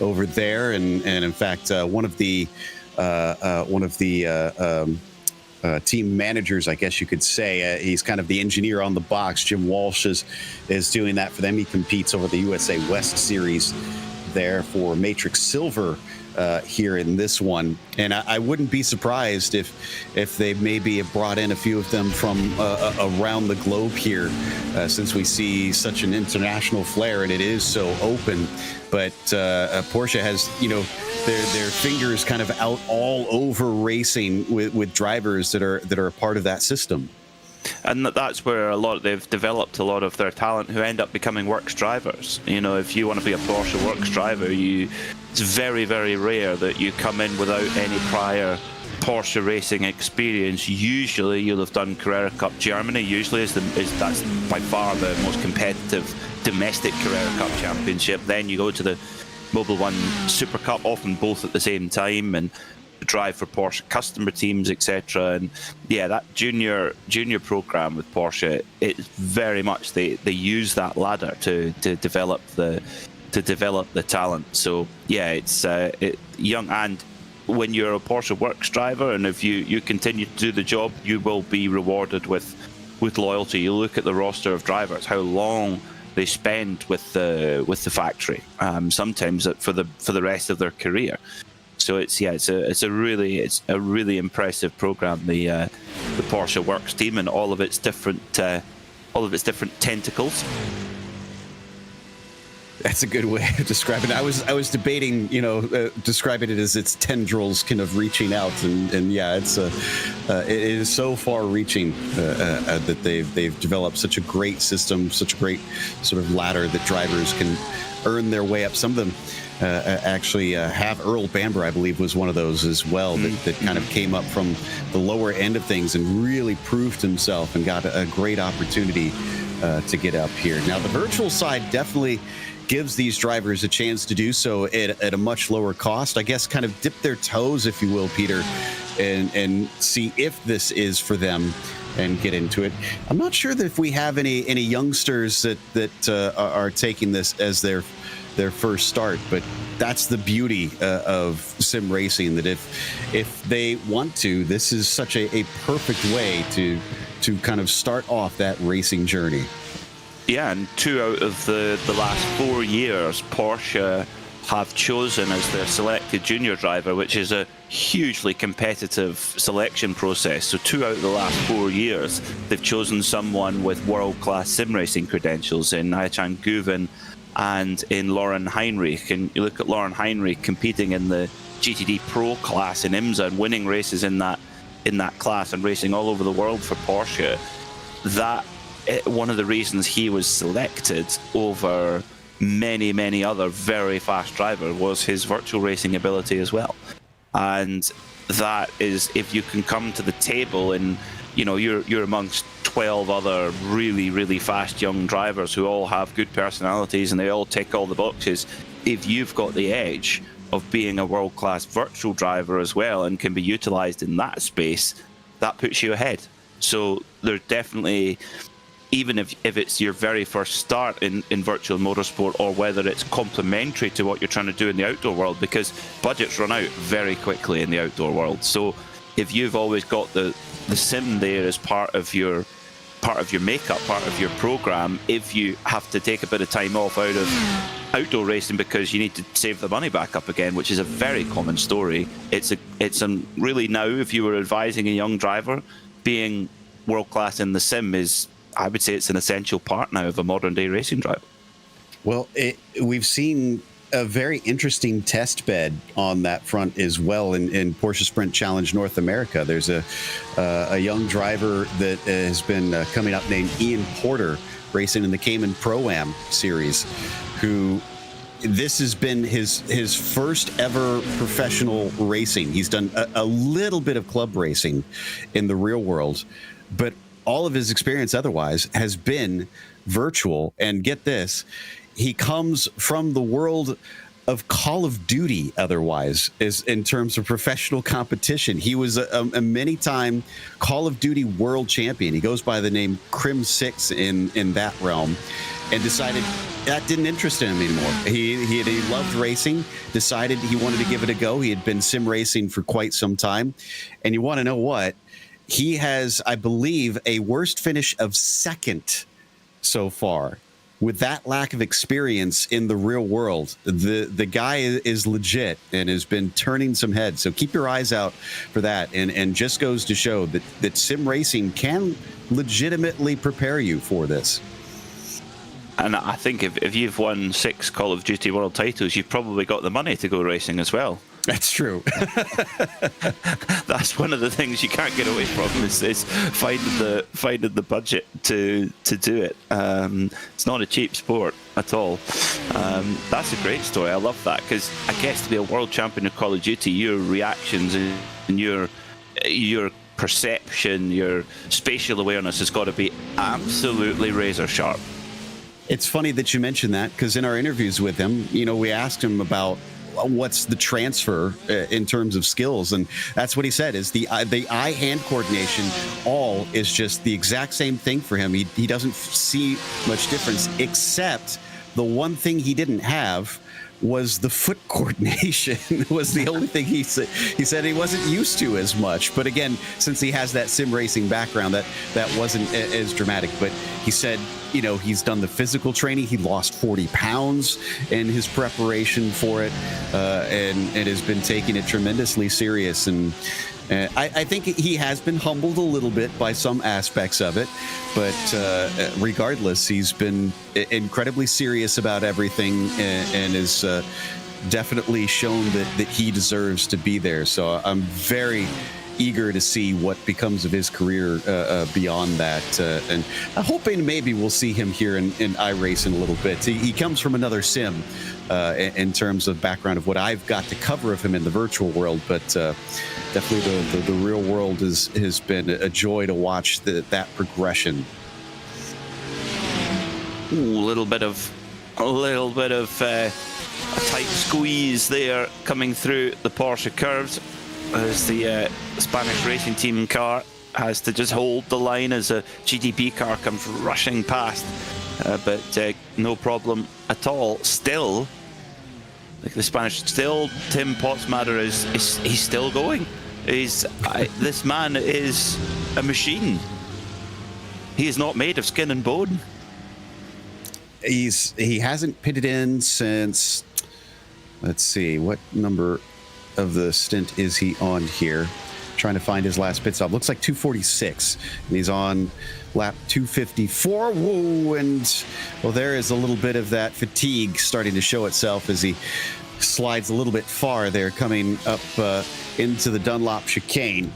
over there. And in fact, one of the team managers, I guess you could say, he's kind of the engineer on the box. Jim Walsh is doing that for them. He competes over the USA West Series there for Matrix Silver here in this one. And I wouldn't be surprised if they maybe have brought in a few of them from around the globe here, since we see such an international flair and it is so open. But Porsche has, their fingers kind of out all over racing with drivers that are a part of that system. And that's where they've developed a lot of their talent who end up becoming works drivers. If you want to be a Porsche works driver, it's very, very rare that you come in without any prior Porsche racing experience. Usually you'll have done Carrera Cup Germany. Usually that's by far the most competitive domestic Carrera Cup championship. Then you go to the Mobil 1 Super Cup, often both at the same time, and drive for Porsche customer teams, etc. And yeah, that junior program with Porsche, it's very much they use that ladder to develop the talent. So yeah, it's young, and when you're a Porsche works driver, and if you continue to do the job, you will be rewarded with loyalty. You look at the roster of drivers, how long they spend with the factory, sometimes for the rest of their career. So it's a really impressive program, the Porsche Works team, and all of its different tentacles. That's a good way of describing it. I was debating, describing it as its tendrils kind of reaching out, and yeah, it is so far-reaching that they've developed such a great system, such a great sort of ladder that drivers can earn their way up. Some of them actually have. Earl Bamber, I believe, was one of those as well, that kind of came up from the lower end of things and really proved himself and got a great opportunity to get up here. Now, the virtual side definitely gives these drivers a chance to do so at a much lower cost. I guess kind of dip their toes, if you will, Peter, and see if this is for them and get into it. I'm not sure that if we have any youngsters that are taking this as their first start, but that's the beauty of sim racing, that if they want to, this is such a perfect way to kind of start off that racing journey. Yeah, and 2 out of the last 4 years, Porsche have chosen as their selected junior driver, which is a hugely competitive selection process. So 2 out of the last 4 years, they've chosen someone with world-class sim racing credentials in Ayachan Guven and in Lauren Heinrich. And you look at Lauren Heinrich competing in the GTD Pro class in IMSA and winning races in that class and racing all over the world for Porsche. That one of the reasons he was selected over many, many other very fast drivers was his virtual racing ability as well. And that is, if you can come to the table and, you know, you're amongst 12 other really, really fast young drivers who all have good personalities and they all tick all the boxes. If you've got the edge of being a world-class virtual driver as well and can be utilized in that space, that puts you ahead. So there's definitely, even if it's your very first start in virtual motorsport, or whether it's complementary to what you're trying to do in the outdoor world, because budgets run out very quickly in the outdoor world. So if you've always got the sim there as part of your makeup, part of your program, if you have to take a bit of time off out of outdoor racing because you need to save the money back up again, which is a very common story, it's really, now if you were advising a young driver, being world class in the sim is, I would say, it's an essential part now of a modern day racing driver. Well, we've seen a very interesting test bed on that front as well in Porsche Sprint Challenge North America. There's a young driver that has been coming up named Ian Porter, racing in the Cayman Pro-Am series, who this has been his first ever professional racing. He's done a little bit of club racing in the real world, but all of his experience otherwise has been virtual. And get this, he comes from the world of Call of Duty otherwise, is in terms of professional competition. He was a many-time Call of Duty world champion. He goes by the name Crim6 in that realm, and decided that didn't interest him anymore. He loved racing, decided he wanted to give it a go. He had been sim racing for quite some time. And you want to know what? He has, I believe, a worst finish of second so far. With that lack of experience in the real world, the guy is legit and has been turning some heads. So keep your eyes out for that. And just goes to show that sim racing can legitimately prepare you for this. And I think if you've won 6 Call of Duty world titles, you've probably got the money to go racing as well. That's true. That's one of the things you can't get away from is finding the budget to do it. It's not a cheap sport at all. That's a great story. I love that, because I guess to be a world champion of Call of Duty, your reactions and your perception, your spatial awareness has got to be absolutely razor sharp. It's funny that you mentioned that, because in our interviews with him, you know, we asked him about what's the transfer in terms of skills, and that's what he said is the eye-hand coordination all is just the exact same thing for him. He doesn't see much difference, except the one thing he didn't have was the foot coordination. Was the only thing he said he wasn't used to as much. But again, since he has that sim racing background, that wasn't as dramatic. But he said, you know, he's done the physical training. He lost 40 pounds in his preparation for it, and has been taking it tremendously serious. And I think he has been humbled a little bit by some aspects of it, but regardless, he's been incredibly serious about everything, and has definitely shown that he deserves to be there. So I'm very eager to see what becomes of his career beyond that, and I'm hoping maybe we'll see him here in iRacing a little bit. He comes from another sim in terms of background of what I've got to cover of him in the virtual world, but definitely the real world has been a joy to watch that progression. Ooh, a little bit of a tight squeeze there coming through the Porsche curves, as the Spanish racing team car has to just hold the line as a GTP car comes rushing past, but no problem at all. Still, like the Spanish, Tim Potsmatter he's still going. This man is a machine. He is not made of skin and bone. He hasn't pitted in since, let's see, what number of the stint is he on here? Trying to find his last pit stop. Looks like 246, and he's on lap 254. Whoa, and well, there is a little bit of that fatigue starting to show itself as he slides a little bit far there, coming up into the Dunlop chicane.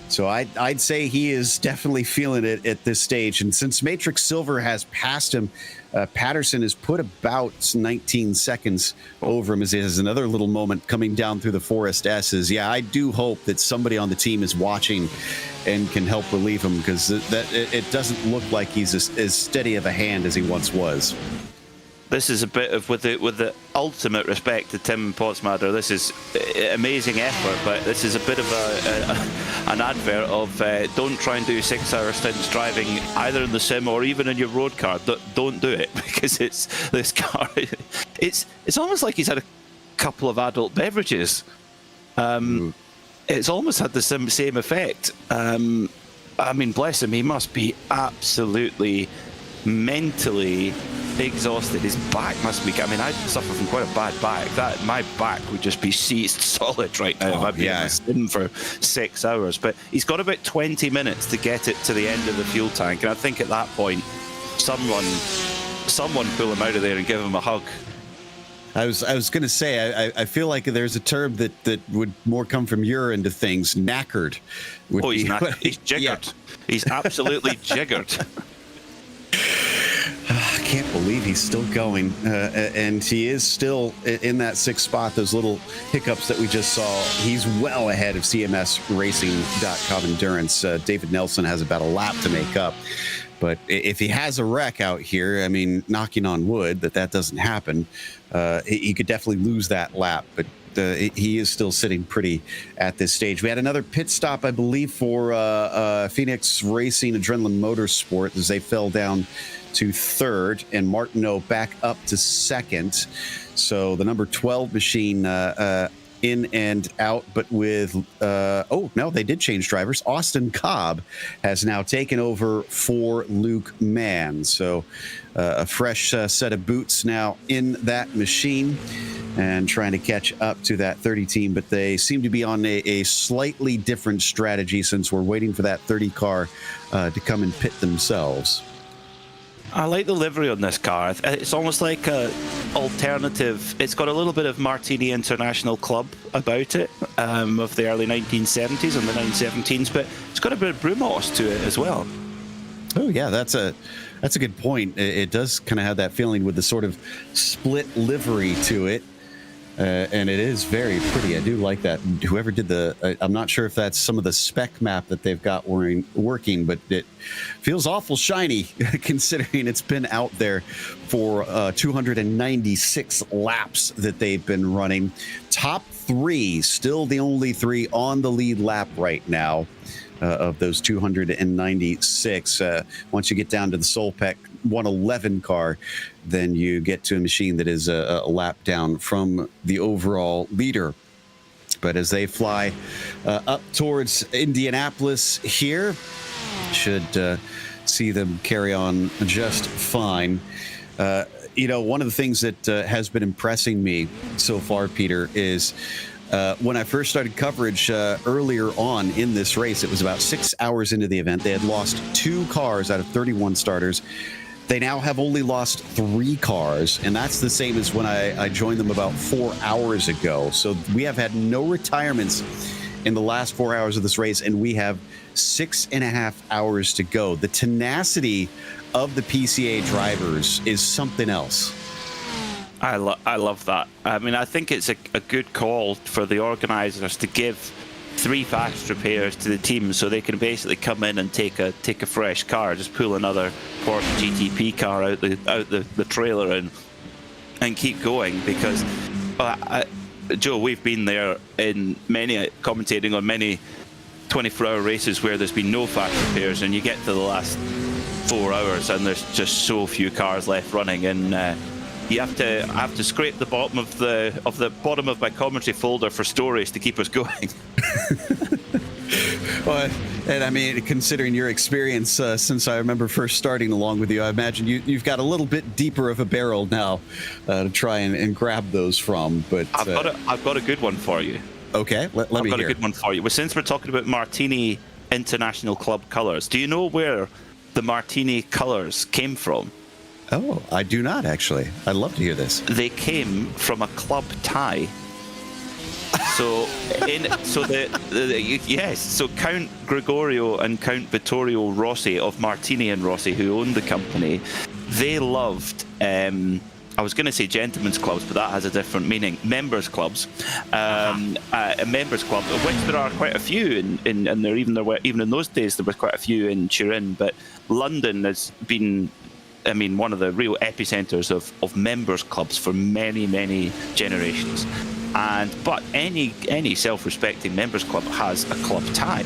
So I'd say he is definitely feeling it at this stage. And since Matrix Silver has passed him, Patterson has put about 19 seconds over him as he has another little moment coming down through the Forest S's. Yeah, I do hope that somebody on the team is watching and can help relieve him, because it doesn't look like he's as steady of a hand as he once was. This is a bit of, with the ultimate respect to Tim Potsmader, this is amazing effort, but this is a bit of an advert of don't try and do 6-hour stints driving either in the sim or even in your road car. Don't do it, because this car, it's almost like he's had a couple of adult beverages. It's almost had the same effect. I mean, bless him, he must be absolutely mentally exhausted. His back must be, I mean, I suffer from quite a bad back. My back would just be seized solid right now if I'd been in the sim for 6 hours. But he's got about 20 minutes to get it to the end of the fuel tank, and I think at that point someone pull him out of there and give him a hug. I was going to say, I feel like there's a term that would more come from your end of things. Knackered. He's jiggered. Yeah. He's absolutely jiggered. I can't believe he's still going, and he is still in that 6th spot. Those little hiccups that we just saw, he's well ahead of CMSRacing.com Endurance. David Nelson has about a lap to make up, but if he has a wreck out here, I mean, knocking on wood that doesn't happen, he could definitely lose that lap, but he is still sitting pretty at this stage. We had another pit stop, I believe, for Phoenix Racing Adrenaline Motorsport as they fell down to 3rd, and Martino back up to 2nd. So the number 12 machine in and out, but with no, they did change drivers. Austin Cobb has now taken over for Luke Mann. So a fresh set of boots now in that machine and trying to catch up to that 30 team, but they seem to be on a slightly different strategy since we're waiting for that 30 car to come and pit themselves. I like the livery on this car. It's almost like a alternative. It's got a little bit of Martini International Club about it, of the early 1970s and the 1917s, but it's got a bit of Brumos to it as well. Oh yeah, that's a good point. It does kind of have that feeling with the sort of split livery to it. And it is very pretty. I do like that. Whoever did I'm not sure if that's some of the spec map that they've got working, but it feels awful shiny considering it's been out there for 296 laps that they've been running. Top 3, still the only 3 on the lead lap right now of those 296. Once you get down to the Solpec 111 car, then you get to a machine that is a lap down from the overall leader. But as they fly up towards Indianapolis here, should see them carry on just fine. One of the things that has been impressing me so far, Peter, is when I first started coverage earlier on in this race, it was about 6 hours into the event. They had lost 2 cars out of 31 starters. They now have only lost 3 cars, and that's the same as when I joined them about 4 hours ago. So we have had no retirements in the last 4 hours of this race, and we have 6.5 hours to go. The tenacity of the PCA drivers is something else. I love that. I mean, I think it's a good call for the organisers to give 3 fast repairs to the team, so they can basically come in and take a fresh car, just pull another Porsche GTP car out the trailer and keep going. Because Joe, we've been there in commentating on many 24-hour races where there's been no fast repairs, and you get to the last 4 hours and there's just so few cars left running, and I have to scrape the bottom of my commentary folder for stories to keep us going. Well, and I mean, considering your experience since I remember first starting along with you, I imagine you've got a little bit deeper of a barrel now to try and grab those from. But I've got a good one for you. Okay, let me hear. I've got a good one for you. Well, since we're talking about Martini International Club colours, do you know where the Martini colours came from? Oh, I do not, actually. I'd love to hear this. They came from a club tie. So Count Gregorio and Count Vittorio Rossi of Martini and Rossi, who owned the company, they loved. I was going to say gentlemen's clubs, but that has a different meaning. Members clubs, a members club, of which there are quite a few, and there even in those days there were quite a few in Turin. But London has been, I mean, one of the real epicenters of members clubs for many generations. But any self-respecting members club has a club tie,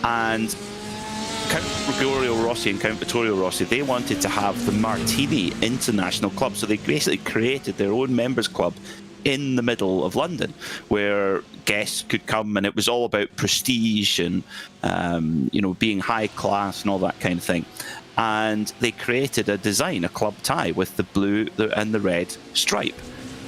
and Count Gregorio Rossi and Count Vittorio Rossi, they wanted to have the Martini International Club, so they basically created their own members club in the middle of London, where guests could come, and it was all about prestige and being high class and all that kind of thing. And they created a design, a club tie with the blue and the red stripe.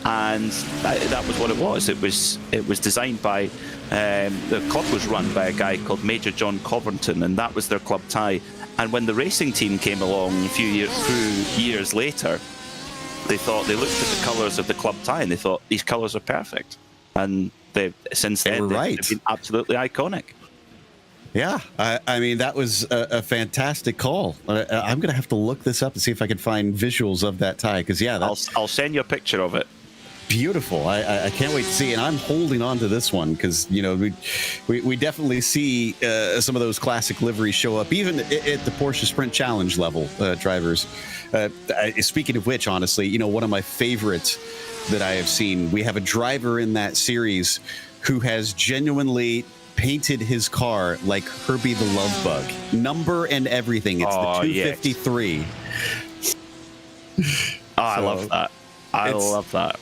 And that was what it was. It was designed by the club was run by a guy called Major John Covington, and that was their club tie. And when the racing team came along a few years later, they looked at the colours of the club tie and they thought these colours are perfect. And they've been absolutely iconic. Yeah, I mean, that was a fantastic call. I'm going to have to look this up and see if I can find visuals of that tie, because I'll send you a picture of it. Beautiful. I can't wait to see, and I'm holding on to this one because we definitely see some of those classic liveries show up even at the Porsche Sprint Challenge level drivers. Speaking of which, honestly, one of my favorites that I have seen, we have a driver in that series who has genuinely painted his car like Herbie the Love Bug, number and everything. It's the 253. Yes. I love that. I love that.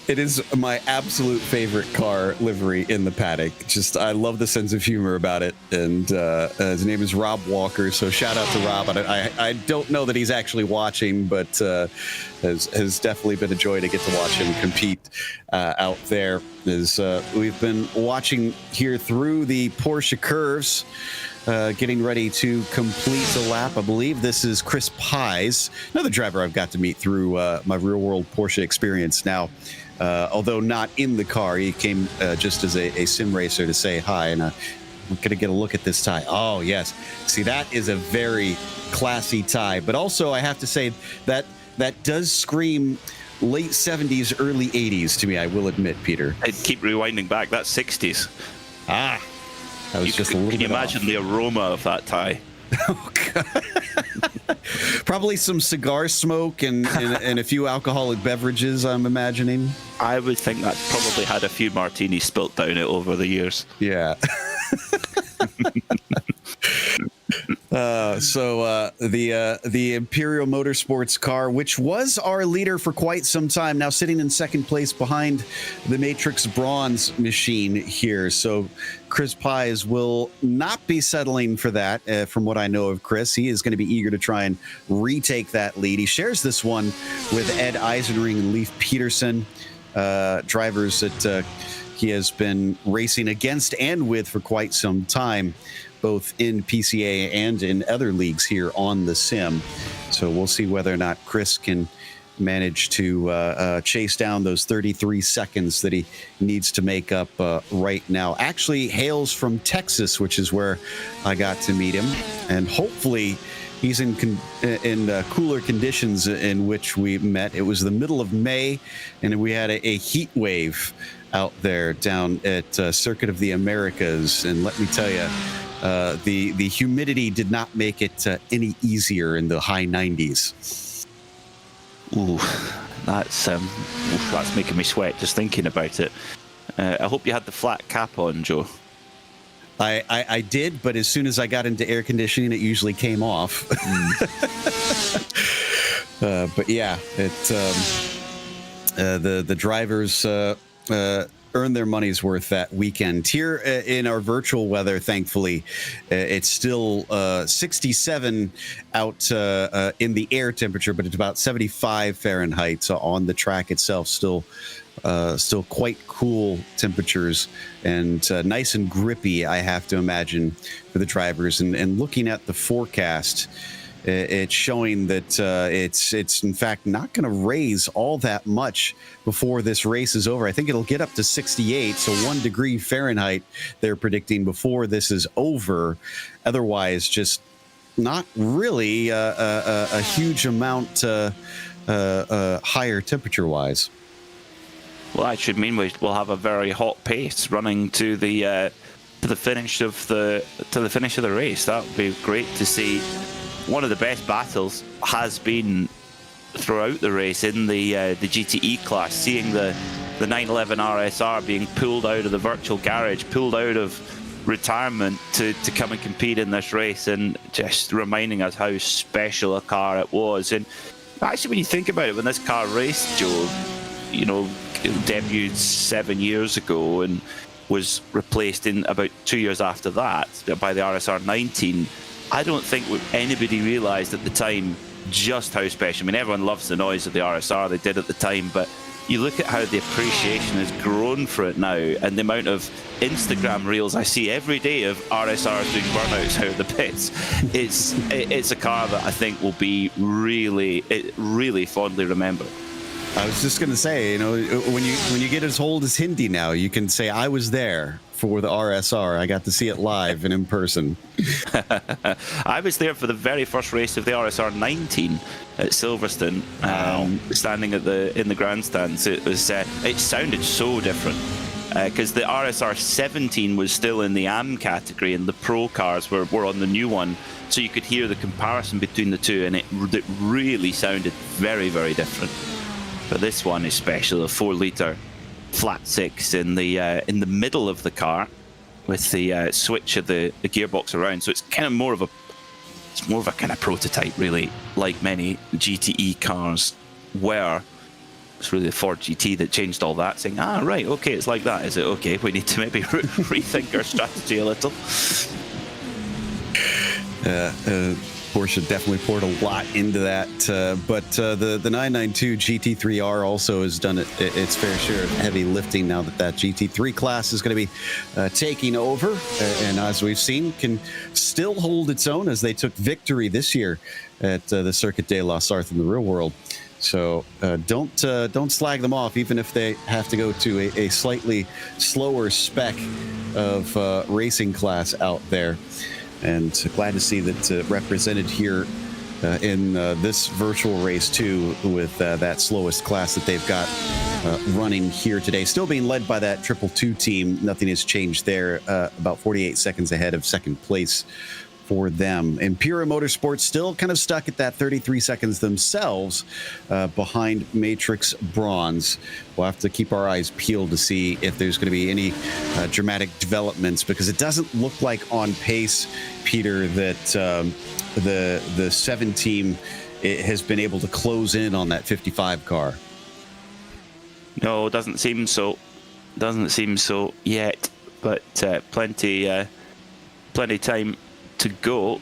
It is my absolute favorite car livery in the paddock. I love the sense of humor about it. And his name is Rob Walker. So shout out to Rob. I don't know that he's actually watching, but has definitely been a joy to get to watch him compete out there. We've been watching here through the Porsche curves, getting ready to complete the lap. I believe this is Chris Pies, another driver I've got to meet through my real-world Porsche experience now. Although not in the car, he came just as a sim racer to say hi, and we're going to get a look at this tie. Oh, yes. See, that is a very classy tie. But also, I have to say that does scream late 70s, early 80s to me, I will admit, Peter. I'd keep rewinding back. That's 60s. That was just a little bit Can you imagine the aroma of that tie? Oh, God. Probably some cigar smoke and a few alcoholic beverages, I'm imagining. I would think that probably had a few martinis spilt down it over the years. Yeah. The Imperial Motorsports car, which was our leader for quite some time, now sitting in second place behind the Matrix Bronze machine here. So Chris Pies will not be settling for that. From what I know of Chris, he is going to be eager to try and retake that lead. He shares this one with Ed Eisenring and Leif Peterson, drivers that he has been racing against and with for quite some time, both in PCA and in other leagues here on the sim. So we'll see whether or not Chris can manage to chase down those 33 seconds that he needs to make up right now. Actually hails from Texas, which is where I got to meet him. And hopefully he's in cooler conditions in which we met. It was the middle of May, and we had a heat wave out there down at Circuit of the Americas. And let me tell you, the humidity did not make it any easier in the high 90s. Ooh, that's making me sweat just thinking about it. I hope you had the flat cap on, Joe. I did, but as soon as I got into air conditioning, it usually came off. But yeah, the drivers earned their money's worth that weekend. Here in our virtual weather, thankfully, it's still 67 out in the air temperature, but it's about 75 Fahrenheit. So on the track itself, still quite cool temperatures and nice and grippy, I have to imagine, for the drivers. And looking at the forecast it's showing that it's in fact not going to raise all that much before this race is over. I think it'll get up to 68, so 1 degree Fahrenheit they're predicting before this is over. Otherwise, just not really a huge amount higher temperature-wise. Well, that should mean we'll have a very hot pace running to the finish of the race. That would be great to see. One of the best battles has been throughout the race in the GTE class, seeing the 911 RSR being pulled out of the virtual garage, pulled out of retirement to come and compete in this race, and just reminding us how special a car it was. And actually, when you think about it, when this car raced, Joe, you know, debuted 7 years ago and was replaced in about 2 years after that by the RSR 19. I don't think anybody realised at the time just how special. I mean, everyone loves the noise of the RSR, they did at the time, but you look at how the appreciation has grown for it now, and the amount of Instagram reels I see every day of RSRs doing burnouts out of the pits. It's a car that I think will be really fondly remembered. I was just going to say, you know, when you get as old as Hindi now, you can say, I was there for the RSR. I got to see it live and in person. I was there for the very first race of the RSR 19 at Silverstone, standing in the grandstands. It sounded so different because the RSR 17 was still in the AM category and the pro cars were on the new one, so you could hear the comparison between the two, and it really sounded very, very different. But this one is special, a 4-litre flat six in the middle of the car with the switch of the gearbox around. So it's kind of more of a kind of prototype, really, like many GTE cars were. It's really the Ford GT that changed all that, saying, right, okay, it's like that, is it? Okay, we need to maybe rethink our strategy a little. Porsche definitely poured a lot into that, but the 992 GT3R also has done its fair share of heavy lifting now that GT3 class is going to be taking over, and as we've seen, can still hold its own as they took victory this year at the Circuit de la Sarthe in the real world. So don't slag them off, even if they have to go to a slightly slower spec of racing class out there. And glad to see that represented here in this virtual race too, with that slowest class that they've got running here today. Still being led by that 222 team. Nothing has changed there. About 48 seconds ahead of second place for them. Imperial Motorsports still kind of stuck at that 33 seconds themselves behind Matrix Bronze. We'll have to keep our eyes peeled to see if there's going to be any dramatic developments, because it doesn't look like on pace, Peter, that the 7 team has been able to close in on that 55 car. No, it doesn't seem so. Doesn't seem so yet, but plenty time to go.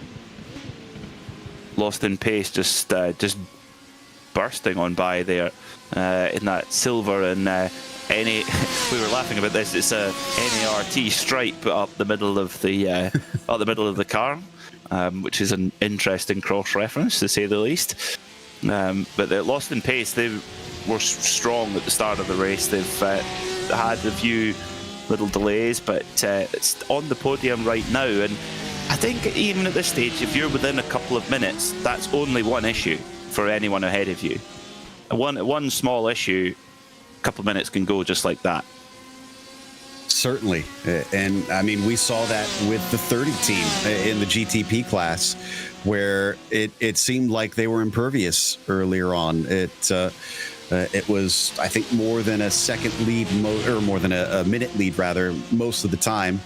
Lost in pace, just bursting on by there in that silver and we were laughing about this. It's a NART stripe up the middle of the car, which is an interesting cross reference to say the least. But they're lost in pace. They were strong at the start of the race. They've had a few little delays, but it's on the podium right now. And I think even at this stage, if you're within a couple of minutes, that's only one issue for anyone ahead of you. One small issue, a couple of minutes can go just like that. Certainly. And I mean, we saw that with the 30 team in the GTP class, where it seemed like they were impervious earlier on. It was, I think, more than a second lead, or more than a minute lead, rather, most of the time.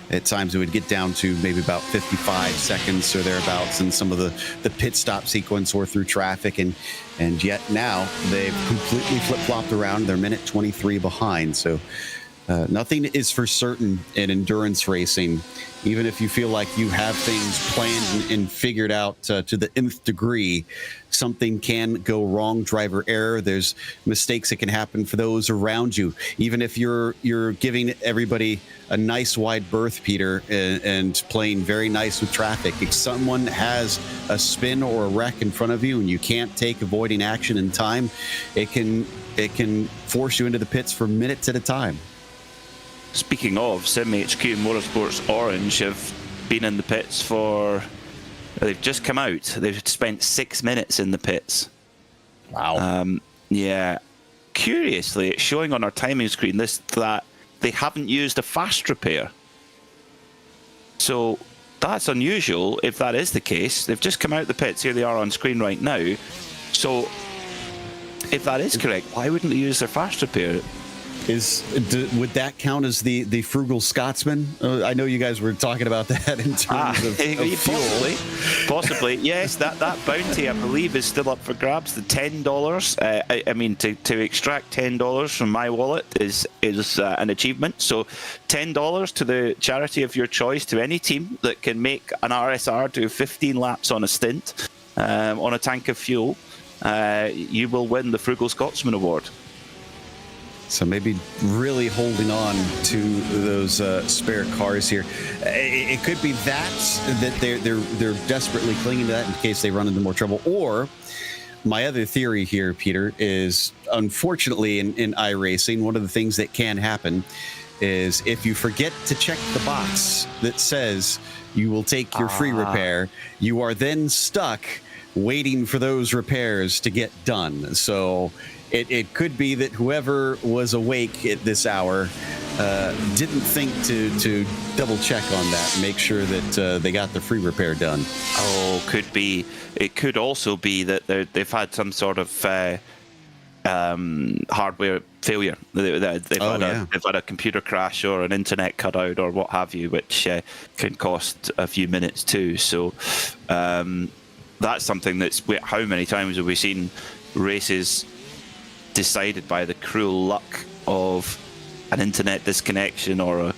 At times it would get down to maybe about 55 seconds or thereabouts in some of the pit stop sequence or through traffic. And yet now they've completely flip-flopped around. They're minute 23 behind. So Nothing is for certain in endurance racing. Even if you feel like you have things planned and figured out to the nth degree, something can go wrong. Driver error. There's mistakes that can happen for those around you. Even if you're giving everybody a nice wide berth, Peter, and playing very nice with traffic, if someone has a spin or a wreck in front of you and you can't take avoiding action in time, it can force you into the pits for minutes at a time. Speaking of, Sim HQ Motorsports Orange have been in the pits they've just come out. They've spent 6 minutes in the pits. Wow. Yeah. Curiously, it's showing on our timing screen that they haven't used a fast repair. So that's unusual if that is the case. They've just come out the pits. Here they are on screen right now. So if that is correct, why wouldn't they use their fast repair? Would that count as the frugal Scotsman? I know you guys were talking about that in terms of fuel. Possibly, yes. That bounty, I believe, is still up for grabs. The $10. I mean, to extract $10 from my wallet is an achievement. So, $10 to the charity of your choice, to any team that can make an RSR do 15 laps on a stint on a tank of fuel. You will win the Frugal Scotsman Award. So maybe really holding on to those spare cars here. It could be that they're desperately clinging to that in case they run into more trouble. Or my other theory here, Peter, is unfortunately in iRacing, one of the things that can happen is if you forget to check the box that says you will take your free repair, you are then stuck waiting for those repairs to get done. So it could be that whoever was awake at this hour didn't think to double check on that and make sure that they got the free repair done. Oh, could be. It could also be that they've had some sort of hardware failure. They've had a computer crash or an internet cutout or what have you, which can cost a few minutes too. So that's something that's... How many times have we seen races decided by the cruel luck of an internet disconnection or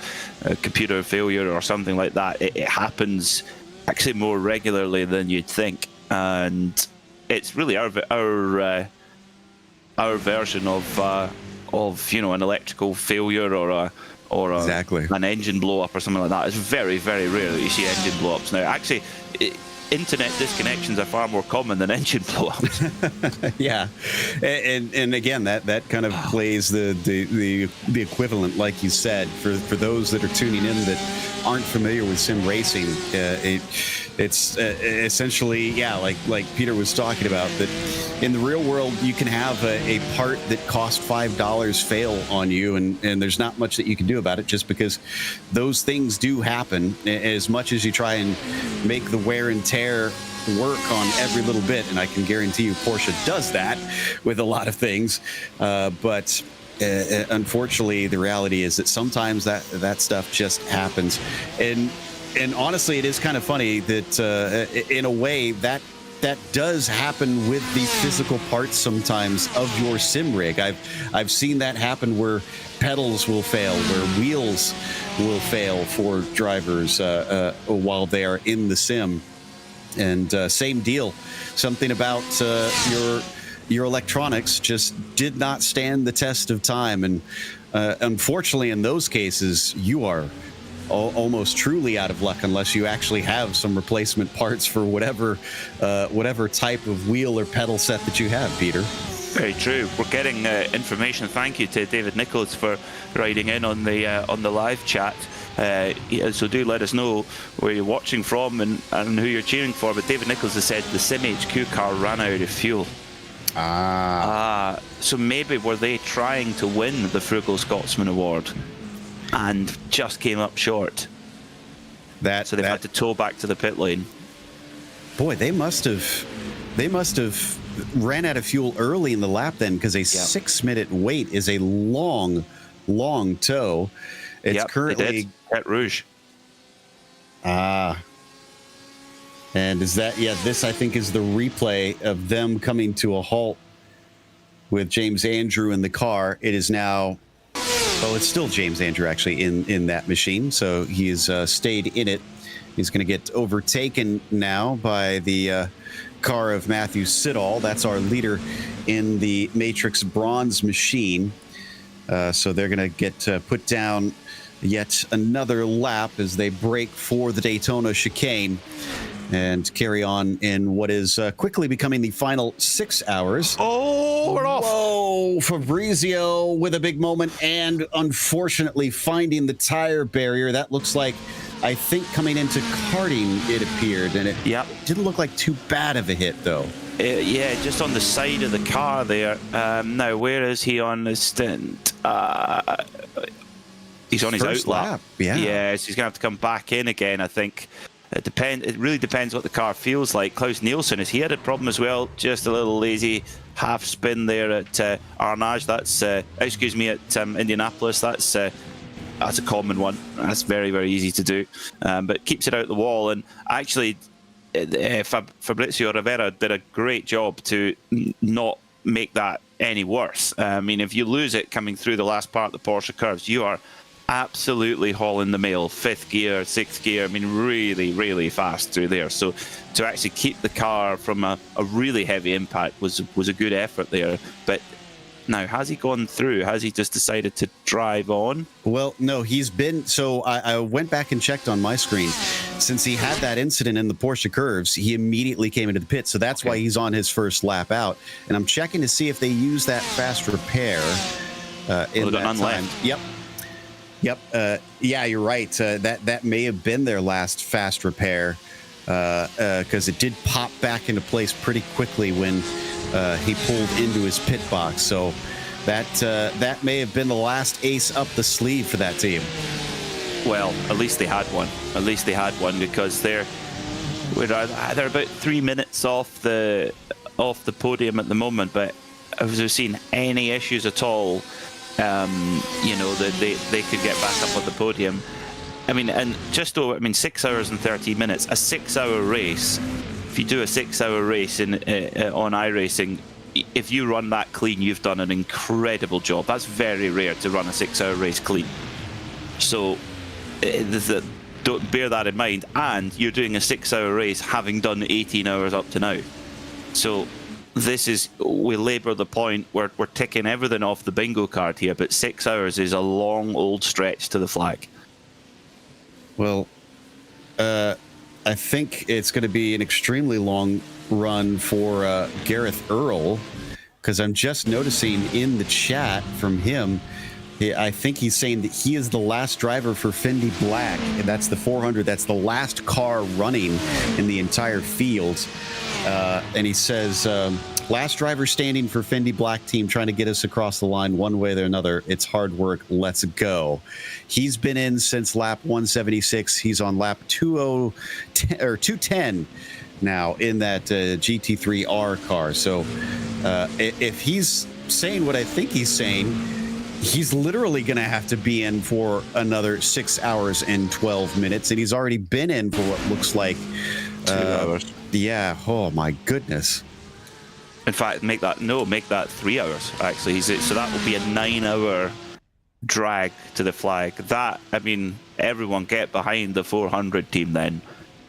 a computer failure or something like that? It happens actually more regularly than you'd think, and it's really our version of an electrical failure or exactly an engine blow up or something like that. It's very, very rare that you see engine blow ups now. Actually, internet disconnections are far more common than engine blow-ups. Yeah, and again, that kind of plays the equivalent, like you said, for those that are tuning in that aren't familiar with sim racing. It's essentially, like Peter was talking about, that in the real world you can have a part that costs $5 fail on you, and there's not much that you can do about it, just because those things do happen. As much as you try and make the wear and tear work on every little bit, and I can guarantee you Porsche does that with a lot of things, but unfortunately the reality is that sometimes that stuff just happens. And honestly, it is kind of funny that in a way that does happen with the physical parts sometimes of your sim rig. I've seen that happen where pedals will fail, where wheels will fail for drivers while they are in the sim. And same deal. Something about your electronics just did not stand the test of time. And unfortunately, in those cases, you are almost truly out of luck unless you actually have some replacement parts for whatever type of wheel or pedal set that you have, Peter. Very true. We're getting information. Thank you to David Nichols for writing in on the live chat. So do let us know where you're watching from and who you're cheering for. But David Nichols has said the Sim HQ car ran out of fuel. So maybe were they trying to win the Frugal Scotsman Award and just came up short? So they've had to tow back to the pit lane. Boy, they must have ran out of fuel early in the lap then, because a 6-minute wait is a long tow. It's currently at Rouge. And is that, this I think is the replay of them coming to a halt with James Andrew in the car. It is now Well, it's still James Andrew actually in that machine, so he's stayed in it. He's going to get overtaken now by the car of Matthew Siddall. That's our leader in the Matrix Bronze machine. So they're going to get put down yet another lap as they break for the Daytona chicane and carry on in what is quickly becoming the final 6 hours. Oh, we're off. Whoa, Fabrizio with a big moment and unfortunately finding the tire barrier. That looks like, I think, coming into karting, it appeared, and it didn't look like too bad of a hit, though. Yeah, just on the side of the car there. Now, where is he on the stint? He's on his First outlap. lap, yeah. Yes, he's going to have to come back in again, I think. It really depends what the car feels like. Klaus Nielsen, he had a problem as well. Just a little lazy half spin there at Arnage. That's, at Indianapolis. That's a common one. That's very, very easy to do. But keeps it out the wall. And actually, Fabrizio Rivera did a great job to not make that any worse. I mean, if you lose it coming through the last part of the Porsche curves, you are absolutely hauling the mail. 5th gear, 6th gear. I mean, really, really fast through there. So to actually keep the car from a really heavy impact was a good effort there. But now, has he gone through? Has he just decided to drive on? Well, no, he's been... So I went back and checked on my screen. Since he had that incident in the Porsche curves, he immediately came into the pit. So that's why he's on his first lap out. And I'm checking to see if they use that fast repair in that time. Yep. Yeah, you're right. That may have been their last fast repair because it did pop back into place pretty quickly when he pulled into his pit box. So that may have been the last ace up the sleeve for that team. Well, at least they had one. At least they had one because they're about 3 minutes off the podium at the moment. But if we've seen any issues at all, that they could get back up on the podium. I mean, and just over 6 hours and 30 minutes, a 6-hour race. If you do a 6-hour race on iRacing, if you run that clean, you've done an incredible job. That's very rare to run a 6-hour race clean. So don't bear that in mind. And you're doing a 6-hour race having done 18 hours up to now. So we labour the point, we're ticking everything off the bingo card here, but 6 hours is a long old stretch to the flag. Well, I think it's going to be an extremely long run for Gareth Earl, because I'm just noticing in the chat from him, I think he's saying that he is the last driver for Fendi Black, and that's the 400. That's the last car running in the entire field. And he says, last driver standing for Fendi Black team, trying to get us across the line one way or another. It's hard work. Let's go. He's been in since lap 176. He's on lap 210 now in that GT3R car. So if he's saying what I think he's saying, he's literally going to have to be in for another 6 hours and 12 minutes. And he's already been in for what looks like 2 hours. Yeah. Oh, my goodness. In fact, make that 3 hours, actually. So that will be a 9-hour drag to the flag. That, everyone get behind the 400 team then.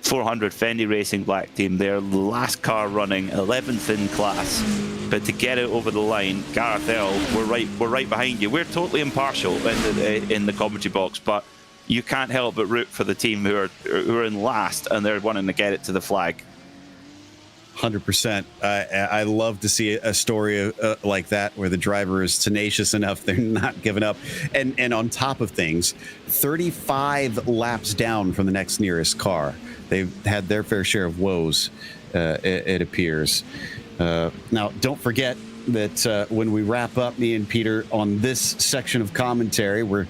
400 Fendi Racing Black team, their last car running, 11th in class. But to get it over the line, Gareth Earl, we're right behind you. We're totally impartial in the commentary box, but you can't help but root for the team who are in last and they're wanting to get it to the flag. 100%. I love to see a story like that where the driver is tenacious enough, they're not giving up. And on top of things, 35 laps down from the next nearest car. They've had their fair share of woes, it appears. Now, don't forget that when we wrap up, me and Peter, on this section of commentary, we've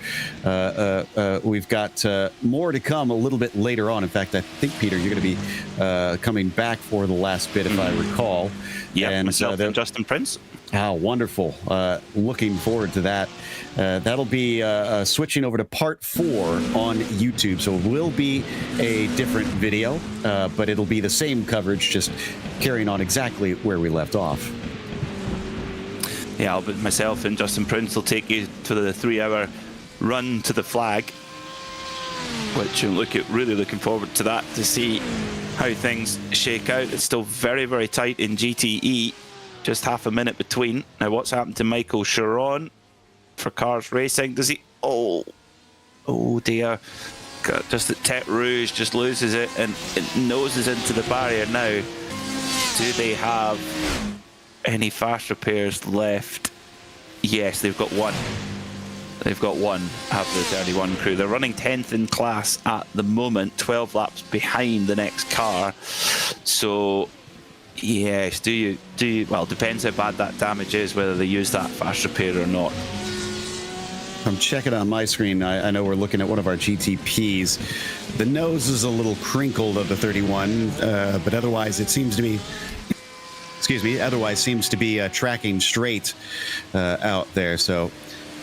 got more to come a little bit later on. In fact, I think, Peter, you're going to be coming back for the last bit, if I recall. Yeah, and myself and Justin Prince. Oh, wonderful. Looking forward to that. That'll be switching over to part 4 on YouTube. So it will be a different video, but it'll be the same coverage, just carrying on exactly where we left off. Yeah, but myself and Justin Prince will take you to the 3-hour run to the flag, which I'm really looking forward to that, to see how things shake out. It's still very, very tight in GTE, just half a minute between. Now, what's happened to Michael Chiron for Cars Racing? Does he? Oh dear. Just that Tete Rouge just loses it and it noses into the barrier now. Do they have any fast repairs left? Yes, they've got one. They've got one, have the 31 crew. They're running 10th in class at the moment, 12 laps behind the next car. So, yes, do you, well, depends how bad that damage is, whether they use that fast repair or not. I'm checking on my screen. I know we're looking at one of our GTPs. The nose is a little crinkled of the 31, but otherwise it seems to be, tracking straight out there. So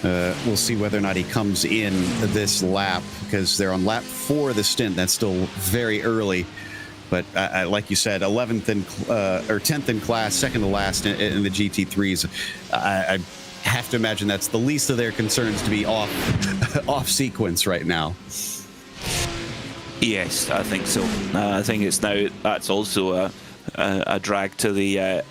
we'll see whether or not he comes in this lap, because they're on lap 4 of the stint. That's still very early. But like you said, 11th or 10th in class, second to last in the GT3s. I have to imagine that's the least of their concerns, to be off sequence right now. Yes, I think so. I think it's now, that's also a drag to the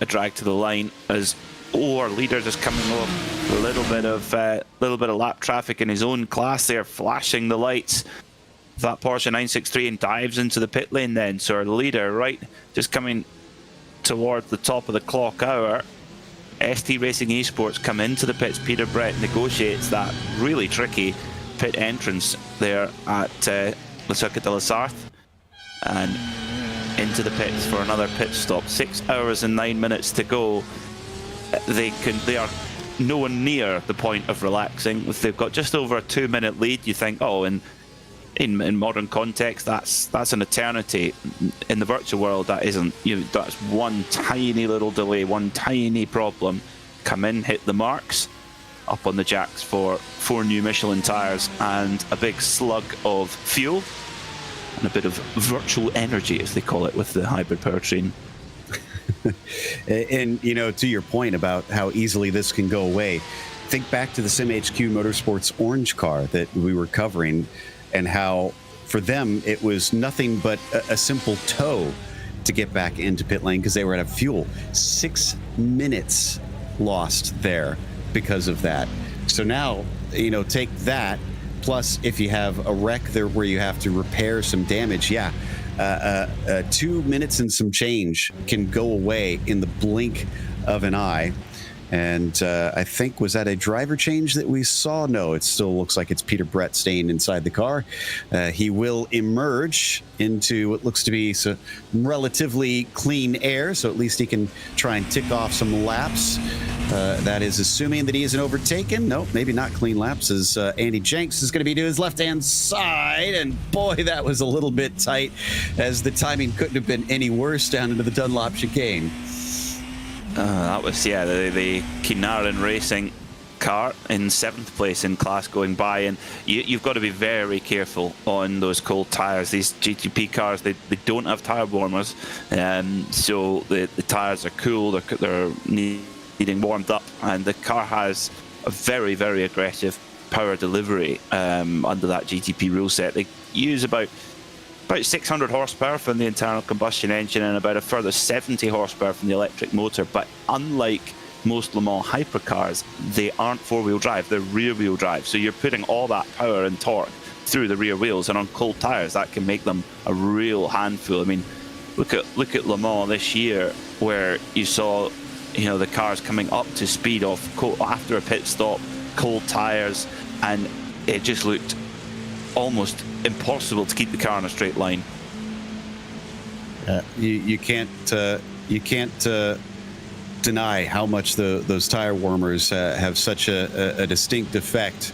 line, as our leader just coming off a little bit of lap traffic in his own class there, flashing the lights. That Porsche 963 and dives into the pit lane then. So our leader, right, just coming towards the top of the clock hour. ST Racing Esports come into the pits. Peter Brett negotiates that really tricky pit entrance there at the Circuit de la Sarthe, and into the pits for another pit stop. 6 hours and 9 minutes to go. They are nowhere near the point of relaxing. If they've got just over a 2-minute lead, you think, oh, in modern context, that's an eternity. In the virtual world, that isn't. That's one tiny little delay, one tiny problem. Come in, hit the marks, up on the jacks for 4 new Michelin tyres and a big slug of fuel and a bit of virtual energy, as they call it, with the hybrid powertrain. And to your point about how easily this can go away, think back to the SimHQ Motorsports orange car that we were covering, and how for them it was nothing but a simple tow to get back into pit lane because they were out of fuel. 6 minutes lost there because of that. So now, take that, plus if you have a wreck there where you have to repair some damage, 2 minutes and some change can go away in the blink of an eye. And I think, was that a driver change that we saw? No, it still looks like it's Peter Brett staying inside the car. He will emerge into what looks to be some relatively clean air, so at least he can try and tick off some laps. That is assuming that he isn't overtaken. No, maybe not clean laps, as Andy Jenks is going to be to his left-hand side. And boy, that was a little bit tight, as the timing couldn't have been any worse down into the Dunlop chicane. That was, the Kinaran Racing car in 7th place in class going by, and you've got to be very careful on those cold tyres. These GTP cars, they don't have tyre warmers, so the tyres are cool, they're needing warmed up, and the car has a very, very aggressive power delivery under that GTP rule set. They use about 600 horsepower from the internal combustion engine and about a further 70 horsepower from the electric motor. But unlike most Le Mans hypercars, they aren't four-wheel drive, they're rear-wheel drive. So you're putting all that power and torque through the rear wheels, and on cold tyres that can make them a real handful. I mean, look at Le Mans this year, where you saw the cars coming up to speed after a pit stop, cold tyres, and it just looked almost impossible to keep the car in a straight line. You can't deny how much those tire warmers have such a distinct effect,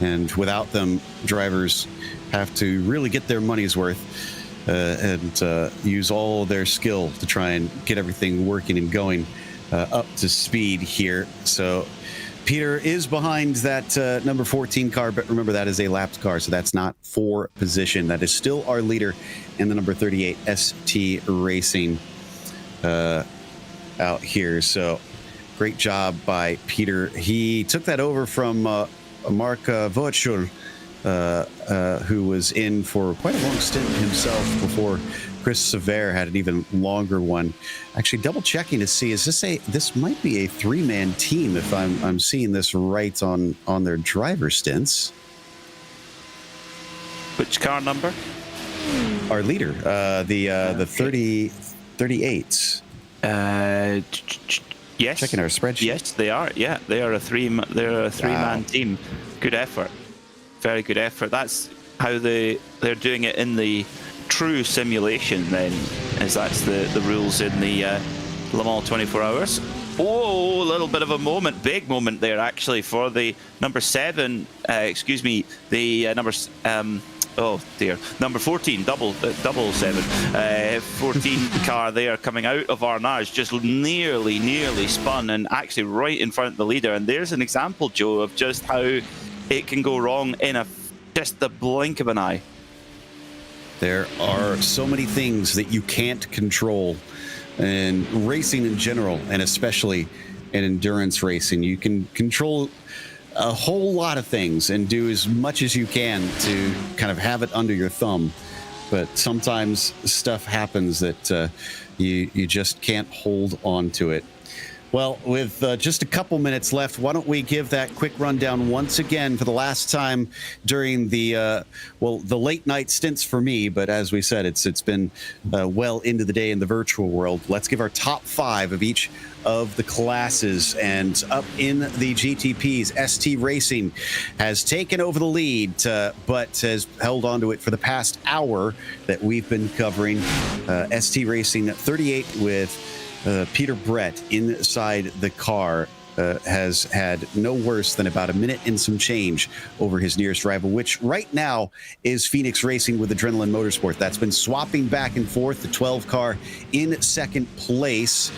and without them, drivers have to really get their money's worth and use all their skill to try and get everything working and going up to speed here. So Peter is behind that number 14 car, but remember, that is a lapped car, so that's not for position. That is still our leader in the number 38 ST Racing out here. So great job by Peter. He took that over from Mark Voetschel, who was in for quite a long stint himself before Chris Sever had an even longer one. Actually, double checking to see, this might be a 3-man team if I'm seeing this right on their driver stints. Which car number? Our leader, the 38. Yes. Checking our spreadsheet. Yes, they are. Yeah, they are a three-man team. Good effort. Very good effort. That's how they're doing it in the true simulation. Then, as that's the rules in the Le Mans 24 Hours. Oh, a little bit of a moment, big moment there actually for the number 7. The number. Oh dear, number 14, double 7, 14 car there coming out of Arnage, just nearly spun and actually right in front of the leader. And there's an example, Joe, of just how it can go wrong in just the blink of an eye. There are so many things that you can't control, and racing in general, and especially in endurance racing, you can control a whole lot of things and do as much as you can to kind of have it under your thumb. But sometimes stuff happens that you just can't hold on to it. Well, with just a couple minutes left, why don't we give that quick rundown once again for the last time during the late night stints for me. But as we said, it's been well into the day in the virtual world. Let's give our top 5 of each of the classes. And up in the GTPs, ST Racing has taken over the lead, but has held on to it for the past hour that we've been covering. ST Racing 38 with Peter Brett inside the car has had no worse than about a minute and some change over his nearest rival, which right now is Phoenix Racing with Adrenaline Motorsport. That's been swapping back and forth. The 12 car in second place.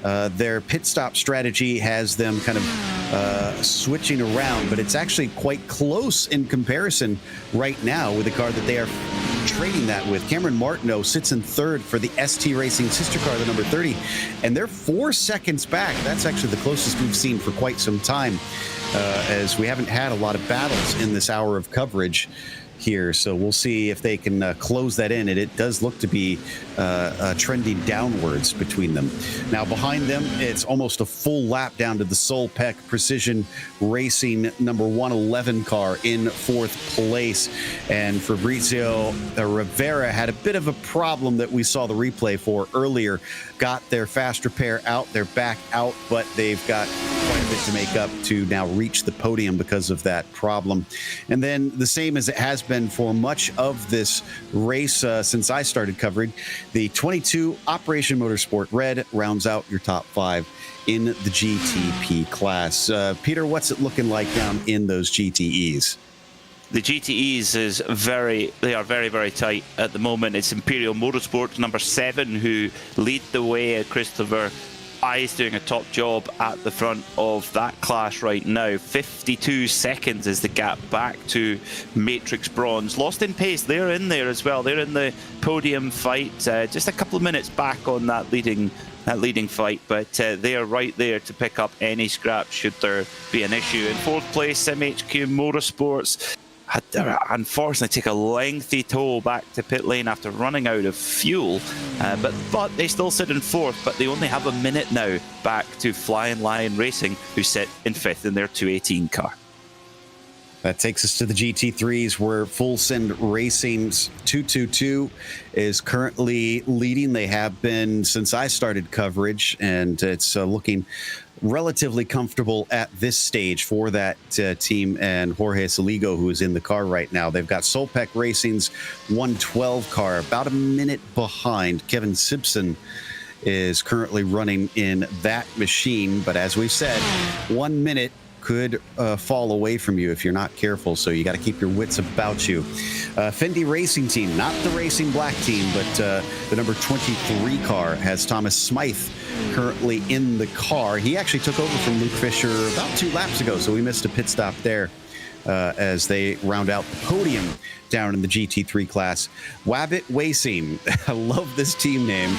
Their pit stop strategy has them kind of switching around, but it's actually quite close in comparison right now with the car that they are trading that with. Cameron Martino sits in third for the ST Racing sister car, the number 30, and they're 4 seconds back. That's actually the closest we've seen for quite some time, as we haven't had a lot of battles in this hour of coverage here. So we'll see if they can close that in, and it does look to be trending downwards between them. Now behind them, it's almost a full lap down to the Solpec Precision Racing number 111 car in fourth place. And Fabrizio Rivera had a bit of a problem that we saw the replay for earlier. Got their fast repair out, they're back out, but they've got quite a bit to make up to now reach the podium because of that problem. And then the same as it has been for much of this race since I started covering, the 22 Operation Motorsport Red rounds out your top 5 in the GTP class. Peter, what's it looking like down in those GTEs? The GTEs they are very, very tight at the moment. It's Imperial Motorsports, number 7, who lead the way. Christopher is doing a top job at the front of that class right now. 52 seconds is the gap back to Matrix Bronze. Lost in pace, they're in there as well. They're in the podium fight, just a couple of minutes back on that leading fight, but they are right there to pick up any scraps should there be an issue. In fourth place, MHQ Motorsports had to unfortunately take a lengthy toll back to pit lane after running out of fuel, but they still sit in fourth, but they only have a minute now back to Flying Lion Racing, who sit in fifth in their 218 car. That takes us to the GT3s, where Full Send Racing's 222 is currently leading. They have been since I started coverage, and it's looking relatively comfortable at this stage for that team and Jorge Saligo, who is in the car right now. They've got Solpec Racing's 112 car about a minute behind. Kevin Simpson is currently running in that machine, but as we've said, 1 minute could fall away from you if you're not careful, so you got to keep your wits about you. Fendi Racing Team, not the Racing Black team, but the number 23 car has Thomas Smythe currently in the car. He actually took over from Luke Fisher about 2 laps ago, so we missed a pit stop there as they round out the podium down in the GT3 class. Wabbit Racing, I love this team name,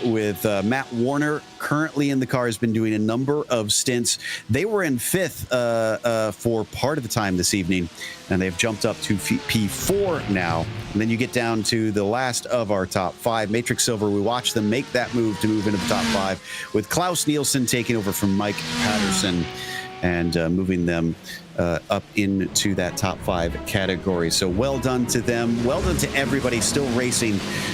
with Matt Warner currently in the car, has been doing a number of stints. They were in 5th for part of the time this evening, and they've jumped up to P4 now. And then you get down to the last of our top 5, Matrix Silver. We watched them make that move to move into the top 5, with Klaus Nielsen taking over from Mike Patterson and moving them up into that top 5 category. So well done to them. Well done to everybody still racing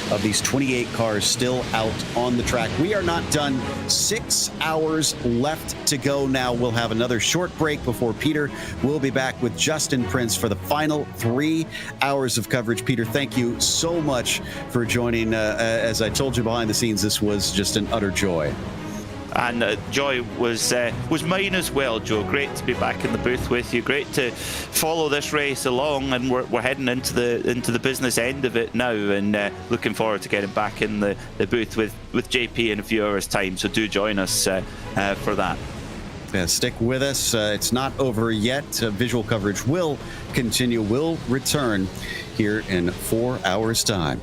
of these 28 cars still out on the track. We are not done. 6 hours left to go now. We'll have another short break before Peter will be back with Justin Prince for the final 3 hours of coverage. Peter, thank you so much for joining. As I told you behind the scenes, this was just an utter joy. And joy was mine as well, Joe. Great to be back in the booth with you. Great to follow this race along, and we're heading into the business end of it now, and looking forward to getting back in the booth with JP in a few hours' time. So do join us for that. Yeah, stick with us. It's not over yet. Visual coverage will continue. We'll return here in 4 hours' time.